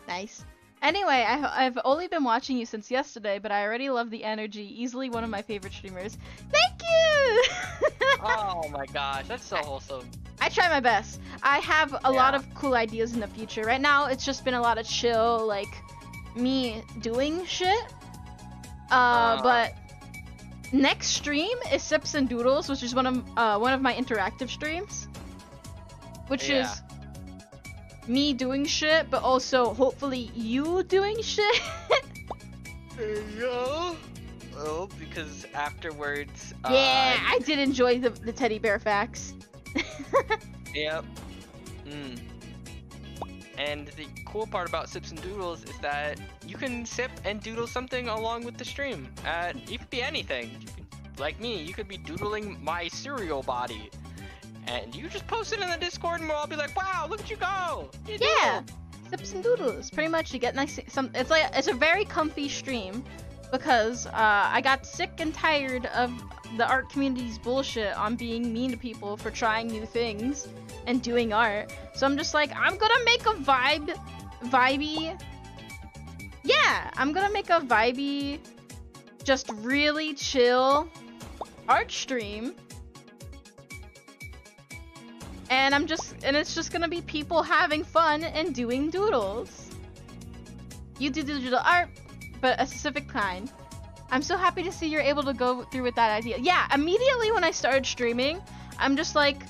Nice. Anyway, I've only been watching you since yesterday, but I already love the energy. Easily one of my favorite streamers. Thank you! Oh my gosh, that's so wholesome. I try my best. I have a lot of cool ideas in the future. Right now, it's just been a lot of chill, like, me doing shit. But next stream is Sips and Doodles, which is one of my interactive streams. Which is me doing shit, but also hopefully you doing shit. Yeah. Oh, because afterwards. Yeah, I did enjoy the teddy bear facts. Yep. And the cool part about Sips and Doodles is that you can sip and doodle something along with the stream. You could be anything. Like me, you could be doodling my cereal body. And you just post it in the Discord and we'll all be like, wow, look at you go! Yeah! Sips and Doodles. Pretty much you get nice it's a very comfy stream because I got sick and tired of the art community's bullshit on being mean to people for trying new things and doing art. So I'm just like, I'm gonna make a vibey. Yeah, I'm gonna make a vibey, just really chill art stream. And it's just gonna be people having fun and doing doodles. You do digital art, but a specific kind. I'm so happy to see you're able to go through with that idea. Yeah, immediately when I started streaming, I'm just like,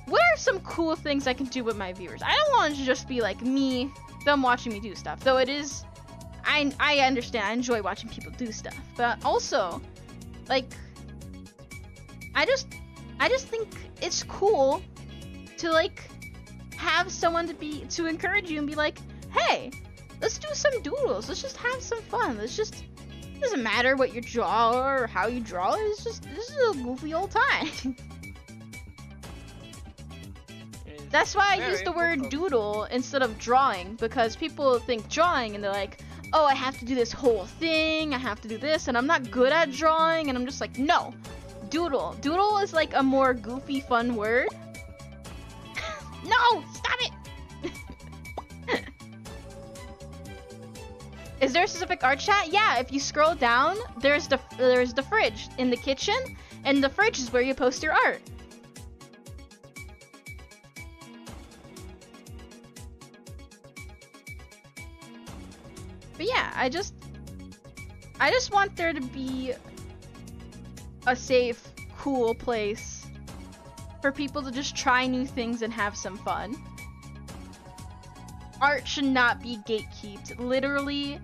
what are some cool things I can do with my viewers? I don't want it to just be like me, them watching me do stuff. Though it is, I understand, I enjoy watching people do stuff. But also, like, I just think it's cool to like have someone to encourage you and be like, hey, let's do some doodles, let's just have some fun, it doesn't matter what you draw or how you draw, this is a goofy old time. That's why I use the word doodle instead of drawing, because people think drawing and they're like, oh, I have to do this whole thing, I have to do this, and I'm not good at drawing, and I'm just like, no, doodle. Doodle is like a more goofy, fun word. No! Stop it! Is there a specific art chat? Yeah, if you scroll down, there's the fridge in the kitchen, and the fridge is where you post your art. But yeah, I just want there to be a safe, cool place for people to just try new things and have some fun. Art should not be gatekept. It literally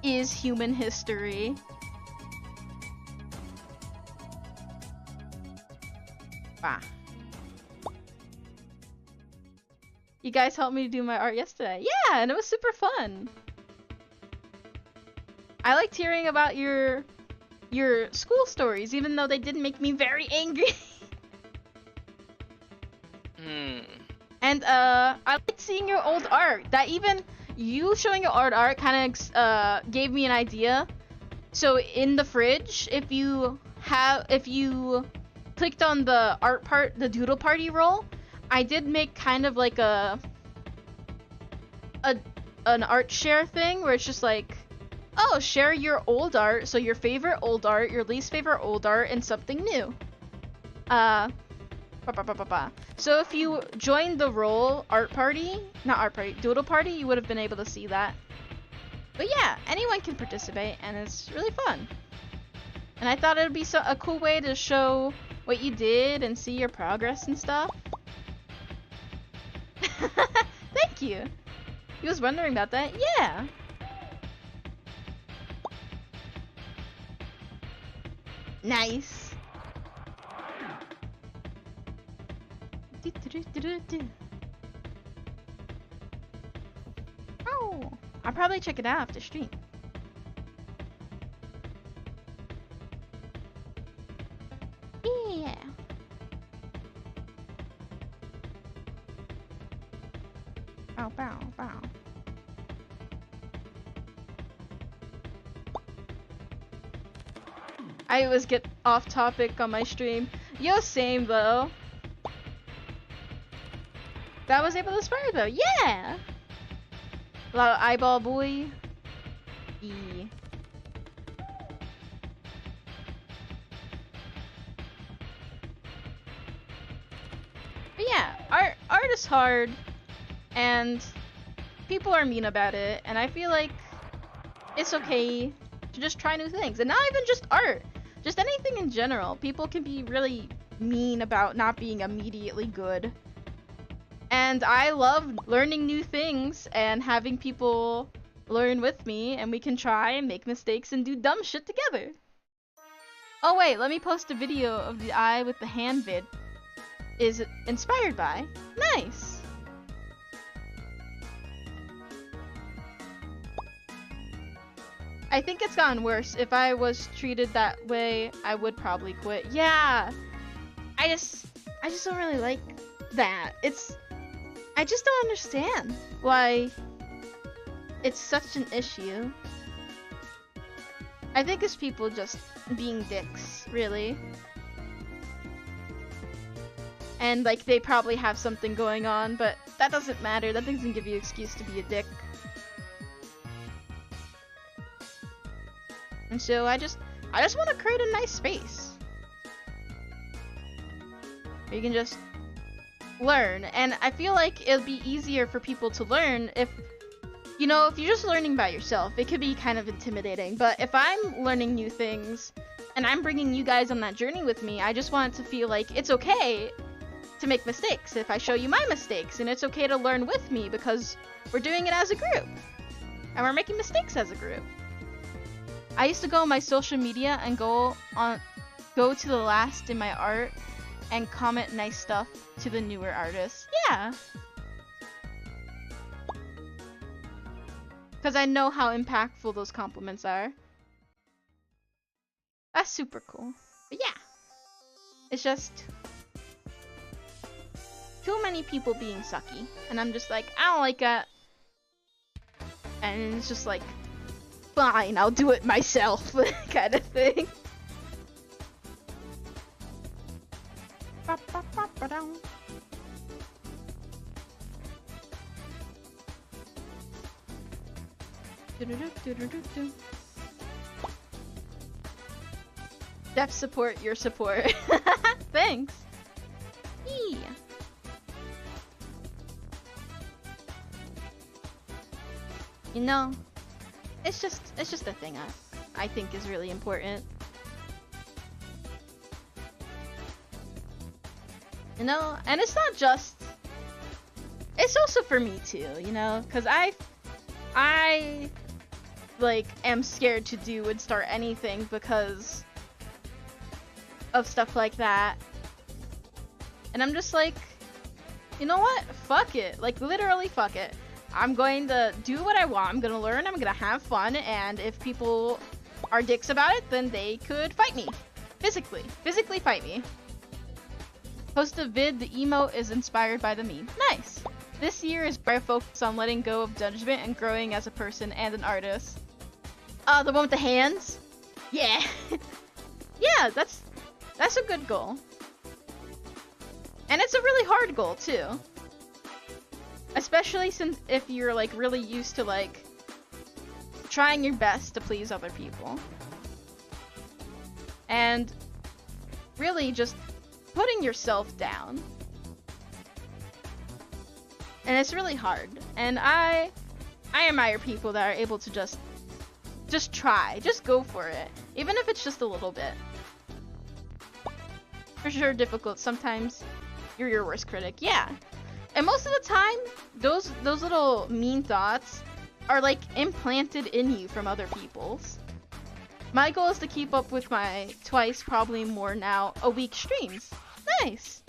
is human history. Wow. You guys helped me do my art yesterday. Yeah, and it was super fun. I liked hearing about your school stories, even though they did make me very angry. And I liked seeing your old art. That even you showing your old art kind of gave me an idea. So in the fridge, if you clicked on the art part, the doodle party role, I did make kind of like an art share thing where it's just like, oh, share your old art, so your favorite old art, your least favorite old art, and something new. So if you joined the role doodle party, you would have been able to see that. But yeah, anyone can participate, and it's really fun. And I thought it would be a cool way to show what you did and see your progress and stuff. Thank you. He was wondering about that. Yeah. Nice. Oh, I'll probably check it out after stream. Yeah. Bow, bow, bow. I always get off topic on my stream. Yo, same though. That was able to inspire though. Yeah. A lot of eyeball boy. E. But yeah, art is hard, and people are mean about it, and I feel like it's okay to just try new things, and not even just art, just anything in general. People can be really mean about not being immediately good, and I love learning new things and having people learn with me, and we can try and make mistakes and do dumb shit together. Oh wait, let me post a video of the eye with the hand vid. Is inspired by. Nice. I think it's gotten worse. If I was treated that way, I would probably quit. Yeah. I just don't really like that. I just don't understand why it's such an issue. I think it's people just being dicks, really. And like they probably have something going on, but that doesn't matter. That doesn't give you an excuse to be a dick. And so I just want to create a nice space where you can just learn. And I feel like it'll be easier for people to learn if, you know, if you're just learning by yourself, it could be kind of intimidating. But if I'm learning new things and I'm bringing you guys on that journey with me, I just want it to feel like it's okay to make mistakes if I show you my mistakes, and it's okay to learn with me because we're doing it as a group and we're making mistakes as a group. I used to go on my social media and go to the last in my art and comment nice stuff to the newer artists. Yeah. Because I know how impactful those compliments are. That's super cool. But yeah. It's just too many people being sucky, and I'm just like, I don't like that. And it's just like, fine, I'll do it myself, kind of thing. Def support your support. Thanks. Yeah. You know, it's just a thing I think is really important. You know, and it's not just, it's also for me too, you know, because I like am scared to do and start anything because of stuff like that. And I'm just like, you know what? Fuck it. Like, literally fuck it. I'm going to do what I want. I'm going to learn. I'm going to have fun. And if people are dicks about it, then they could fight me. Physically. Physically fight me. Post a vid. The emote is inspired by the meme. Nice. This year is very focused on letting go of judgment and growing as a person and an artist. The one with the hands? Yeah. Yeah, that's a good goal. And it's a really hard goal, too. Especially since if you're, like, really used to, like, trying your best to please other people. And really just putting yourself down. And it's really hard. And I admire people that are able to just try. Just go for it. Even if it's just a little bit. For sure difficult. Sometimes you're your worst critic. Yeah. And most of the time, those little mean thoughts are like implanted in you from other people's. My goal is to keep up with my twice, probably more now, a week streams. Nice.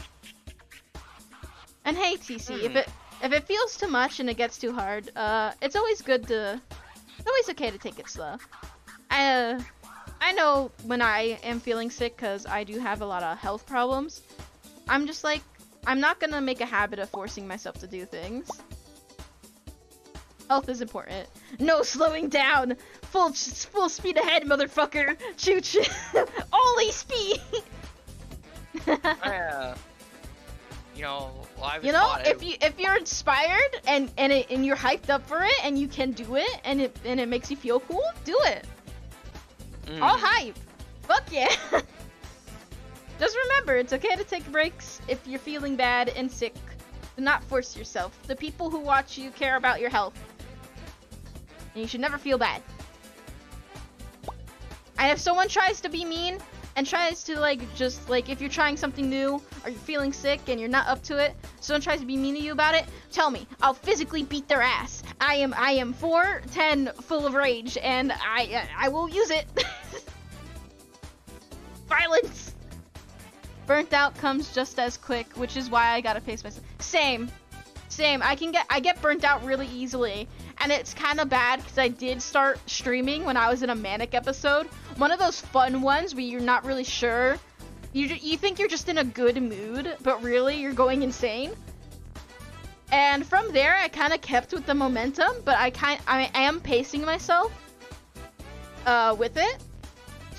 And hey, TC, if it feels too much and it gets too hard, it's always good to, it's always okay to take it slow. I know when I am feeling sick, because I do have a lot of health problems, I'm just like, I'm not gonna make a habit of forcing myself to do things. Health is important. No slowing down. Full speed ahead, motherfucker. Choo choo. Only speed. Yeah. You know, well, I was You know, taught if you're inspired and you're hyped up for it and you can do it and it makes you feel cool, do it. All hype. Fuck yeah. Just remember, it's okay to take breaks if you're feeling bad and sick. Do not force yourself. The people who watch you care about your health. And you should never feel bad. And if someone tries to be mean and tries to if you're trying something new or you're feeling sick and you're not up to it, someone tries to be mean to you about it, tell me. I'll physically beat their ass. I am 4'10", full of rage, and I will use it. Violence. Burnt out comes just as quick, which is why I gotta pace myself. Same. I get burnt out really easily, and it's kind of bad because I did start streaming when I was in a manic episode. One of those fun ones where you're not really sure. You think you're just in a good mood, but really you're going insane. And from there, I kind of kept with the momentum, but I am pacing myself with it,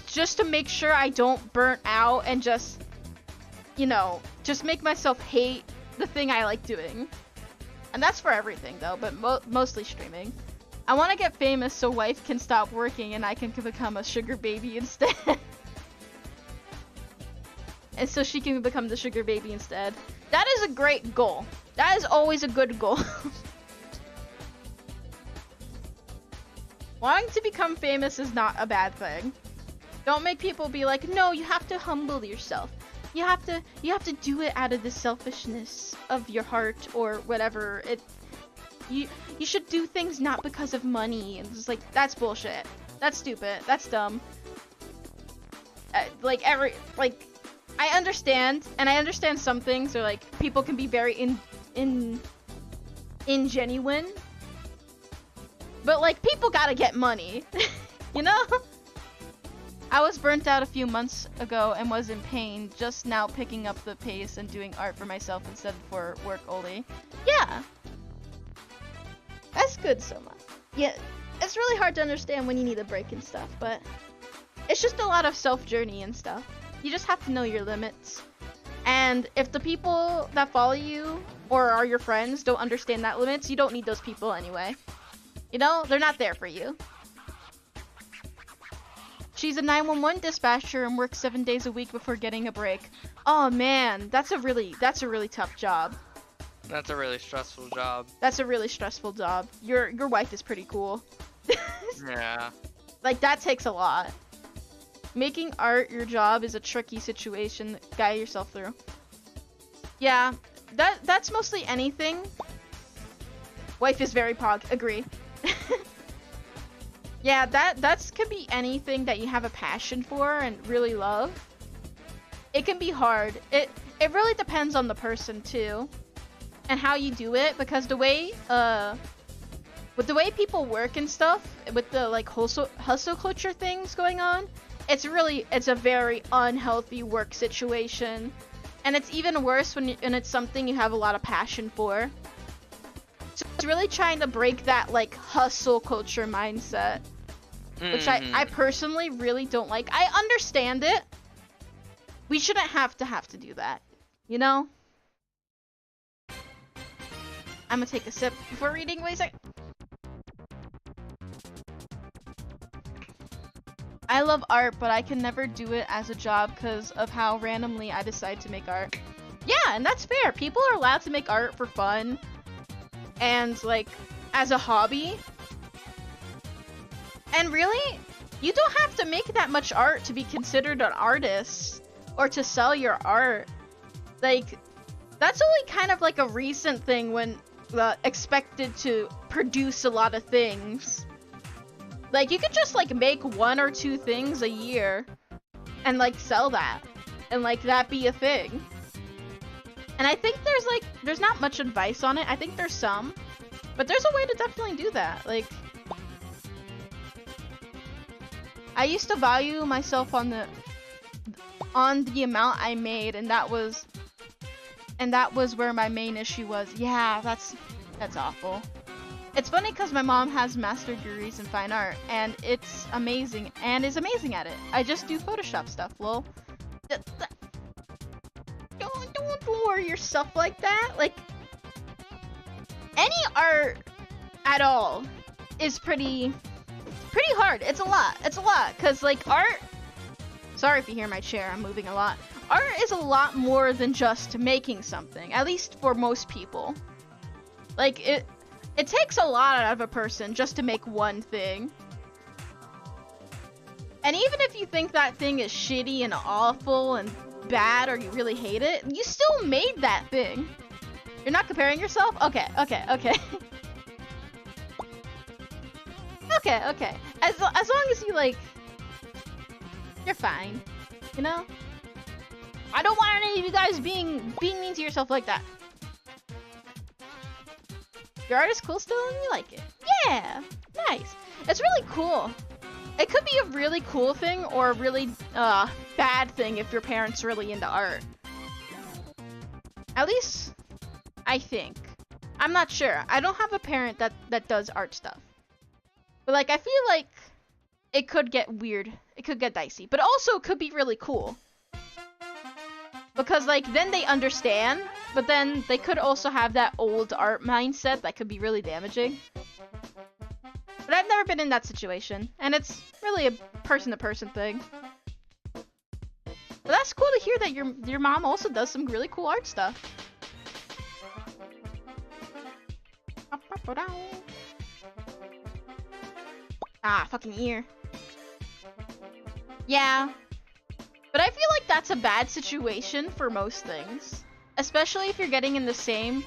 just to make sure I don't burn out and just, just make myself hate the thing I like doing. And that's for everything though, but mostly streaming. I want to get famous so wife can stop working and I can become a sugar baby instead. And so she can become the sugar baby instead. That is a great goal. That is always a good goal. Wanting to become famous is not a bad thing. Don't make people be like, no, you have to humble yourself. You have to do it out of the selfishness of your heart or whatever. You should do things not because of money. And it's like, that's bullshit. That's stupid. That's dumb. I understand, and I understand some things, or like people can be very ingenuine. But like people gotta get money. You know? I was burnt out a few months ago and was in pain, just now picking up the pace and doing art for myself instead of for work only. Yeah. That's good, Soma. Yeah, it's really hard to understand when you need a break and stuff, but it's just a lot of self-journey and stuff. You just have to know your limits. And if the people that follow you or are your friends don't understand that limits, you don't need those people anyway. You know, they're not there for you. She's a 911 dispatcher and works 7 days a week before getting a break. Oh man, that's a really tough job. That's a really stressful job. That's a really stressful job. Your wife is pretty cool. Yeah. Like that takes a lot. Making art your job is a tricky situation. Guide yourself through. Yeah, that's mostly anything. Wife is very pog. Agree. Yeah, that's could be anything that you have a passion for and really love. It can be hard. It really depends on the person too, and how you do it, because the way with the way people work and stuff, with the like hustle culture things going on, it's a very unhealthy work situation, and it's even worse when it's something you have a lot of passion for. So it's really trying to break that like hustle culture mindset, which I personally really don't like. I understand it. We shouldn't have to do that, you know? I'm gonna take a sip before reading. Wait a sec. I love art, but I can never do it as a job because of how randomly I decide to make art. Yeah, and that's fair. People are allowed to make art for fun and like as a hobby. And really, you don't have to make that much art to be considered an artist or to sell your art. Like, that's only kind of like a recent thing when expected to produce a lot of things. Like, you could just like make 1 or 2 things a year and like sell that and like that be a thing. And I think there's not much advice on it. I think there's some, but there's a way to definitely do that. Like, I used to value myself on the amount I made, and that was where my main issue was. Yeah, that's awful. It's funny because my mom has master degrees in fine art, and it's amazing, and is amazing at it. I just do Photoshop stuff, lol. Don't lower yourself like that. Like, any art at all is pretty hard. It's a lot. It's a lot, because, like, art... Sorry if you hear my chair, I'm moving a lot. Art is a lot more than just making something, at least for most people. Like, it takes a lot out of a person just to make one thing. And even if you think that thing is shitty and awful and bad, or you really hate it, you still made that thing. You're not comparing yourself? Okay. Okay. As long as you, like, you're fine, you know? I don't want any of you guys being mean to yourself like that. Your art is cool still and you like it. Yeah, nice. It's really cool. It could be a really cool thing or a really bad thing if your parents are really into art. At least, I think. I'm not sure. I don't have a parent that does art stuff. But, like, I feel like it could get weird. It could get dicey. But also, it could be really cool. Because, like, then they understand, but then they could also have that old art mindset that could be really damaging. But I've never been in that situation, and it's really a person-to-person thing. But that's cool to hear that your mom also does some really cool art stuff. Ah, fucking ear. Yeah. But I feel like that's a bad situation for most things. Especially if you're getting in the same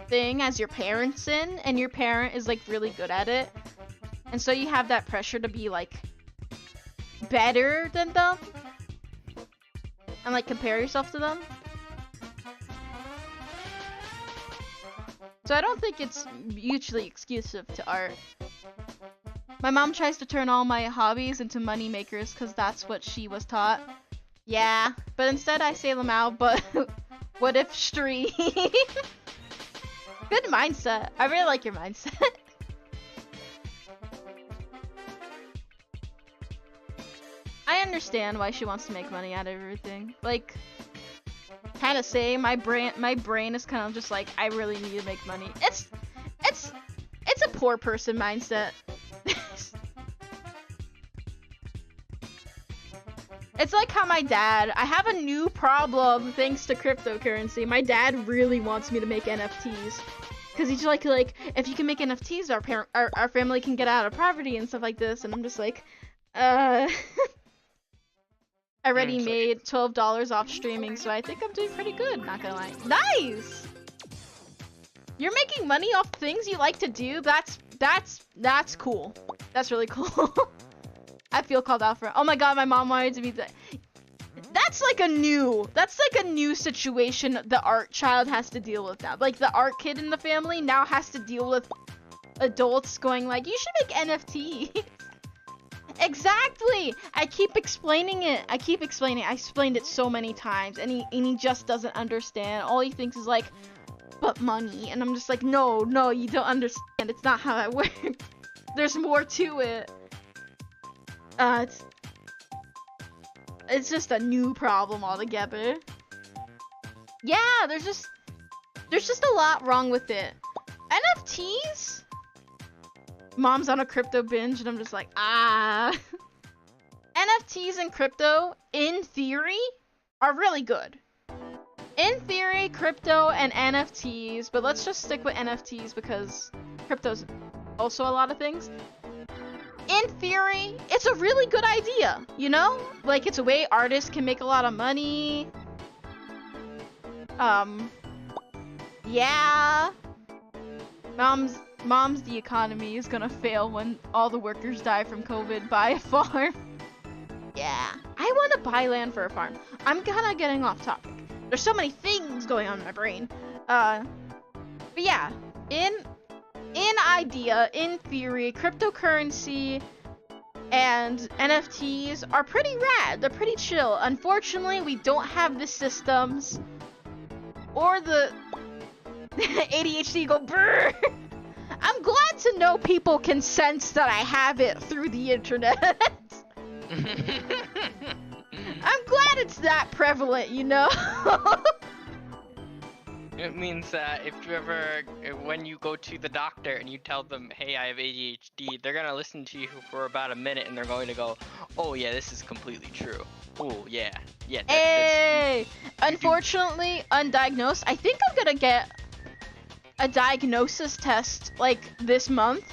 thing as your parents in, and your parent is, like, really good at it. And so you have that pressure to be, like, better than them. And, like, compare yourself to them. So I don't think it's mutually exclusive to art. My mom tries to turn all my hobbies into money makers because that's what she was taught. Yeah, but instead I say Lamau, but what if Stree? Good mindset. I really like your mindset. I understand why she wants to make money out of everything. Like, kind of say my brain is kind of just like, I really need to make money. It's a poor person mindset. It's like how my dad, I have a new problem thanks to cryptocurrency. My dad really wants me to make NFTs. Cause he's like, if you can make NFTs, our family can get out of poverty and stuff like this. And I'm just like, I already made $12 off streaming, so I think I'm doing pretty good, not gonna lie. Nice! You're making money off things you like to do? That's cool. That's really cool. I feel called out for it. Oh my god, my mom wanted to be the... That's like a new situation the art child has to deal with now. Like, the art kid in the family now has to deal with adults going like, you should make NFTs. Exactly! I keep explaining it. I explained it so many times, and he just doesn't understand. All he thinks is like, but money. And I'm just like, no, you don't understand. It's not how that works. There's more to it. It's just a new problem altogether. Yeah, there's just a lot wrong with it. NFTs? Mom's on a crypto binge and I'm just like, NFTs and crypto, in theory, are really good. In theory, crypto and NFTs, but let's just stick with NFTs because crypto's also a lot of things. In theory, it's a really good idea, you know? Like, it's a way artists can make a lot of money. Yeah. Mom's the economy is gonna fail when all the workers die from COVID. Buy a farm. Yeah. I want to buy land for a farm. I'm kind of getting off topic. There's so many things going on in my brain. But yeah. In theory, cryptocurrency and NFTs are pretty rad. They're pretty chill. Unfortunately, we don't have the systems or the ADHD go brrr. I'm glad to know people can sense that I have it through the internet. I'm glad it's that prevalent, you know? It means that if you ever, when you go to the doctor and you tell them, hey, I have ADHD, they're gonna listen to you for about a minute and they're going to go, oh yeah, this is completely true. Oh yeah, yeah. Hey! Unfortunately, undiagnosed. I think I'm gonna get a diagnosis test, like, this month.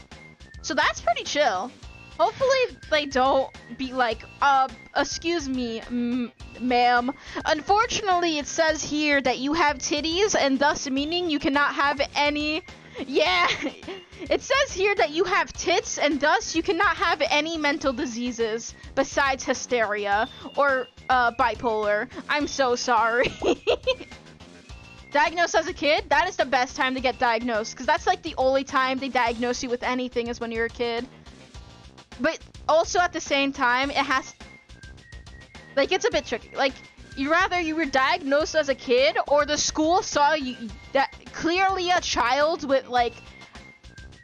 So that's pretty chill. Hopefully they don't be like, excuse me, ma'am. Unfortunately, it says here that you have titties, and thus meaning you cannot have any... Yeah! It says here that you have tits, and thus you cannot have any mental diseases besides hysteria or bipolar. I'm so sorry. Diagnosed as a kid? That is the best time to get diagnosed, because that's like the only time they diagnose you with anything is when you're a kid. But also at the same time, it has... Like, it's a bit tricky. Like, you were diagnosed as a kid, or the school saw you that clearly a child with like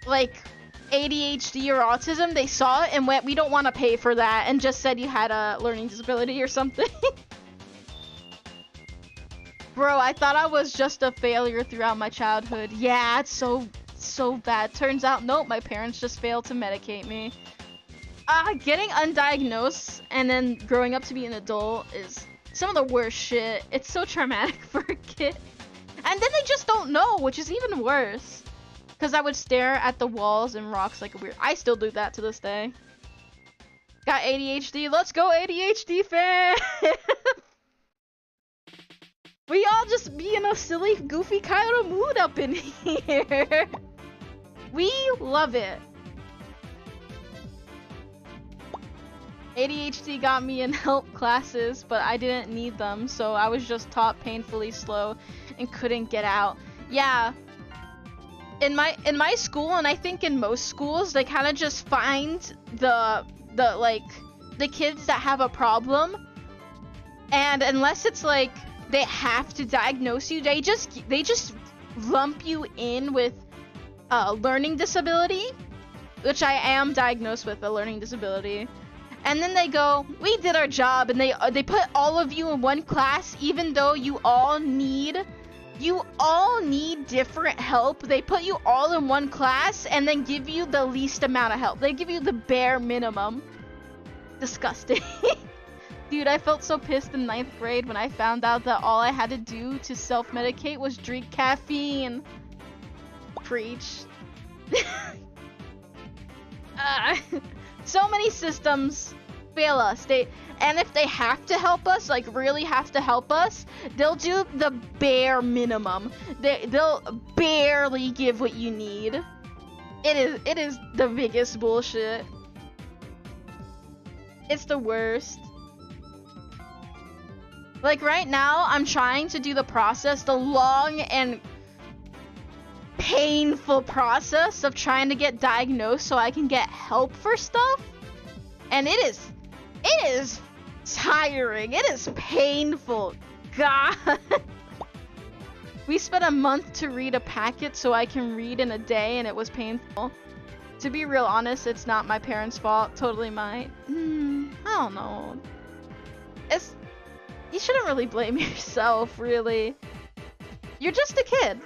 ADHD or autism, they saw it and went, we don't want to pay for that, and just said you had a learning disability or something. Bro, I thought I was just a failure throughout my childhood. Yeah, it's so bad. Turns out, nope, my parents just failed to medicate me. Getting undiagnosed and then growing up to be an adult is some of the worst shit. It's so traumatic for a kid. And then they just don't know, which is even worse. Because I would stare at the walls and rocks like a weird... I still do that to this day. Got ADHD. Let's go, ADHD fan! We all just be in a silly, goofy kind of mood up in here. We love it. ADHD got me in help classes, but I didn't need them, so I was just taught painfully slow and couldn't get out. Yeah. In my school, and I think in most schools, they kind of just find the kids that have a problem, and unless it's like they have to diagnose you, they just lump you in with learning disability, which I am diagnosed with a learning disability. And then they go, we did our job, and they put all of you in one class, even though you all need different help. They put you all in one class and then give you the least amount of help. They give you the bare minimum. Disgusting. Dude, I felt so pissed in 9th grade when I found out that all I had to do to self-medicate was drink caffeine. Preach. So many systems fail us. And if they have to help us, like really have to help us, they'll do the bare minimum. They'll barely give what you need. It is the biggest bullshit. It's the worst. Like right now, I'm trying to do the process, the long and painful process of trying to get diagnosed so I can get help for stuff. And it is tiring. It is painful. God. We spent a month to read a packet so I can read in a day, and it was painful. To be real honest, it's not my parents' fault. Totally mine. I don't know. You shouldn't really blame yourself, really. You're just a kid.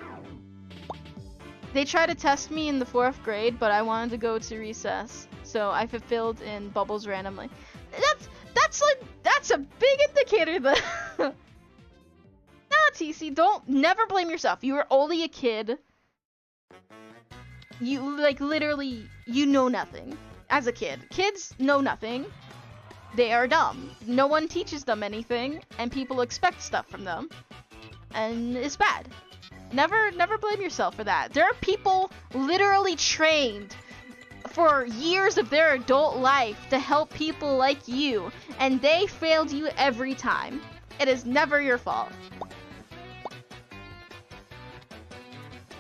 They tried to test me in the 4th grade, but I wanted to go to recess, so I fulfilled in bubbles randomly. That's a big indicator that... Nah, TC, never blame yourself. You were only a kid. You, like, literally, you know nothing as a kid. Kids know nothing. They are dumb. No one teaches them anything, and people expect stuff from them. And it's bad. Never blame yourself for that. There are people literally trained for years of their adult life to help people like you, and they failed you every time. It is never your fault.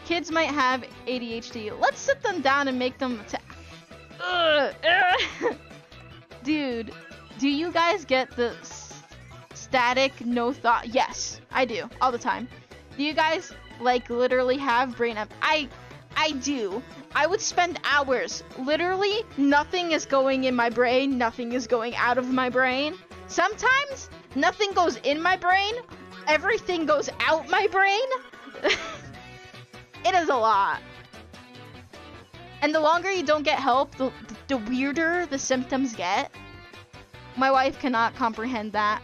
Kids might have ADHD. Let's sit them down and make them Dude, do you guys get the static no thought? Yes, I do, all the time. Do you guys like literally have brain I I do. I would spend hours. Literally, nothing is going in my brain. Nothing is going out of my brain. Sometimes, nothing goes in my brain. Everything goes out my brain. It is a lot. And the longer you don't get help, the weirder the symptoms get. My wife cannot comprehend that.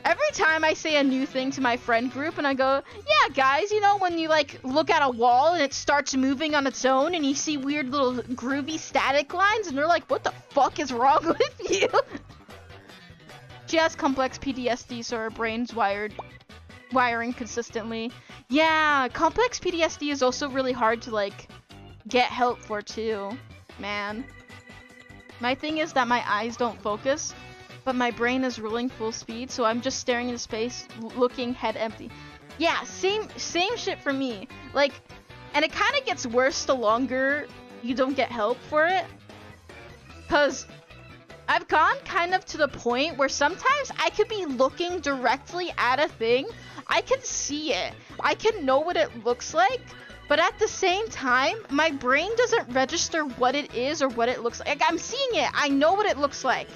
Every time I say a new thing to my friend group and I go, yeah, guys, you know, when you like look at a wall and it starts moving on its own and you see weird little groovy static lines and they're like, what the fuck is wrong with you? She has complex PTSD, so her brain's wiring consistently. Yeah, complex PTSD is also really hard to like get help for too, man. My thing is that my eyes don't focus, but my brain is rolling full speed, so I'm just staring into space, looking head empty. Yeah, same shit for me. Like, and it kind of gets worse the longer you don't get help for it. Cause I've gone kind of to the point where sometimes I could be looking directly at a thing. I can see it. I can know what it looks like. But at the same time, my brain doesn't register what it is or what it looks like. Like, I'm seeing it. I know what it looks like.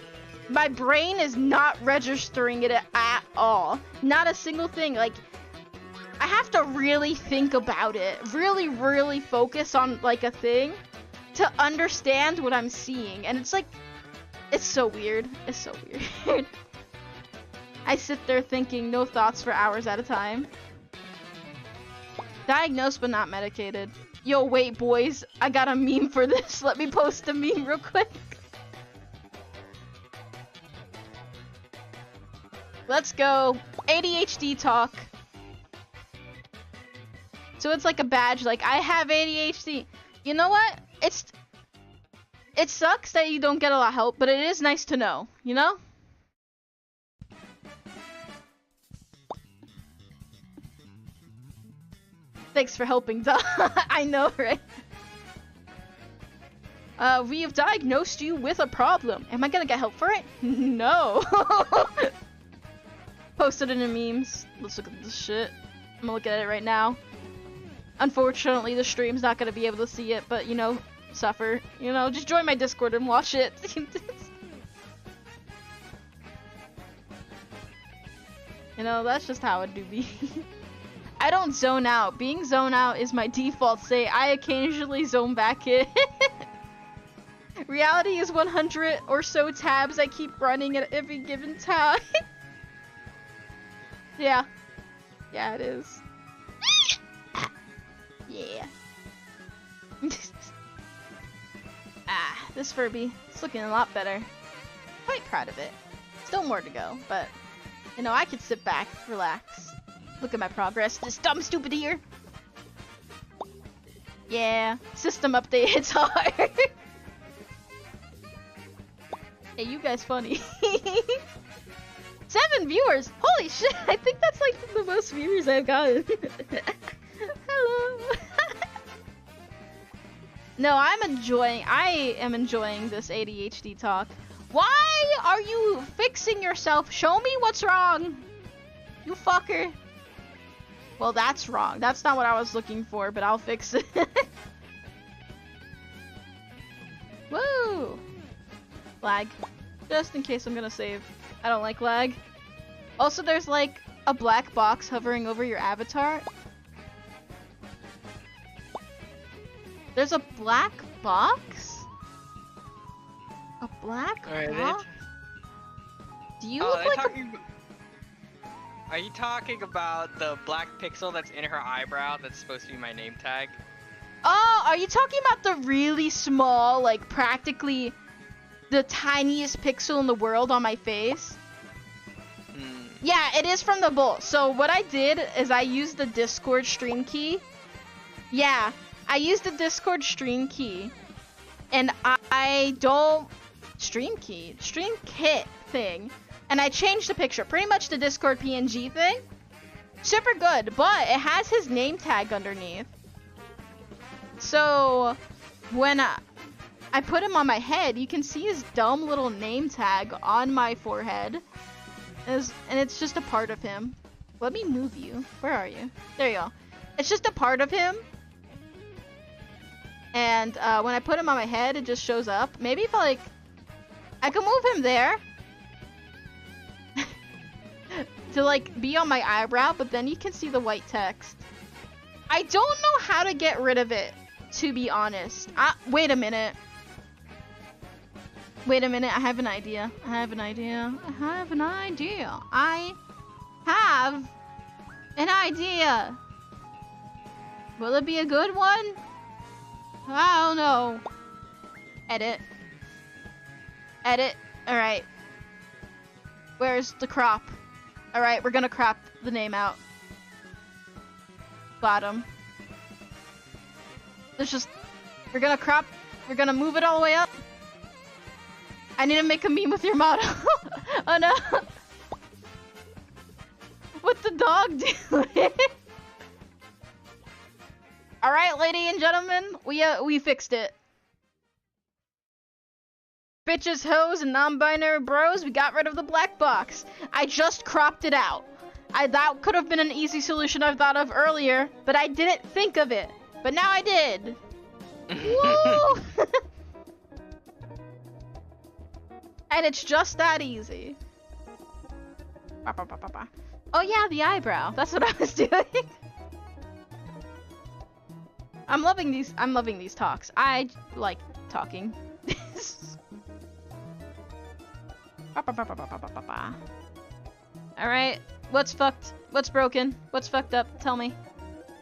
My brain is not registering it at all. Not a single thing. Like, I have to really think about it. Really, really focus on, like, a thing to understand what I'm seeing. And it's like, it's so weird. It's so weird. I sit there thinking, no thoughts for hours at a time. Diagnosed but not medicated. Yo, wait, boys. I got a meme for this. Let me post a meme real quick. Let's go. ADHD talk. So it's like a badge, like, I have ADHD. You know what? It sucks that you don't get a lot of help, but it is nice to know, you know? Thanks for helping, duh. I know, right? We have diagnosed you with a problem. Am I gonna get help for it? No. Posted it in memes. Let's look at this shit. I'm gonna look at it right now. Unfortunately, the stream's not gonna be able to see it, but, you know, suffer. You know, just join my Discord and watch it. You know, that's just how it do be. I don't zone out. Being zone out is my default state. I occasionally zone back in. Reality is 100 or so tabs I keep running at every given time. Yeah. Yeah, it is. Yeah. This Furby. It's looking a lot better. Quite proud of it. Still more to go, but, you know, I could sit back, relax. Look at my progress. This dumb stupid ear. Yeah. System update hits hard. Hey, you guys funny. 7 viewers! Holy shit! I think that's like the most viewers I've gotten. Hello. No, I am enjoying this ADHD talk. Why are you fixing yourself? Show me what's wrong. You fucker. Well, that's wrong. That's not what I was looking for, but I'll fix it. Woo! Lag. Just in case I'm gonna save. I don't like lag. Also, there's like a black box hovering over your avatar. There's a black box? A black box? Do you look like Are you talking about the black pixel that's in her eyebrow that's supposed to be my name tag? Oh, are you talking about the really small, like practically the tiniest pixel in the world on my face? Yeah, it is from the bowl. So what I did is I used the Discord stream key. Yeah, I used the Discord stream key. And I don't... Stream kit thing. And I changed the picture. Pretty much the Discord PNG thing. Super good, but it has his name tag underneath. So when I put him on my head, you can see his dumb little name tag on my forehead. And it's just a part of him. Let me move you. Where are you? There you go. It's just a part of him. And when I put him on my head, it just shows up. Maybe if I could move him there to like be on my eyebrow, but then you can see the white text. I don't know how to get rid of it, to be honest. Wait a minute. Wait a minute, I have an idea. I have an idea. Will it be a good one? I don't know. Edit. Edit. Alright. Where's the crop? Alright, we're gonna crop the name out. Bottom. We're gonna move it all the way up. I need to make a meme with your motto. Oh no. What's the dog doing? Alright, ladies and gentlemen, we fixed it. Bitches, hoes, and non-binary bros, we got rid of the black box. I just cropped it out. That could have been an easy solution I've thought of earlier, but I didn't think of it. But now I did. Woo! And it's just that easy. Oh yeah, the eyebrow. That's what I was doing. I'm loving these talks. I like talking. Alright, what's fucked? What's broken? What's fucked up? Tell me.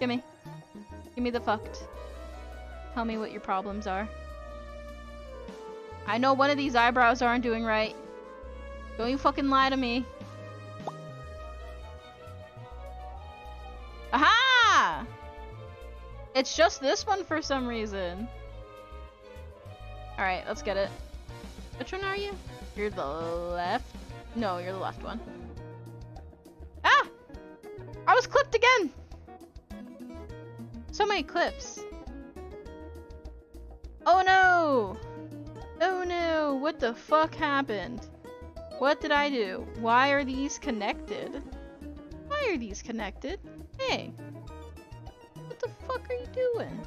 Give me the fucked. Tell me what your problems are. I know one of these eyebrows aren't doing right. Don't you fucking lie to me. Aha! It's just this one for some reason. Alright, let's get it. Which one are you? You're the left? No, you're the left one. Ah! I was clipped again! So many clips. Oh no! Oh no! What the fuck happened? What did I do? Why are these connected? Why are these connected? Hey! What the fuck are you doing?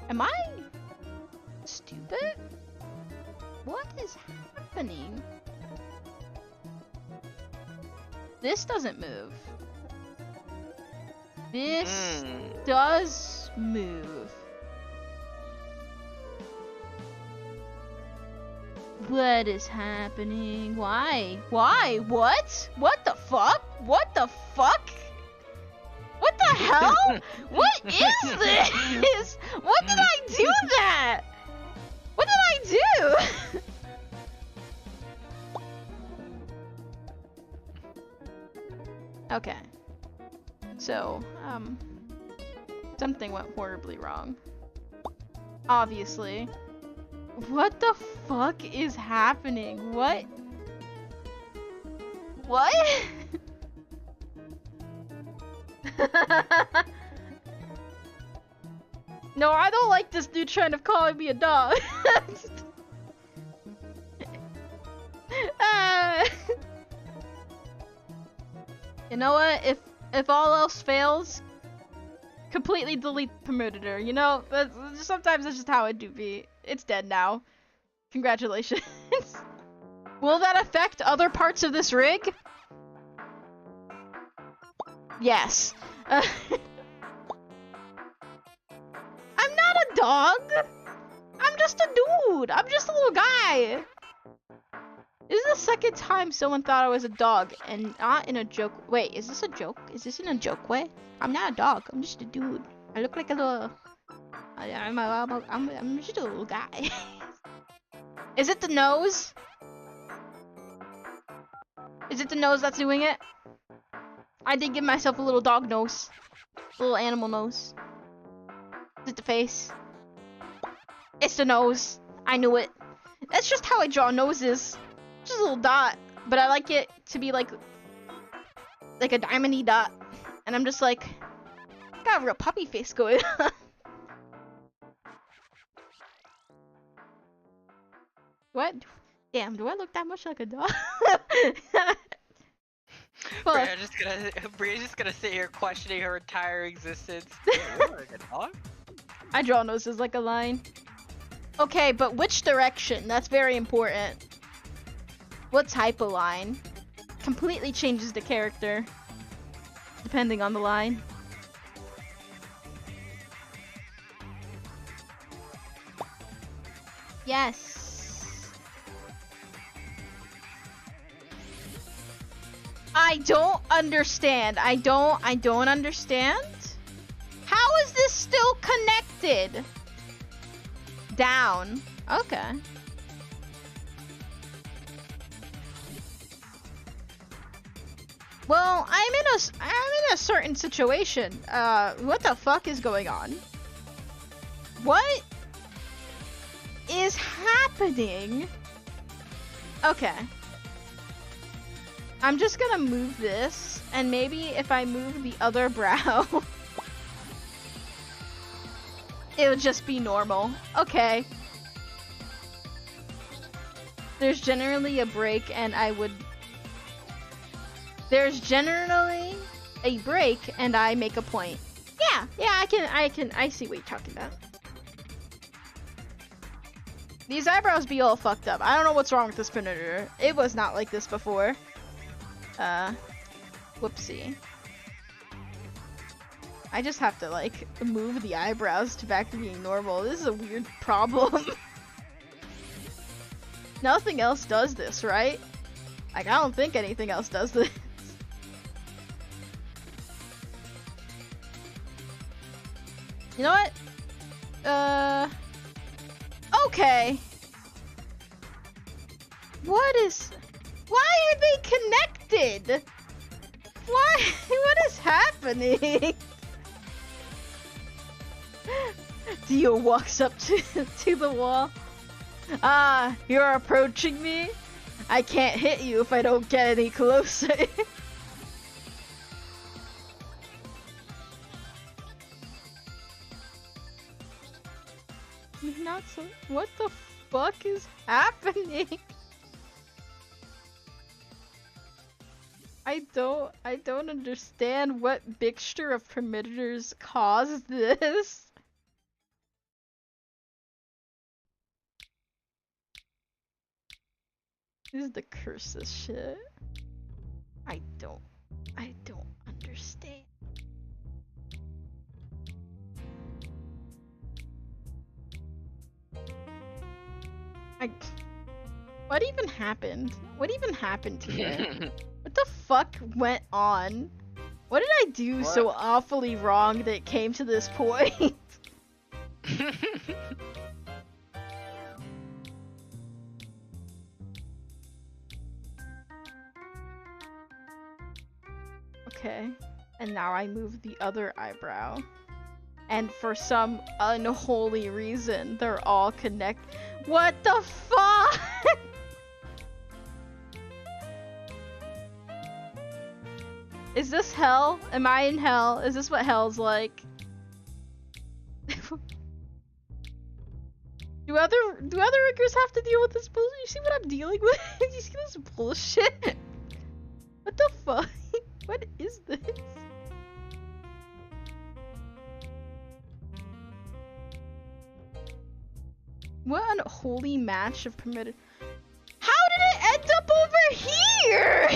Am I stupid? What is happening? This doesn't move. This does move. What is happening? Why? Why? What? What the fuck? What the fuck? What the hell? What is this? What did I do that? What did I do? Okay. So, something went horribly wrong. Obviously. What the fuck is happening? What? What? No, I don't like this dude trying to call me a dog. You know what? If all else fails, completely delete the promoter. You know, sometimes that's just how it do be. It's dead now. Congratulations. Will that affect other parts of this rig? Yes. I'm not a dog. I'm just a dude. I'm just a little guy. This is the second time someone thought I was a dog, and not in a joke. Wait, is this a joke? Is this in a joke way? I'm not a dog. I'm just a dude. I look like a little. I'm just a little guy. Is it the nose? Is it the nose that's doing it? I did give myself a little dog nose. A little animal nose. Is it the face? It's the nose. I knew it. That's just how I draw noses. Just a little dot. But I like it to be like a diamondy dot. And I'm just like, got a real puppy face going on. What? Damn, do I look that much like a dog? fuck? Bria's just gonna sit here questioning her entire existence. I draw noses like a line. Okay, but which direction? That's very important. What type of line? Completely changes the character. Depending on the line. Yes. I don't understand. I don't understand. How is this still connected? Down. Okay. Well, I'm in a certain situation. What the fuck is going on? What is happening? Okay. I'm just gonna move this, and maybe if I move the other brow, it would just be normal. Okay. There's generally a break, and There's generally a break, and I make a point. Yeah, I see what you're talking about. These eyebrows be all fucked up. I don't know what's wrong with this printer. It was not like this before. Whoopsie. I just have to, like, move the eyebrows to back to being normal. This is a weird problem. Nothing else does this, right? Like, I don't think anything else does this. You know what? Okay. Why are they connected? What is happening? Dio walks up to the wall. Ah, you're approaching me? I can't hit you if I don't get any closer. Not so. What the fuck is happening? I don't understand what mixture of parameters caused this. This is the curses shit. I don't understand. What even happened? What even happened to it? What the fuck went on? What did I do so awfully wrong that it came to this point? Okay, and now I move the other eyebrow. And for some unholy reason, they're all connected. What the fuck? Is this hell? Am I in hell? Is this what hell's like? Do other riggers have to deal with this bullshit? You see what I'm dealing with? You see this bullshit? What the fuck? What is this? What an unholy match of permitted. How did it end up over here?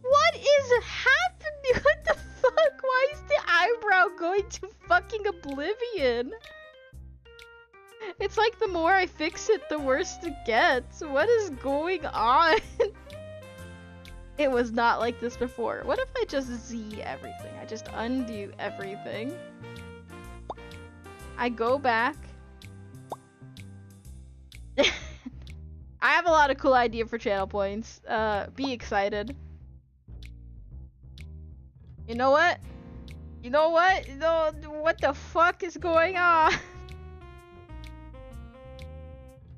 What is happening? What the fuck? Why is the eyebrow going to fucking oblivion? It's like the more I fix it, the worse it gets. What is going on? It was not like this before. What if I just Z everything? I just undo everything. I go back. I have a lot of cool idea for channel points. Be excited. You know what? You know what? You know what the fuck is going on?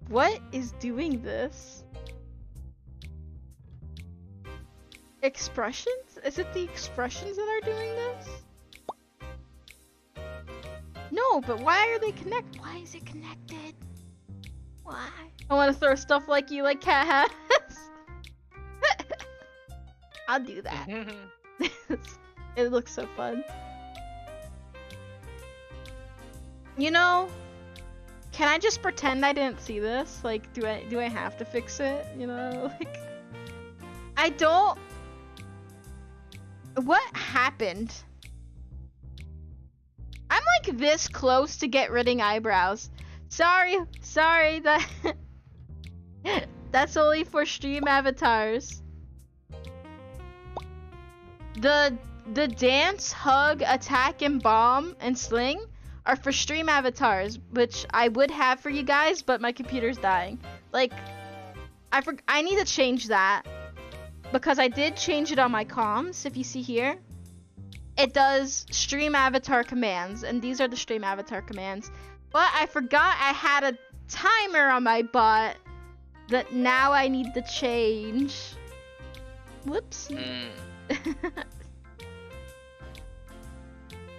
What is doing this? Expressions? Is it the expressions that are doing this? No, but why are they connected? Why is it connected? Why? I want to throw stuff like you like cat hats. I'll do that. It looks so fun. You know, can I just pretend I didn't see this? Like, do I have to fix it? You know, like, I don't. What happened? I'm like this close to get ridding eyebrows. Sorry, that that's only for stream avatars. The dance, hug, attack, and bomb and sling are for stream avatars, which I would have for you guys, but my computer's dying. Like, I need to change that because I did change it on my comms. If you see here, it does stream avatar commands, and these are the stream avatar commands. But I forgot I had a timer on my bot that now I need to change. Whoops.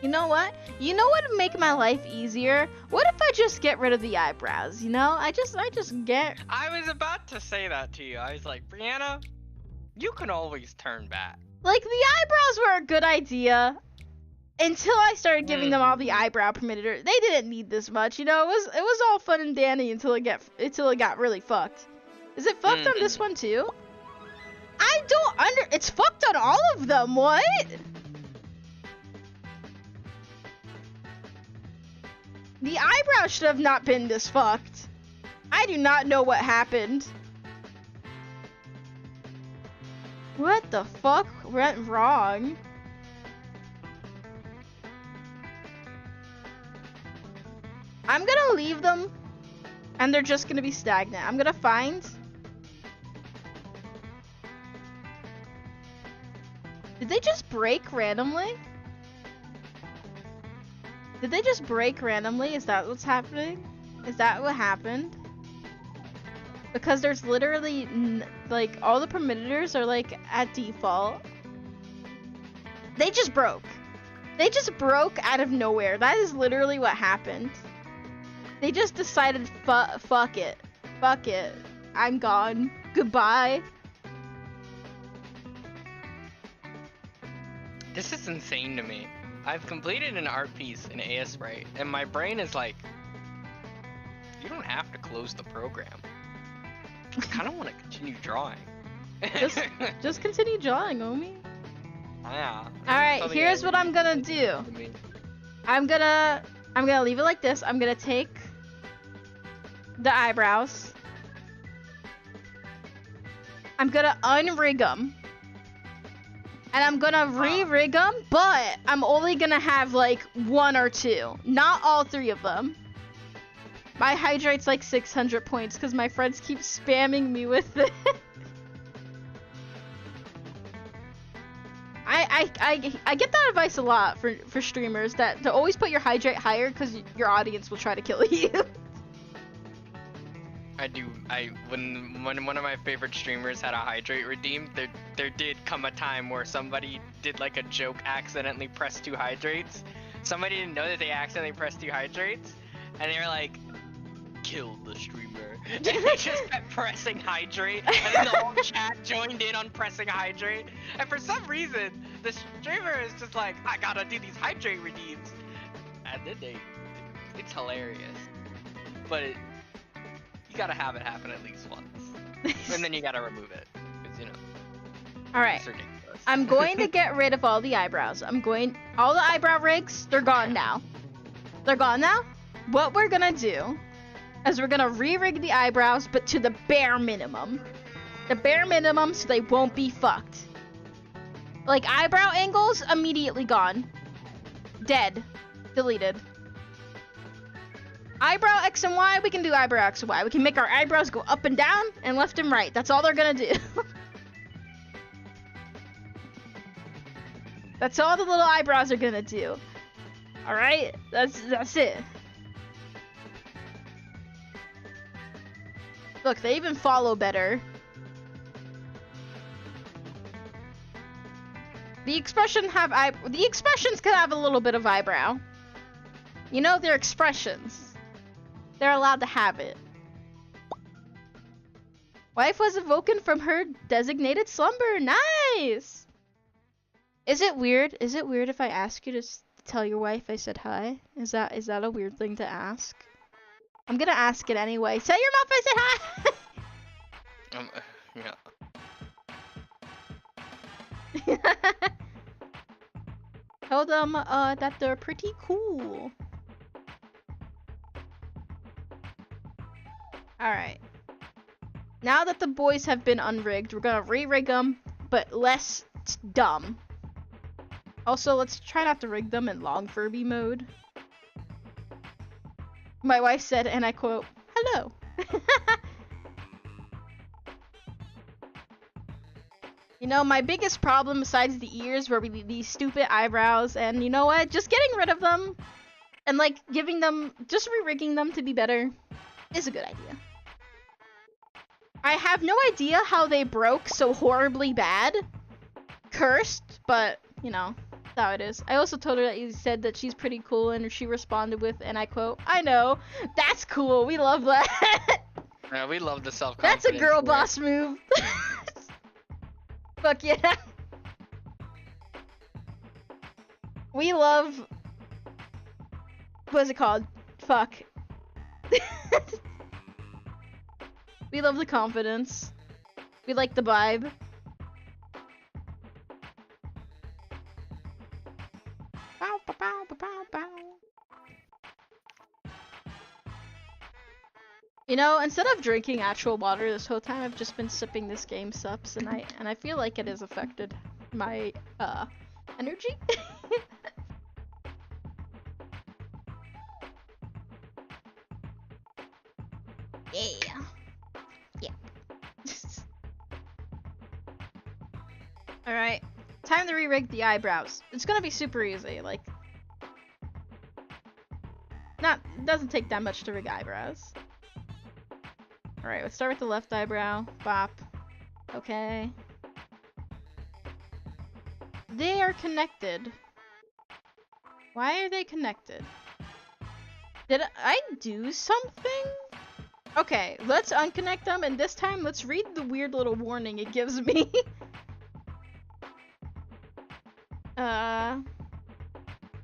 You know what? You know what would make my life easier? What if I just get rid of the eyebrows, you know? I just get... I was about to say that to you. I was like, Brianna, you can always turn back. Like, the eyebrows were a good idea until I started giving them all the eyebrow permitter. They didn't need this much, you know? It was all fun and dandy until it got really fucked. Is it fucked on this one too? I don't it's fucked on all of them. What? The eyebrow should have not been this fucked. I do not know what happened. What the fuck went wrong? I'm gonna leave them, and they're just gonna be stagnant. I'm gonna find... Did they just break randomly? Did they just break randomly? Is that what's happening? Is that what happened? Because there's literally, like, all the permitters are, like, at default. They just broke. They just broke out of nowhere. That is literally what happened. They just decided, fuck it. Fuck it. I'm gone. Goodbye. This is insane to me. I've completed an art piece in AS Sprite, and my brain is like, you don't have to close the program. I kind of want to continue drawing. Just continue drawing, Omi. Yeah. Alright, here's what I'm gonna do. I'm gonna leave it like this. I'm gonna take the eyebrows. I'm gonna unrig them. And I'm gonna re-rig them, but I'm only gonna have like 1 or 2. Not all 3 of them. My hydrate's like 600 points because my friends keep spamming me with it. I get that advice a lot for streamers, that to always put your hydrate higher because your audience will try to kill you. I do. When one of my favorite streamers had a hydrate redeemed, there did come a time where somebody did like a joke, accidentally pressed 2 hydrates. Somebody didn't know that they accidentally pressed 2 hydrates, and they were like, "Killed the streamer." And they just kept pressing hydrate, and then the whole chat joined in on pressing hydrate. And for some reason, the streamer is just like, "I gotta do these hydrate redeems," and then it's hilarious, but you gotta have it happen at least once, and then you gotta remove it, because, you know. Alright, I'm going to get rid of all the eyebrows. All the eyebrow rigs, they're gone now. They're gone now? What we're gonna do is we're gonna re-rig the eyebrows, but to the bare minimum. The bare minimum so they won't be fucked. Like, eyebrow angles, immediately gone. Dead. Deleted. Eyebrow X and Y, we can do eyebrow X and Y. We can make our eyebrows go up and down and left and right. That's all they're gonna do. That's all the little eyebrows are gonna do. Alright? That's it. Look, they even follow better. The expressions can have a little bit of eyebrow. You know, they're expressions. They're allowed to have it. Wife was awoken from her designated slumber. Nice! Is it weird? Is it weird if I ask you to tell your wife I said hi? Is that a weird thing to ask? I'm gonna ask it anyway. Tell your mom I said hi! Yeah. Tell them that they're pretty cool. Alright. Now that the boys have been unrigged, we're gonna re-rig them, but less dumb. Also, let's try not to rig them in long Furby mode. My wife said, and I quote, "Hello." You know, my biggest problem besides the ears were these stupid eyebrows, and you know what? Just getting rid of them and like giving them, just re-rigging them to be better is a good idea. I have no idea how they broke so horribly bad. Cursed, but you know, that's how it is. I also told her that you said that she's pretty cool, and she responded with, and I quote, "I know, that's cool, we love that." Yeah, we love the self-confidence. That's a girl boss move. Fuck yeah. We love... What is it called? Fuck. We love the confidence. We like the vibe. Bow, bow, bow, bow, bow. You know, instead of drinking actual water this whole time, I've just been sipping this game sups, and I feel like it has affected my energy. Yeah. Yeah. Alright. Time to re-rig the eyebrows. It's gonna be super easy, like... Doesn't take that much to rig eyebrows. Alright, let's start with the left eyebrow. Bop. Okay. They are connected. Why are they connected? Did I do something? Okay, let's unconnect them, and this time let's read the weird little warning it gives me.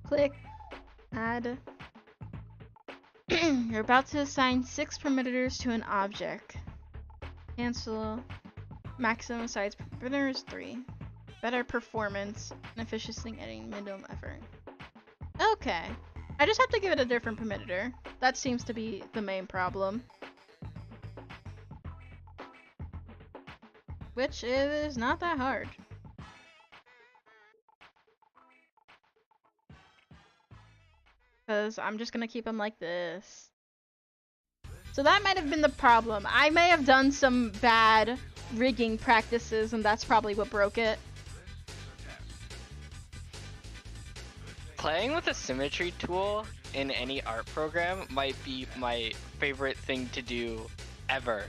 Click. Add. You're about to assign 6 parameters to an object. Cancel. Maximum size parameters 3. Better performance and efficiency getting minimum effort. Okay. I just have to give it a different parameter. That seems to be the main problem. Which is not that hard. Because I'm just gonna keep them like this. So that might have been the problem. I may have done some bad rigging practices, and that's probably what broke it. Playing with a symmetry tool in any art program might be my favorite thing to do ever.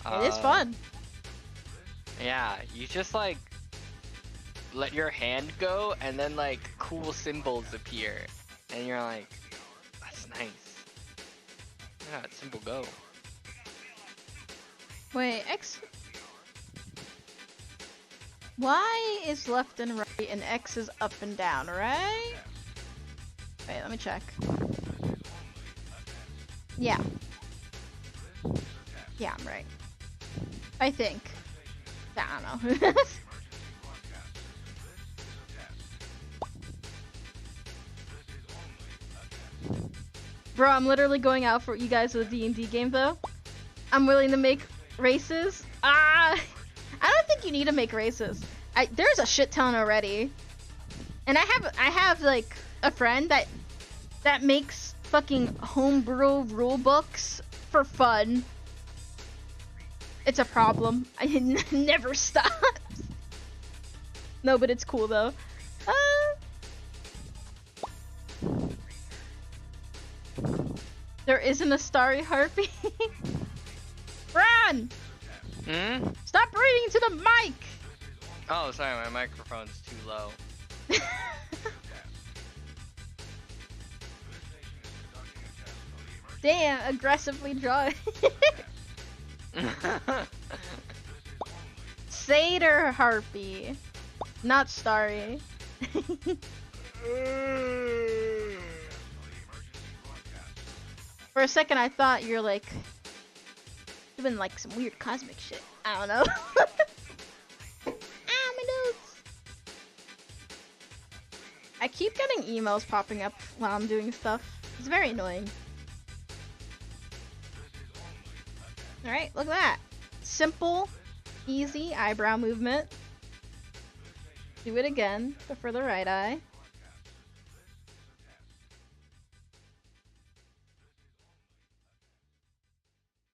It is fun. Yeah, you just like let your hand go and then like cool symbols appear. And you're like, that's nice. Yeah, that symbol go. Wait, X... Y is left and right, and X is up and down, right? Wait, let me check. Yeah. Yeah, I'm right. I think. I don't know. Bro, I'm literally going out for you guys with a D&D game, though. I'm willing to make races. I don't think you need to make races. There's a shit ton already. And I have like a friend that makes fucking homebrew rule books for fun. It's a problem. I never stops. No, but it's cool though. There isn't a starry harpy. Ron! Hmm? Stop breathing to the mic! Oh, sorry, my microphone's too low. Damn, aggressively drawing. Satyr harpy, not starry. For a second, I thought you're like doing like some weird cosmic shit. I don't know. My notes. I keep getting emails popping up while I'm doing stuff. It's very annoying. Alright, look at that. Simple, easy eyebrow movement. Do it again, but for the right eye.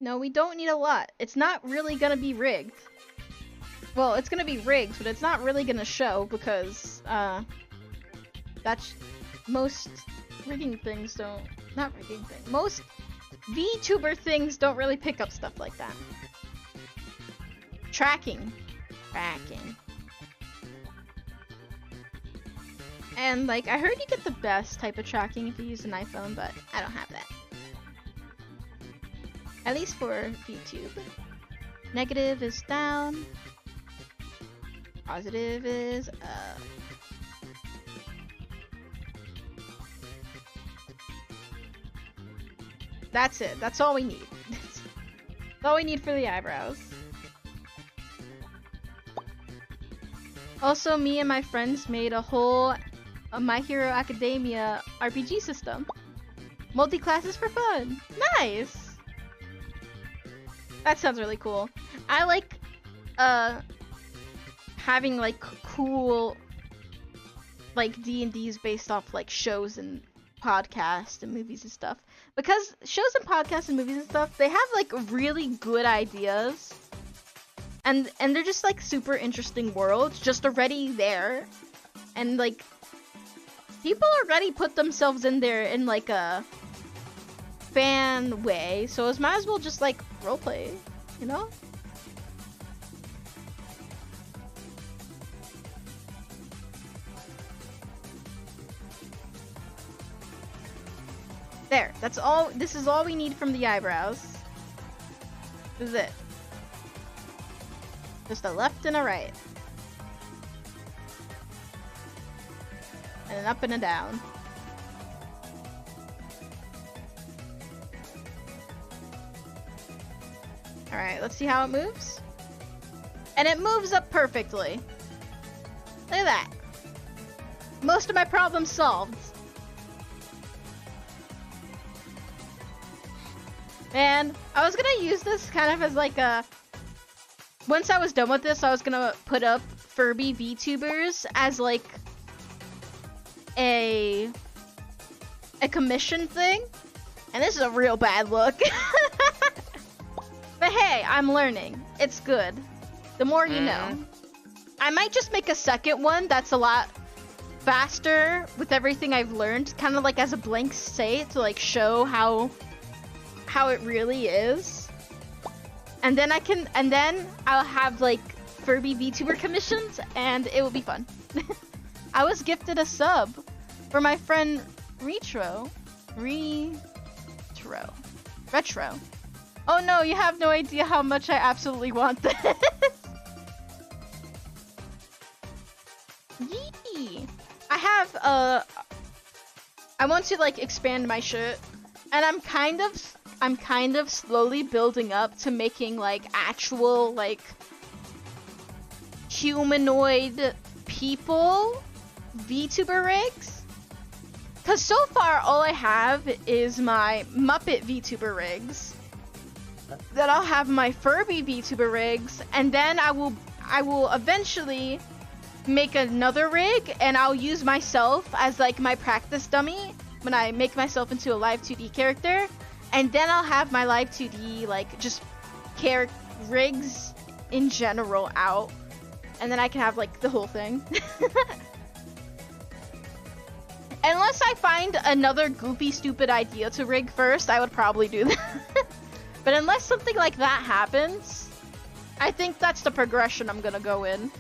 No, we don't need a lot. It's not really gonna be rigged. Well, it's gonna be rigged, but it's not really gonna show because, that's... most rigging things don't... not rigging things. Most VTuber things don't really pick up stuff like that. Tracking. And, like, I heard you get the best type of tracking if you use an iPhone, but I don't have that. At least for VTube. Negative is down. Positive is up. That's it. That's all we need. That's all we need for the eyebrows. Also, me and my friends made a whole My Hero Academia RPG system. Multi-classes for fun. Nice! That sounds really cool. I like, having, like, cool, like, D&Ds based off, like, shows and podcasts and movies and stuff. Because shows and podcasts and movies and stuff, they have, like, really good ideas. And they're just, like, super interesting worlds just already there. And, like, people already put themselves in there in, like, a fan way. So it might as well just, like, roleplay, you know? There, that's all, this is all we need from the eyebrows. This is it. Just a left and a right. And an up and a down. Alright, let's see how it moves. And it moves up perfectly. Look at that. Most of my problems solved. And I was gonna use this kind of as like a... Once I was done with this, I was gonna put up Furby VTubers as like a commission thing. And this is a real bad look. But hey, I'm learning. It's good. The more you know. I might just make a second one that's a lot faster with everything I've learned, kind of like as a blank slate to like show how it really is. And then I'll have like Furby VTuber commissions and it will be fun. I was gifted a sub for my friend Retro. Oh no, you have no idea how much I absolutely want this. Yee! I have I want to like expand my shirt, and I'm kind of slowly building up to making like actual like humanoid people VTuber rigs. Cause so far all I have is my Muppet VTuber rigs. Then I'll have my Furby VTuber rigs, and then I will eventually make another rig, and I'll use myself as like my practice dummy when I make myself into a live 2D character, and then I'll have my live 2D like just rigs in general out, and then I can have like the whole thing. Unless I find another goofy stupid idea to rig first, I would probably do that. But unless something like that happens, I think that's the progression I'm gonna go in.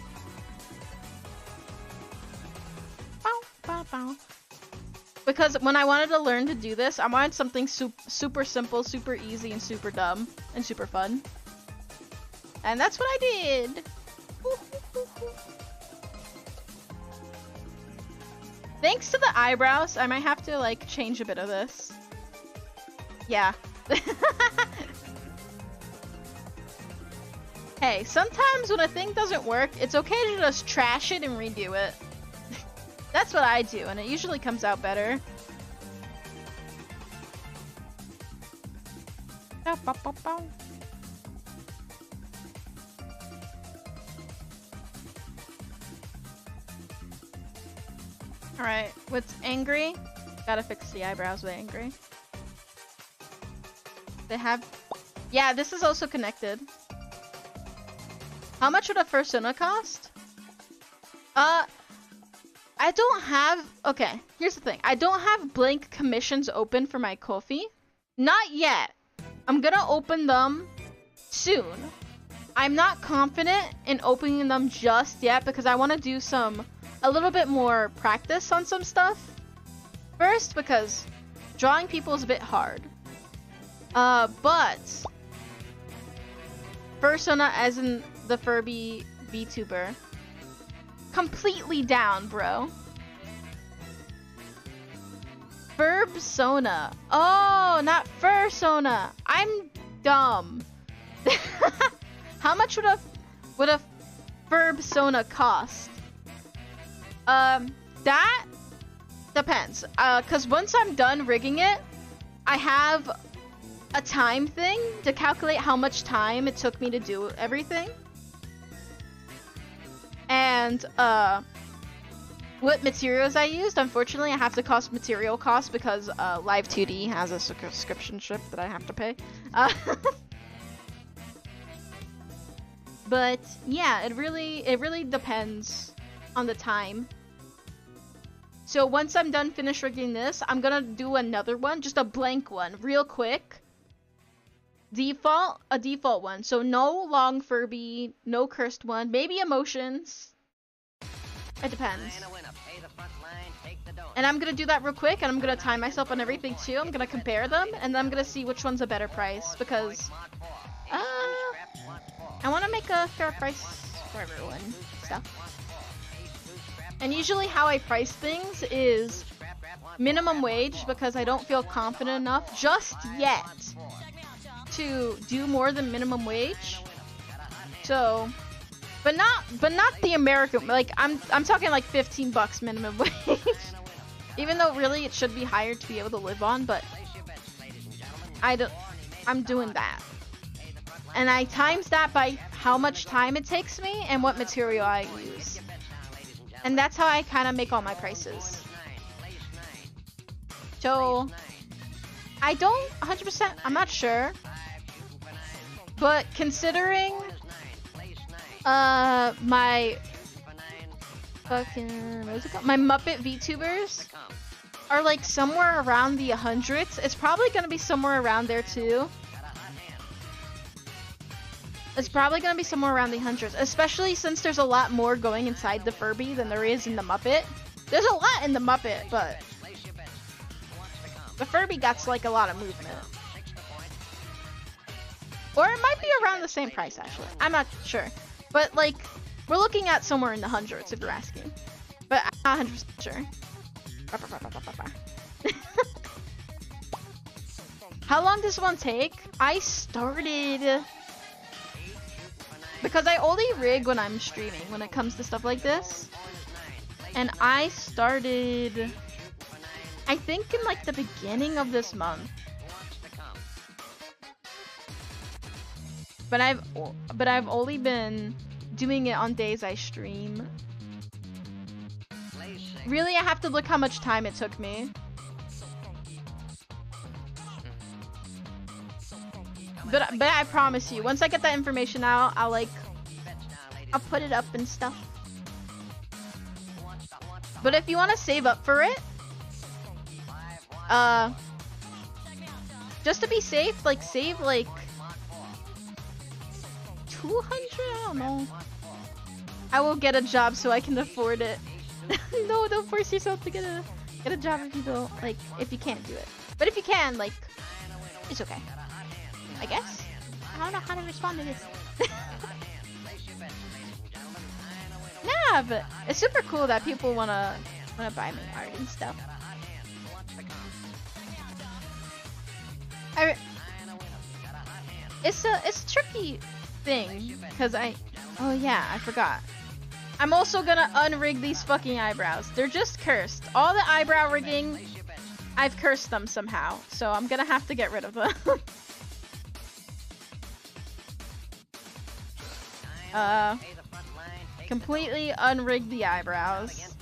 Bow, bow, bow. Because when I wanted to learn to do this, I wanted something super simple, super easy, and super dumb, and super fun. And that's what I did. Thanks to the eyebrows, I might have to like change a bit of this. Yeah. Hey, sometimes when a thing doesn't work, it's okay to just trash it and redo it. That's what I do, and it usually comes out better. Alright, what's angry? Gotta fix the eyebrows with angry. They have... Yeah, this is also connected. How much would a fursona cost? I don't have... Okay, here's the thing. I don't have blank commissions open for my Ko-fi. Not yet. I'm gonna open them soon. I'm not confident in opening them just yet because I want to do a little bit more practice on some stuff. First, because drawing people is a bit hard. But fursona, as in the Furby VTuber, completely down, bro. Furbsona. Oh, not fursona. I'm dumb. How much would a furbsona cost? That depends. Cause once I'm done rigging it, I have a time thing to calculate how much time it took me to do everything. And what materials I used. Unfortunately, I have to cost material costs because Live 2D has a subscription ship that I have to pay. But yeah, it really depends on the time. So once I'm done finish rigging this, I'm gonna do another one, just a blank one, real quick. A default one. So no long Furby, no cursed one, maybe emotions. It depends. And I'm gonna do that real quick, and I'm gonna time myself on everything too. I'm gonna compare them, and then I'm gonna see which one's a better price, because I want to make a fair price for everyone. Stuff. And usually how I price things is minimum wage, because I don't feel confident enough just yet to do more than minimum wage. So, but not the American, like I'm talking like $15 minimum wage. Even though really it should be higher to be able to live on, but I'm doing that. And I times that by how much time it takes me and what material I use. And that's how I kind of make all my prices. So, I don't 100%, I'm not sure. But considering my fucking, what's it called? My Muppet VTubers are like somewhere around the hundreds. It's probably gonna be somewhere around there too. It's probably gonna be somewhere around the hundreds, especially since there's a lot more going inside the Furby than there is in the Muppet. There's a lot in the Muppet, but the Furby got like a lot of movement. Or it might be around the same price, actually. I'm not sure. But like, we're looking at somewhere in the hundreds if you're asking. But I'm not 100% sure. How long does one take? I started... Because I only rig when I'm streaming, when it comes to stuff like this. And I started... I think in like the beginning of this month. But I've only been doing it on days I stream. Really, I have to look how much time it took me. But I promise you, once I get that information out, I'll put it up and stuff. But if you want to save up for it, just to be safe, like save like 200? I don't know. I will get a job so I can afford it. No, don't force yourself to get a job if you don't, like, if you can't do it. But if you can, like, it's okay. I guess. I don't know how to respond to this. Nah, but it's super cool that people wanna buy me art and stuff. It's a tricky thing because oh yeah, I forgot. I'm also gonna unrig these fucking eyebrows. They're just cursed. All the eyebrow rigging, I've cursed them somehow, so I'm gonna have to get rid of them. Completely unrig the eyebrows.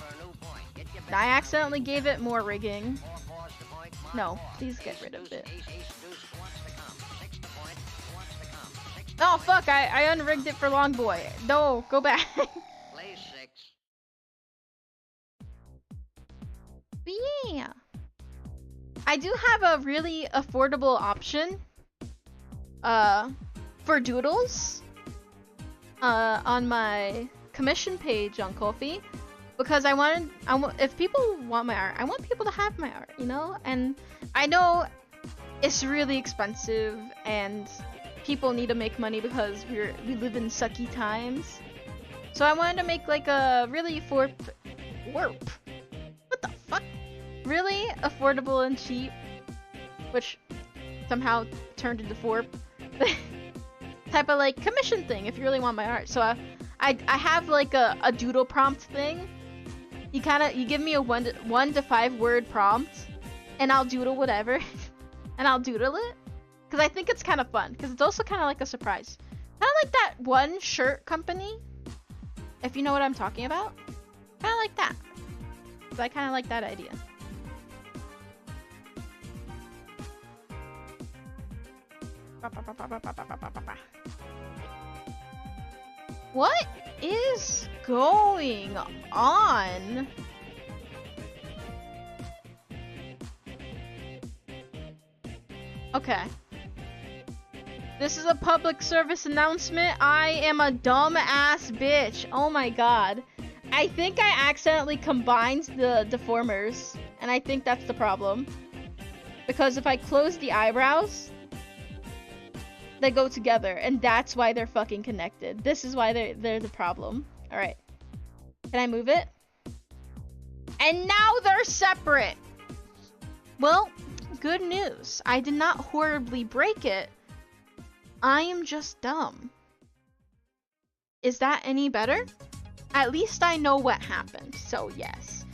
I accidentally gave it more rigging. No, please get rid of it. Oh fuck, I unrigged it for Long Boy. No, go back. But yeah. I do have a really affordable option for doodles on my commission page on Ko-fi, because if people want my art, I want people to have my art, you know? And I know it's really expensive and people need to make money because we live in sucky times. So I wanted to make like a really what the fuck? Really affordable and cheap, which somehow turned into furb type of like commission thing if you really want my art. So I have like a doodle prompt thing. You give me a 1 to 5 word prompt and I'll doodle whatever and I'll doodle it because I think it's kind of fun, because it's also kind of like a surprise, kind of like that one shirt company, if you know what I'm talking about. Kind of like that. So I kind of like that idea. What is going on? Okay. This is a public service announcement. I am a dumb ass bitch. Oh my god. I think I accidentally combined the deformers, and I think that's the problem. Because if I close the eyebrows, they go together, and that's why they're fucking connected. This is why they're the problem. Alright. Can I move it? And now they're separate! Well, good news. I did not horribly break it. I am just dumb. Is that any better? At least I know what happened, so yes.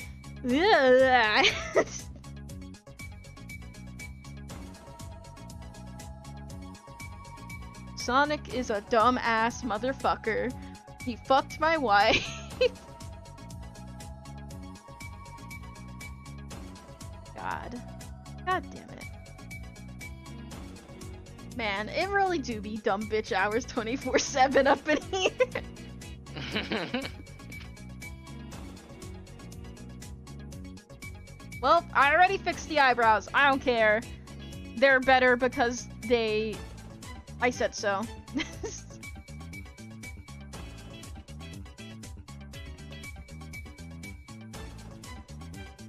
Sonic is a dumb-ass motherfucker. He fucked my wife. God. God damn it. Man, it really do be dumb bitch hours 24/7 up in here. Well, I already fixed the eyebrows. I don't care. They're better because I said so.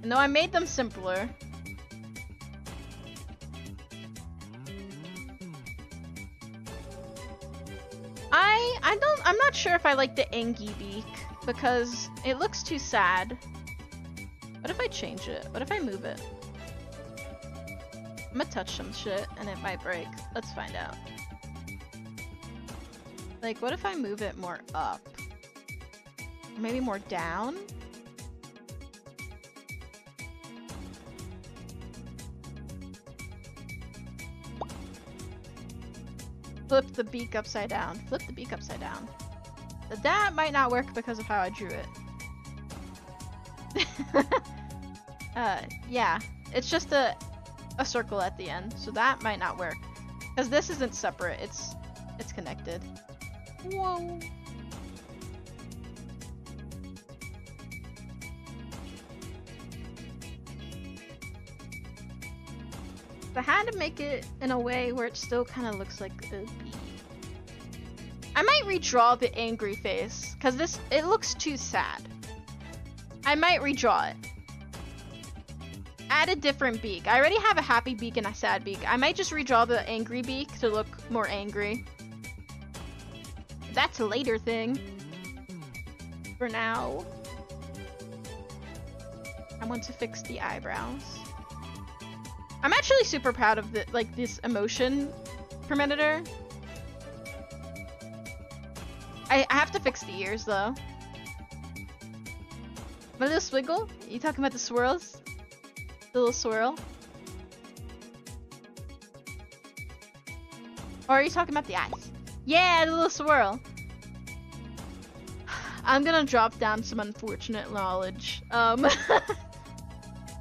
No, I made them simpler. I'm not sure if I like the Angie beak because it looks too sad. What if I change it? What if I move it? I'm gonna touch some shit and it might break. Let's find out. Like, what if I move it more up? Maybe more down? Flip the beak upside down. Flip the beak upside down. But that might not work because of how I drew it. Yeah. It's just a circle at the end, so that might not work. Because this isn't separate, it's connected. Whoa. I had to make it in a way where it still kind of looks like a bee. I might redraw the angry face, because it looks too sad. I might redraw it. Add a different beak. I already have a happy beak and a sad beak. I might just redraw the angry beak to look more angry. that's a later thing. For now, I want to fix the eyebrows. I'm actually super proud of this emotion permeditor. I have to fix the ears though. My little swiggle? You talking about the swirls? The little swirl? Or are you talking about the eyes? Yeah, the little swirl. I'm gonna drop down some unfortunate knowledge.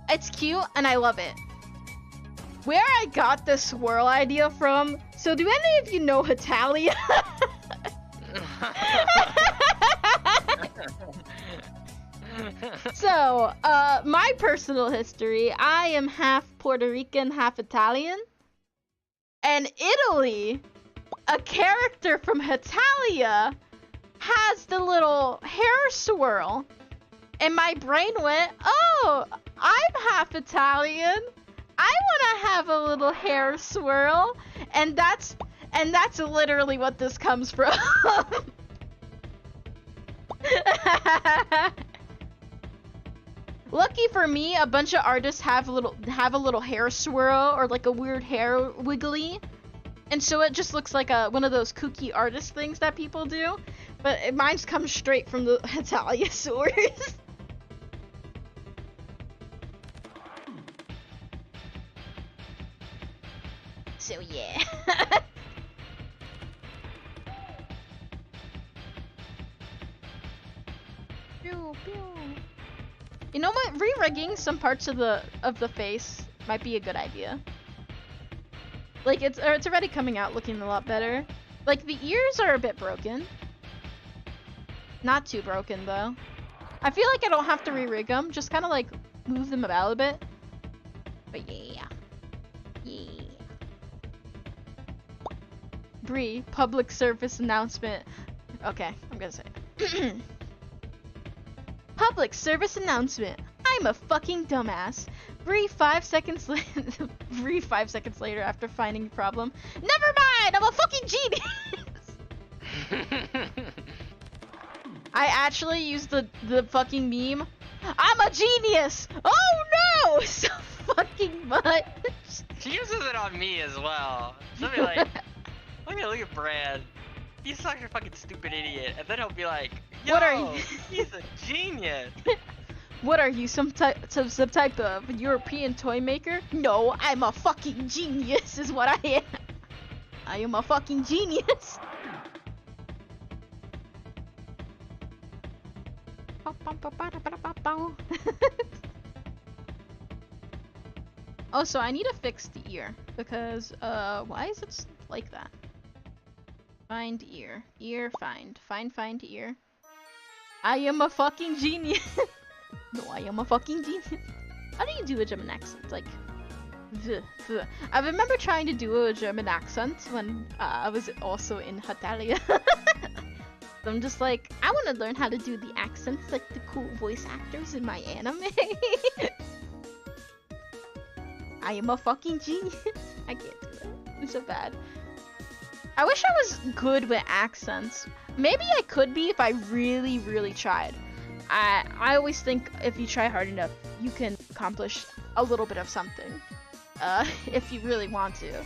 It's cute and I love it. Where I got the swirl idea from, so do any of you know Hitalia? So, my personal history, I am half Puerto Rican, half Italian. And Italy, a character from Hitalia, has the little hair swirl. And my brain went, oh, I'm half Italian. I want to have a little hair swirl. And that's literally what this comes from. Lucky for me, a bunch of artists have a little hair swirl or like a weird hair wiggly, and so it just looks like one of those kooky artist things that people do. But mine's comes straight from the Italiasaurus. So yeah. Pew, pew. You know what? Re-rigging some parts of the face might be a good idea. Like it's already coming out looking a lot better. Like the ears are a bit broken. Not too broken though. I feel like I don't have to re-rig them. Just kind of like move them about a bit. But yeah. Yeah. Brie, public service announcement. Okay, I'm gonna say it. Public service announcement. I'm a fucking dumbass. Brie 5 seconds later. Brie 5 seconds later after finding a problem. Never mind. I'm a fucking genius. I actually used the fucking meme. I'm a genius. Oh no, so fucking much. She uses it on me as well. She'll be like, look at Brad. He's such a fucking stupid idiot. And then he'll be like, yo, what are you? He's a genius. What are you, some type of European toy maker? No, I'm a fucking genius is what I am. I am a fucking genius. Also, I need to fix the ear because why is it like that? Find ear. Ear find. Find ear. I am a fucking genius. No, I am a fucking genius. How do you do a German accent? Like, I remember trying to do a German accent when I was also in Hatalia. So I'm just like, I want to learn how to do the accents like the cool voice actors in my anime. I am a fucking genius. I can't do that. I'm so bad. I wish I was good with accents. Maybe I could be if I really, really tried. I always think if you try hard enough, you can accomplish a little bit of something. If you really want to.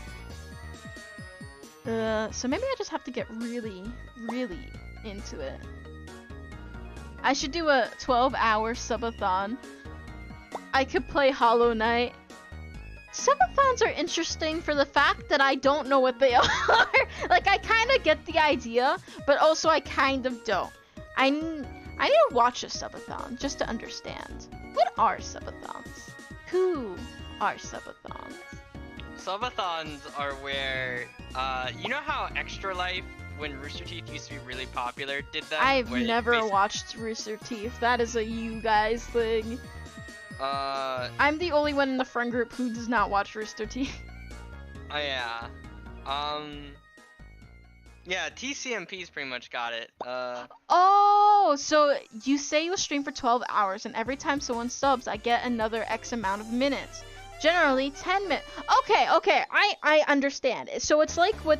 So maybe I just have to get really, really into it. I should do a 12-hour subathon. I could play Hollow Knight. Subathons are interesting for the fact that I don't know what they are. Like, I kind of get the idea, but also I kind of don't. I need to watch a subathon just to understand. What are subathons? Who are subathons? Subathons are where, you know how Extra Life, when Rooster Teeth used to be really popular, did that? I've never watched Rooster Teeth. That is a you guys thing. I'm the only one in the friend group who does not watch Rooster Teeth. Oh yeah. Yeah, TCMP's pretty much got it. Oh, so you say you stream for 12 hours, and every time someone subs, I get another X amount of minutes. Generally, 10 minutes. Okay, I understand. So it's like what,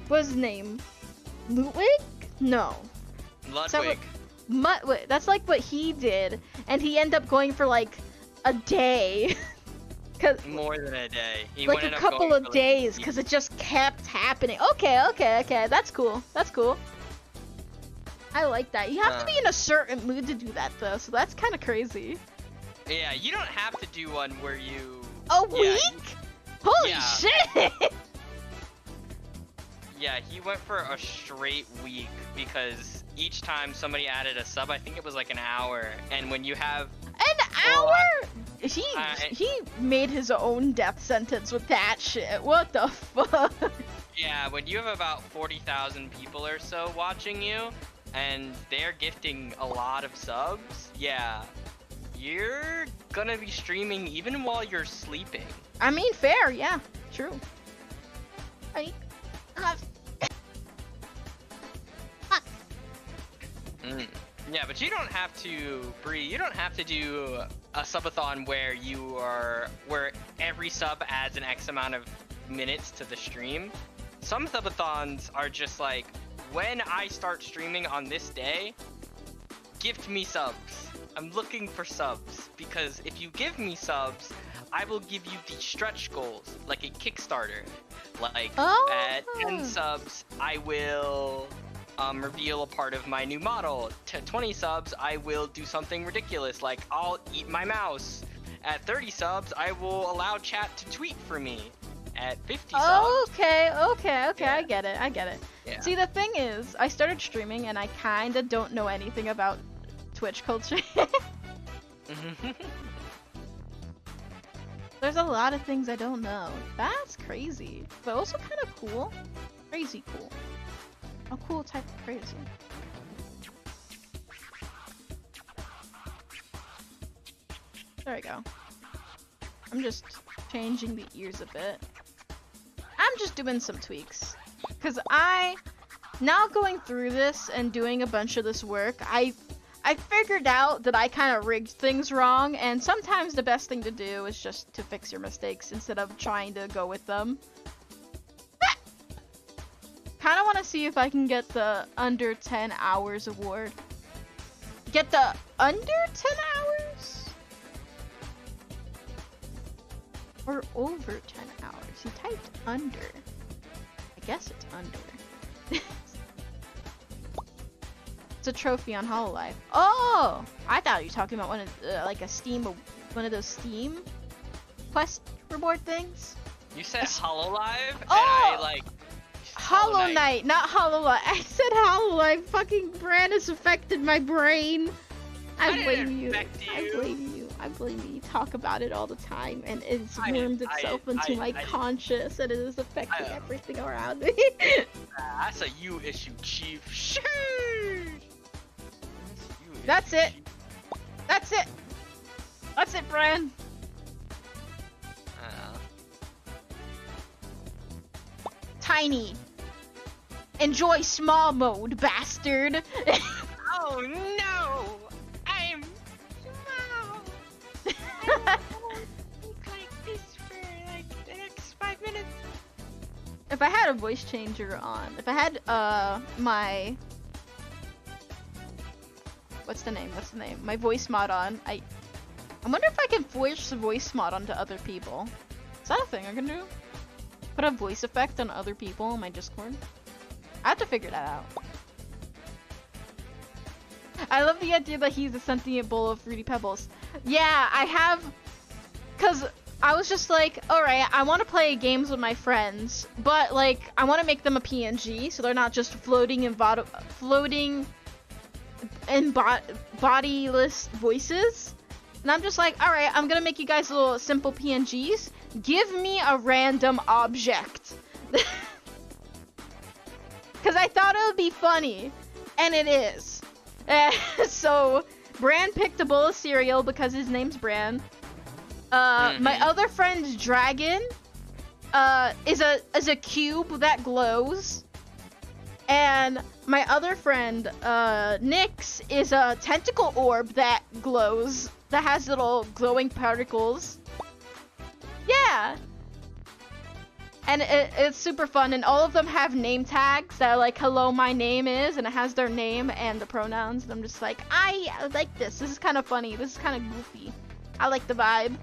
what's his name? Ludwig? No. Ludwig. Wait, that's like what he did, and he ended up going for like a day. More than a day. He Like a ended up couple going of for, like, days, a because week. it just kept happening. Okay. That's cool. I like that. You have to be in a certain mood to do that, though, so that's kind of crazy. Yeah, you don't have to do one where you... A Yeah, week? Holy yeah. shit! Yeah, he went for a straight week because each time somebody added a sub, I think it was like an hour. And when you have... An Well, hour? He made his own death sentence with that shit. What the fuck? Yeah, when you have about 40,000 people or so watching you, and they're gifting a lot of subs, yeah, you're gonna be streaming even while you're sleeping. I mean, fair, yeah, true. Yeah, but you don't have to, Brie, you don't have to do a subathon where every sub adds an X amount of minutes to the stream. Some subathons are just like, when I start streaming on this day, gift me subs. I'm looking for subs, because if you give me subs, I will give you the stretch goals, like a Kickstarter. Like, at 10 subs, I will reveal a part of my new model. To 20 subs, I will do something ridiculous, like I'll eat my mouse. At 30 subs, I will allow chat to tweet for me. At 50 subs... Okay, Yeah. I get it. Yeah. See, the thing is, I started streaming and I kinda don't know anything about Twitch culture. There's a lot of things I don't know. That's crazy, but also kind of cool. Crazy cool. A cool type of crazy. There we go. I'm just changing the ears a bit. I'm just doing some tweaks. Because now going through this and doing a bunch of this work, I figured out that I kind of rigged things wrong, and sometimes the best thing to do is just to fix your mistakes instead of trying to go with them. Kind of want to see if I can get the under 10 hours award. Get the under 10 hours? Or over 10 hours? You typed under. I guess it's under. It's a trophy on HoloLive. Oh! I thought you were talking about one of, like one of those Steam quest reward things. You said HoloLive, and Oh! I like... Hollow Knight, not HoloLive. I said HoloLive. Fucking brand has affected my brain. I blame you. I blame you. You talk about it all the time, and it's wormed itself into my conscious, and it is affecting everything around me. That's a you issue, Chief. Sheesh. That's it. That's it. That's it, Bran. Tiny. Enjoy small mode, bastard. Oh no! I'm small. I look like this for like the next 5 minutes. If I had a voice changer on, if I had my what's the name? My voice mod on. I wonder if I can force the voice mod onto other people. Is that a thing I can do? Put a voice effect on other people on my Discord? I have to figure that out. I love the idea that he's a sentient bowl of fruity pebbles. Yeah, I have, cause I was just like, alright, I want to play games with my friends, but like, I want to make them a PNG, so they're not just floating in bodiless voices. And I'm just like, alright, I'm gonna make you guys little simple PNGs. Give me a random object. Because I thought it would be funny. And it is. So, Bran picked a bowl of cereal because his name's Bran. My other friend's dragon is a cube that glows. And my other friend, Nyx, is a tentacle orb that glows. That has little glowing particles. Yeah. And it's super fun, and all of them have name tags that are like, hello, my name is, and it has their name and the pronouns, and I'm just like, I like this. This is kind of funny. This is kind of goofy. I like the vibe.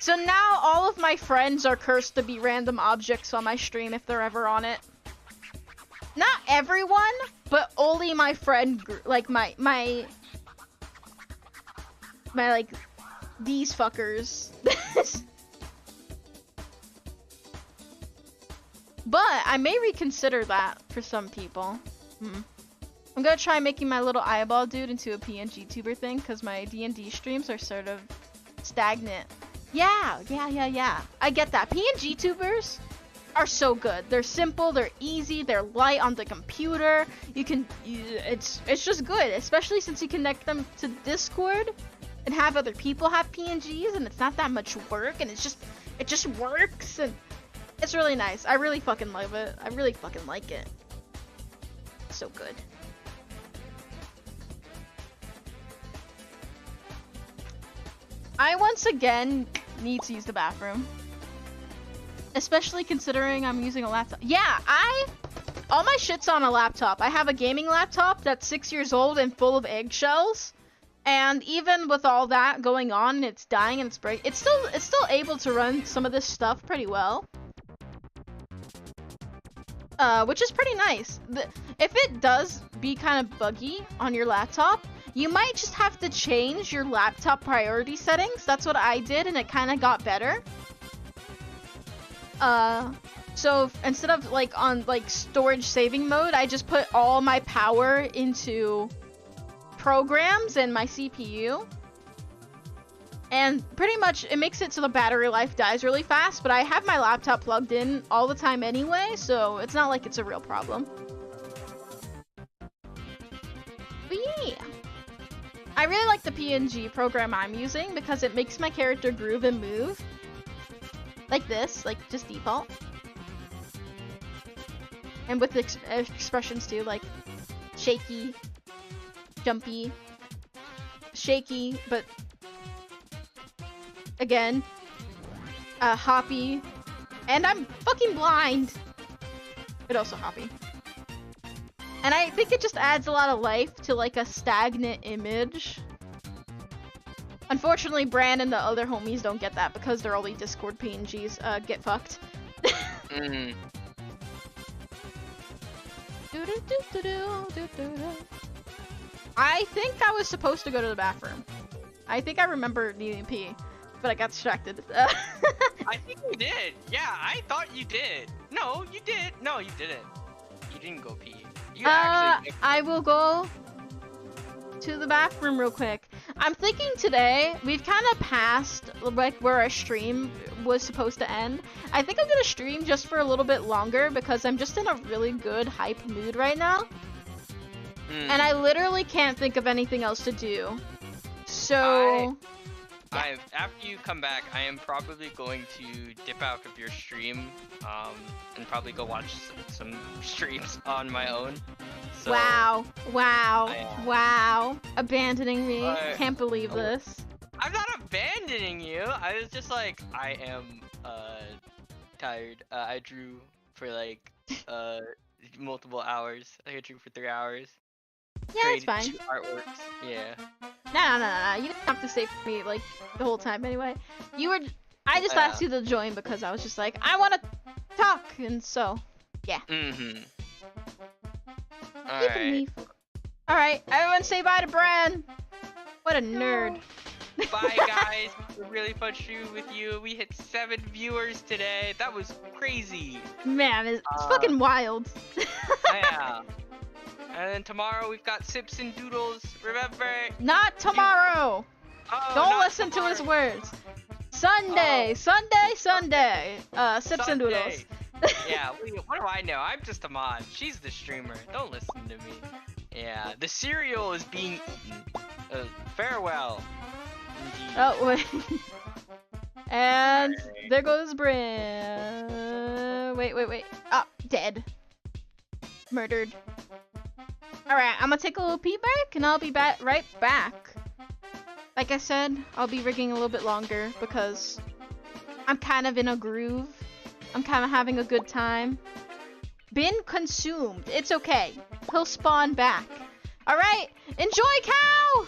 So now all of my friends are cursed to be random objects on my stream if they're ever on it. Not everyone, but only my friend, like my like, these fuckers. But I may reconsider that for some people. I'm gonna try making my little eyeball dude into a PNG tuber thing, because my D&D streams are sort of stagnant. Yeah. I get that. PNG tubers are so good. They're simple, they're easy, they're light on the computer. It's just good, especially since you connect them to Discord and have other people have PNGs, and it's not that much work, and it just works, and it's really nice. I really fucking love it. I really fucking like it. So good. I once again need to use the bathroom. Especially considering I'm using a laptop. Yeah, all my shit's on a laptop. I have a gaming laptop that's 6 years old and full of eggshells. And even with all that going on and it's dying and it's breaking, it's still able to run some of this stuff pretty well. Which is pretty nice. If it does be kind of buggy on your laptop, you might just have to change your laptop priority settings. That's what I did, and it kind of got better. So instead of on storage saving mode, I just put all my power into programs and my CPU. And pretty much it makes it so the battery life dies really fast, but I have my laptop plugged in all the time anyway, so it's not like it's a real problem. But yeah. I really like the PNG program I'm using because it makes my character groove and move. Like this, like just default. And with the expressions too, like shaky, jumpy, shaky, but again, hoppy, and I'm fucking blind, but also hoppy. And I think it just adds a lot of life to like a stagnant image. Unfortunately, Bran and the other homies don't get that because they're only Discord PNGs. Get fucked. I think I was supposed to go to the bathroom. I think I remember needing to pee, but I got distracted. I think you did. Yeah, I thought you did. No, you did. No, you didn't. You didn't go pee. You actually. I will go to the bathroom real quick. I'm thinking today we've kind of passed like where our stream was supposed to end. I think I'm gonna stream just for a little bit longer because I'm just in a really good hype mood right now. And I literally can't think of anything else to do. So after you come back, I am probably going to dip out of your stream and probably go watch some streams on my own. So, wow. Abandoning me. Can't believe this. I'm not abandoning you. I was just like, I am tired. I drew for like multiple hours. I drew for 3 hours. Yeah, it's fine. 2 artworks. Yeah. No. You didn't have to stay for me like the whole time anyway. I just asked you to join because I was just like, I want to talk, and so, yeah. Alright, everyone say bye to Bran. What a nerd. Bye guys, a really fun stream with you. We hit 7 viewers today. That was crazy. Man, it's fucking wild. Yeah. And then tomorrow we've got Sips and Doodles. Remember? Not tomorrow. Don't listen to his words. Sunday. Sips and Doodles. Yeah, what do I know? I'm just a mod. She's the streamer. Don't listen to me. Yeah, the cereal is being eaten. Farewell. Indeed. Oh, wait. And there goes Bran. Wait. Oh, dead. Murdered. Alright, I'm gonna take a little pee break and I'll be right back. Like I said, I'll be rigging a little bit longer because I'm kind of in a groove. I'm kind of having a good time. Been consumed. It's okay. He'll spawn back. Alright, enjoy, cow!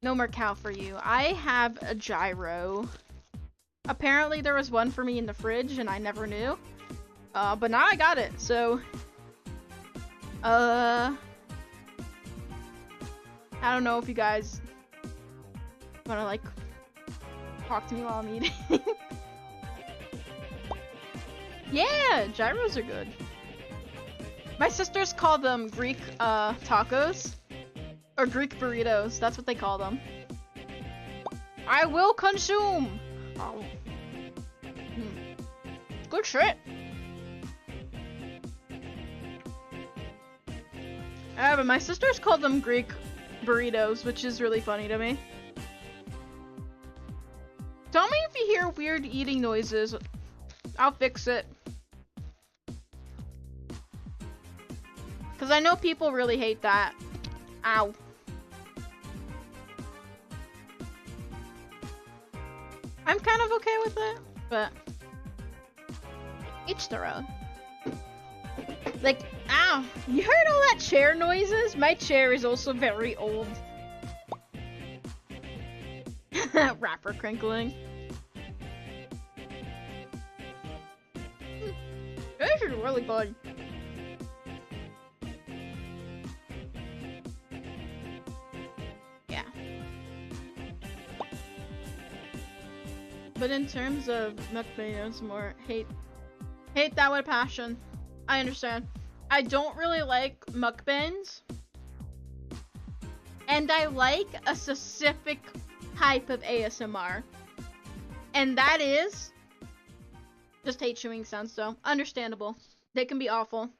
No more cow for you. I have a gyro. Apparently there was one for me in the fridge and I never knew. But now I got it, so... I don't know if you guys wanna, like, talk to me while I'm eating. Yeah, gyros are good. My sisters call them Greek, tacos. Or Greek burritos, that's what they call them. I will consume! Oh. Good shit. But my sisters call them Greek burritos, which is really funny to me. Tell me if you hear weird eating noises. I'll fix it. Because I know people really hate that. Ow. I'm kind of okay with it, but each their own. Like, ow, you heard all that chair noises? My chair is also very old. Wrapper crinkling. This is really good. But in terms of mukbang, more hate that with a passion. I understand. I don't really like mukbangs. And I like a specific type of ASMR. And that is... just hate chewing sounds, though. Understandable. They can be awful.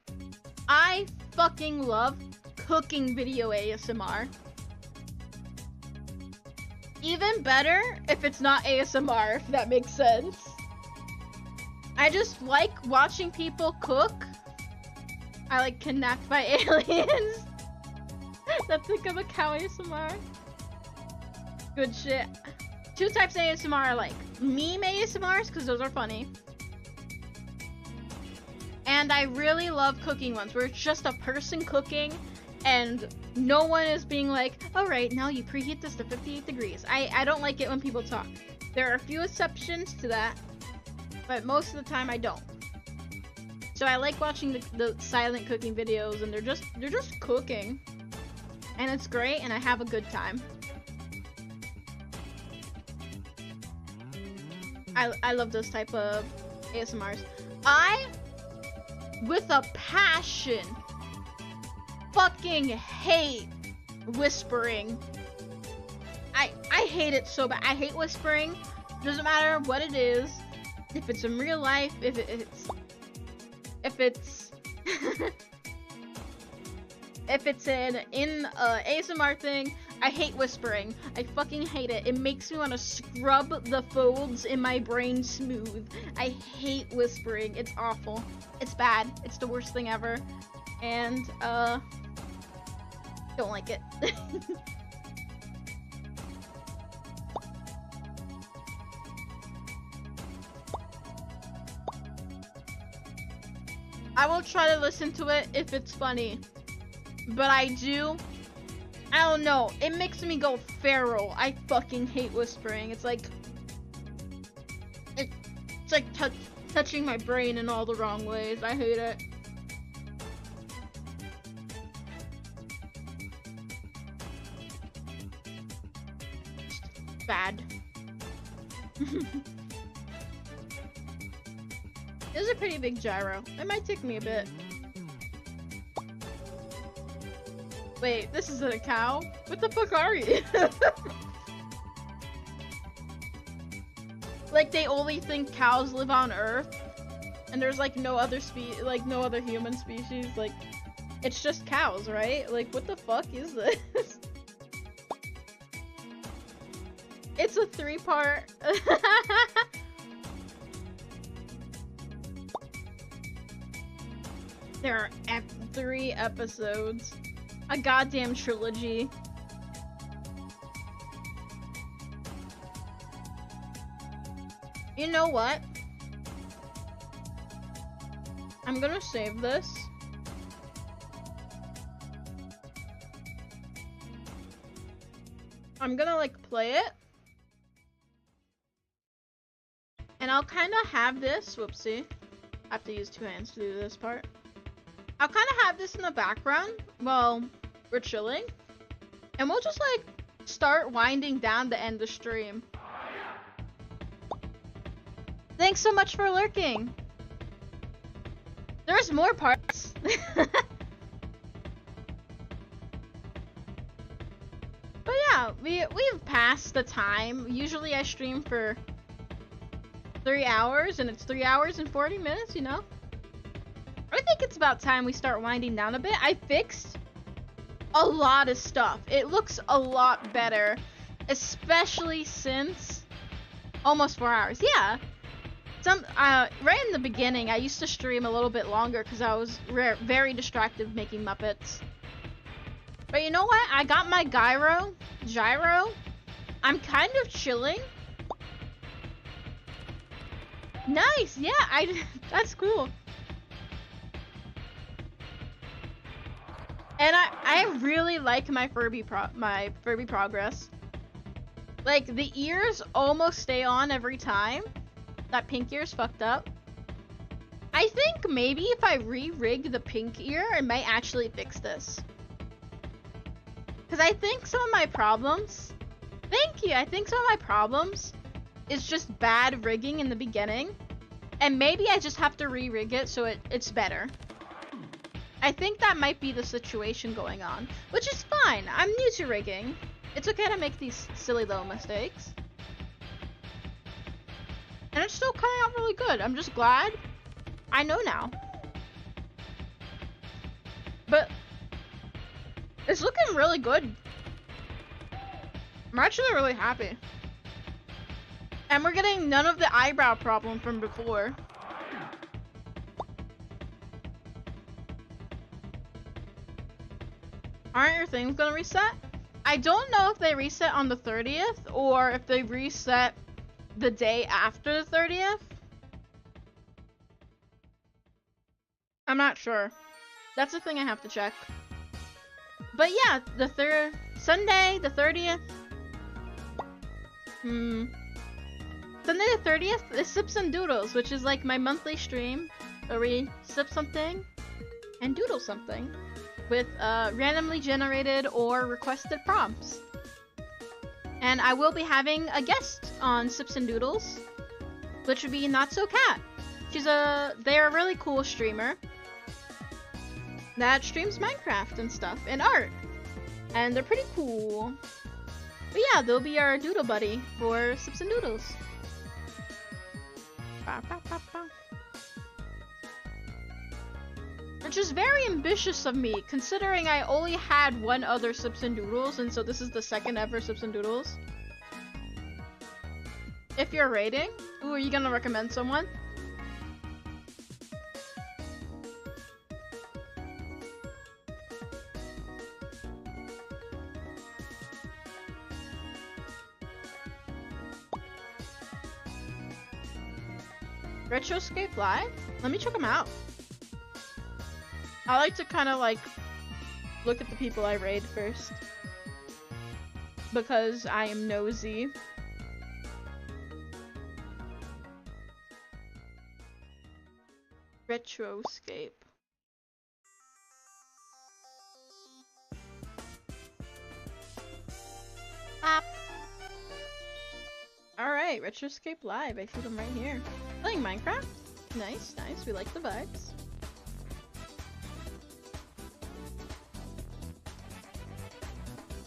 I fucking love cooking video ASMR. Even better if it's not ASMR, if that makes sense. I just like watching people cook. I like kidnapped by aliens. That's like a cow ASMR. Good shit. Two types of ASMR I like. Meme ASMRs, because those are funny. And I really love cooking ones, where it's just a person cooking, and no one is being like, alright, now you preheat this to 58 degrees. I don't like it when people talk. There are a few exceptions to that, but most of the time I don't. So I like watching the silent cooking videos, and they're just cooking. And it's great, and I have a good time. I love those type of ASMRs. I, with a passion, fucking hate whispering. I hate it so bad. I hate whispering. Doesn't matter what it is. If it's in real life, if it's if it's in a ASMR thing, I hate whispering. I fucking hate it. It makes me want to scrub the folds in my brain smooth. I hate whispering. It's awful. It's bad. It's the worst thing ever. And, don't like it. I will try to listen to it if it's funny. But I don't know. It makes me go feral. I fucking hate whispering. It's like touching my brain in all the wrong ways. I hate it. Bad. This is a pretty big gyro. It might take me a bit. Wait, this isn't a cow? What the fuck are you? Like, they only think cows live on Earth, and there's like no other no other human species. Like, it's just cows, right? Like, what the fuck is this? It's a 3-part. There are 3 episodes. A goddamn trilogy. You know what? I'm gonna save this. I'm gonna like play it. And I'll kind of have this. Whoopsie. I have to use 2 hands to do this part. I'll kind of have this in the background while we're chilling. And we'll just like start winding down to end the stream. Thanks so much for lurking. There's more parts. But yeah, we've passed the time. Usually I stream for 3 hours, and it's 3 hours and 40 minutes, you know? I think it's about time we start winding down a bit. I fixed a lot of stuff. It looks a lot better, especially since almost 4 hours. Yeah. Right in the beginning, I used to stream a little bit longer because I was very distracted making Muppets. But you know what? I got my gyro. I'm kind of chilling. Nice. Yeah, that's cool. And I really like my Furby progress. Like, the ears almost stay on every time. That pink ear's fucked up. I think maybe if I re-rig the pink ear, I might actually fix this. Because I think some of my problems... Thank you! I think some of my problems is just bad rigging in the beginning. And maybe I just have to re-rig it so it's better. I think that might be the situation going on, which is fine. I'm new to rigging. It's okay to make these silly little mistakes. And it's still coming out really good. I'm just glad I know now. But it's looking really good. I'm actually really happy. And we're getting none of the eyebrow problem from before. Aren't your things gonna reset? I don't know if they reset on the 30th or if they reset the day after the 30th. I'm not sure. That's the thing I have to check. But yeah, Sunday the 30th. Sunday the 30th is Sips and Doodles, which is like my monthly stream where we sip something and doodle something with randomly generated or requested prompts. And I will be having a guest on Sips and Doodles, which would be Not So Cat. They're a really cool streamer that streams Minecraft and stuff and art. And they're pretty cool. But yeah, they'll be our doodle buddy for Sips and Doodles. Which is very ambitious of me, considering I only had one other Sips and Doodles, and so this is the second ever Sips and Doodles. If you're rating, ooh, are you gonna recommend someone? Retroscape Live? Let me check them out. I like to kind of like look at the people I raid first, because I am nosy. Retroscape. Alright, Retroscape Live. I see them right here. Playing Minecraft? Nice, nice. We like the vibes.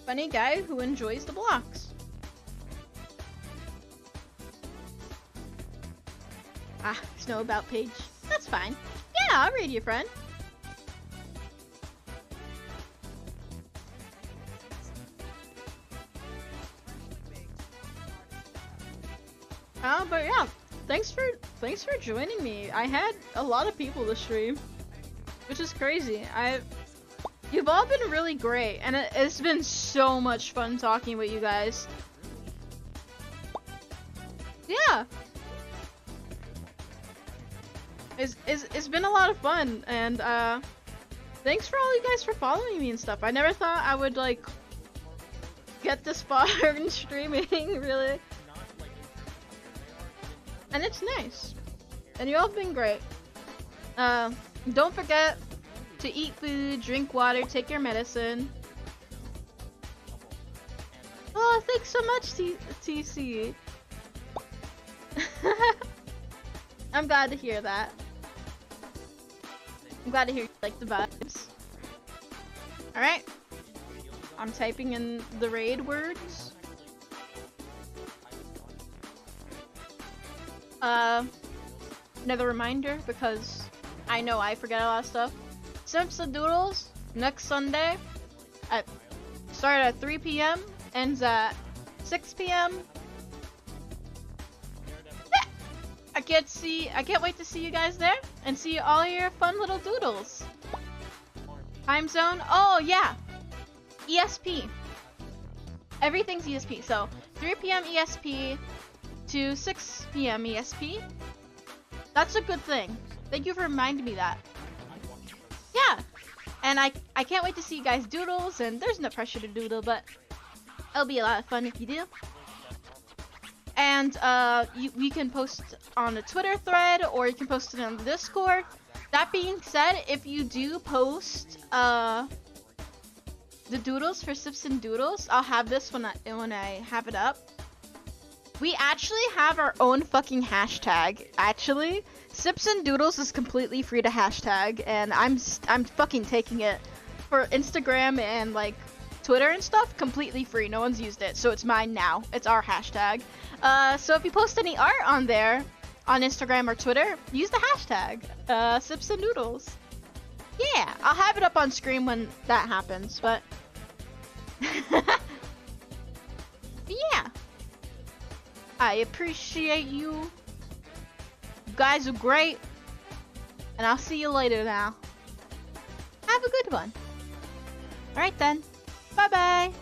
Funny guy who enjoys the blocks. Ah, there's no about page. That's fine. Yeah, I'll read you, friend. But yeah, thanks for joining me. I had a lot of people to stream, which is crazy. You've all been really great, and it's been so much fun talking with you guys. Yeah. It's been a lot of fun, and thanks for all you guys for following me and stuff. I never thought I would like get this far in streaming, really. And it's nice. And you all have been great. Don't forget to eat food, drink water, take your medicine. Oh, thanks so much, TC. I'm glad to hear that. I'm glad to hear you like the vibes. Alright. I'm typing in the raid words. Another reminder, because I know I forget a lot of stuff. Sips and Doodles next Sunday start at 3 p.m. ends at 6 p.m. Yeah. I can't wait to see you guys there and see all your fun little doodles. Time zone? Oh yeah. ESP. Everything's ESP. So 3 p.m. ESP to 6 p.m. ESP. That's a good thing. Thank you for reminding me that. Yeah. And I can't wait to see you guys doodles, and there's no pressure to doodle, but it'll be a lot of fun if you do. And we can post on a Twitter thread, or you can post it on the Discord. That being said, if you do post the doodles for Sips and Doodles, I'll have this when I have it up. We actually have our own fucking hashtag. Actually, Sips and Doodles is completely free to hashtag, and I'm fucking taking it for Instagram and like Twitter and stuff. Completely free. No one's used it, so it's mine now. It's our hashtag. So if you post any art on there, on Instagram or Twitter, use the hashtag Sips and Doodles. Yeah, I'll have it up on screen when that happens, but yeah. I appreciate you. You guys are great. And I'll see you later now. Have a good one. Alright then. Bye bye.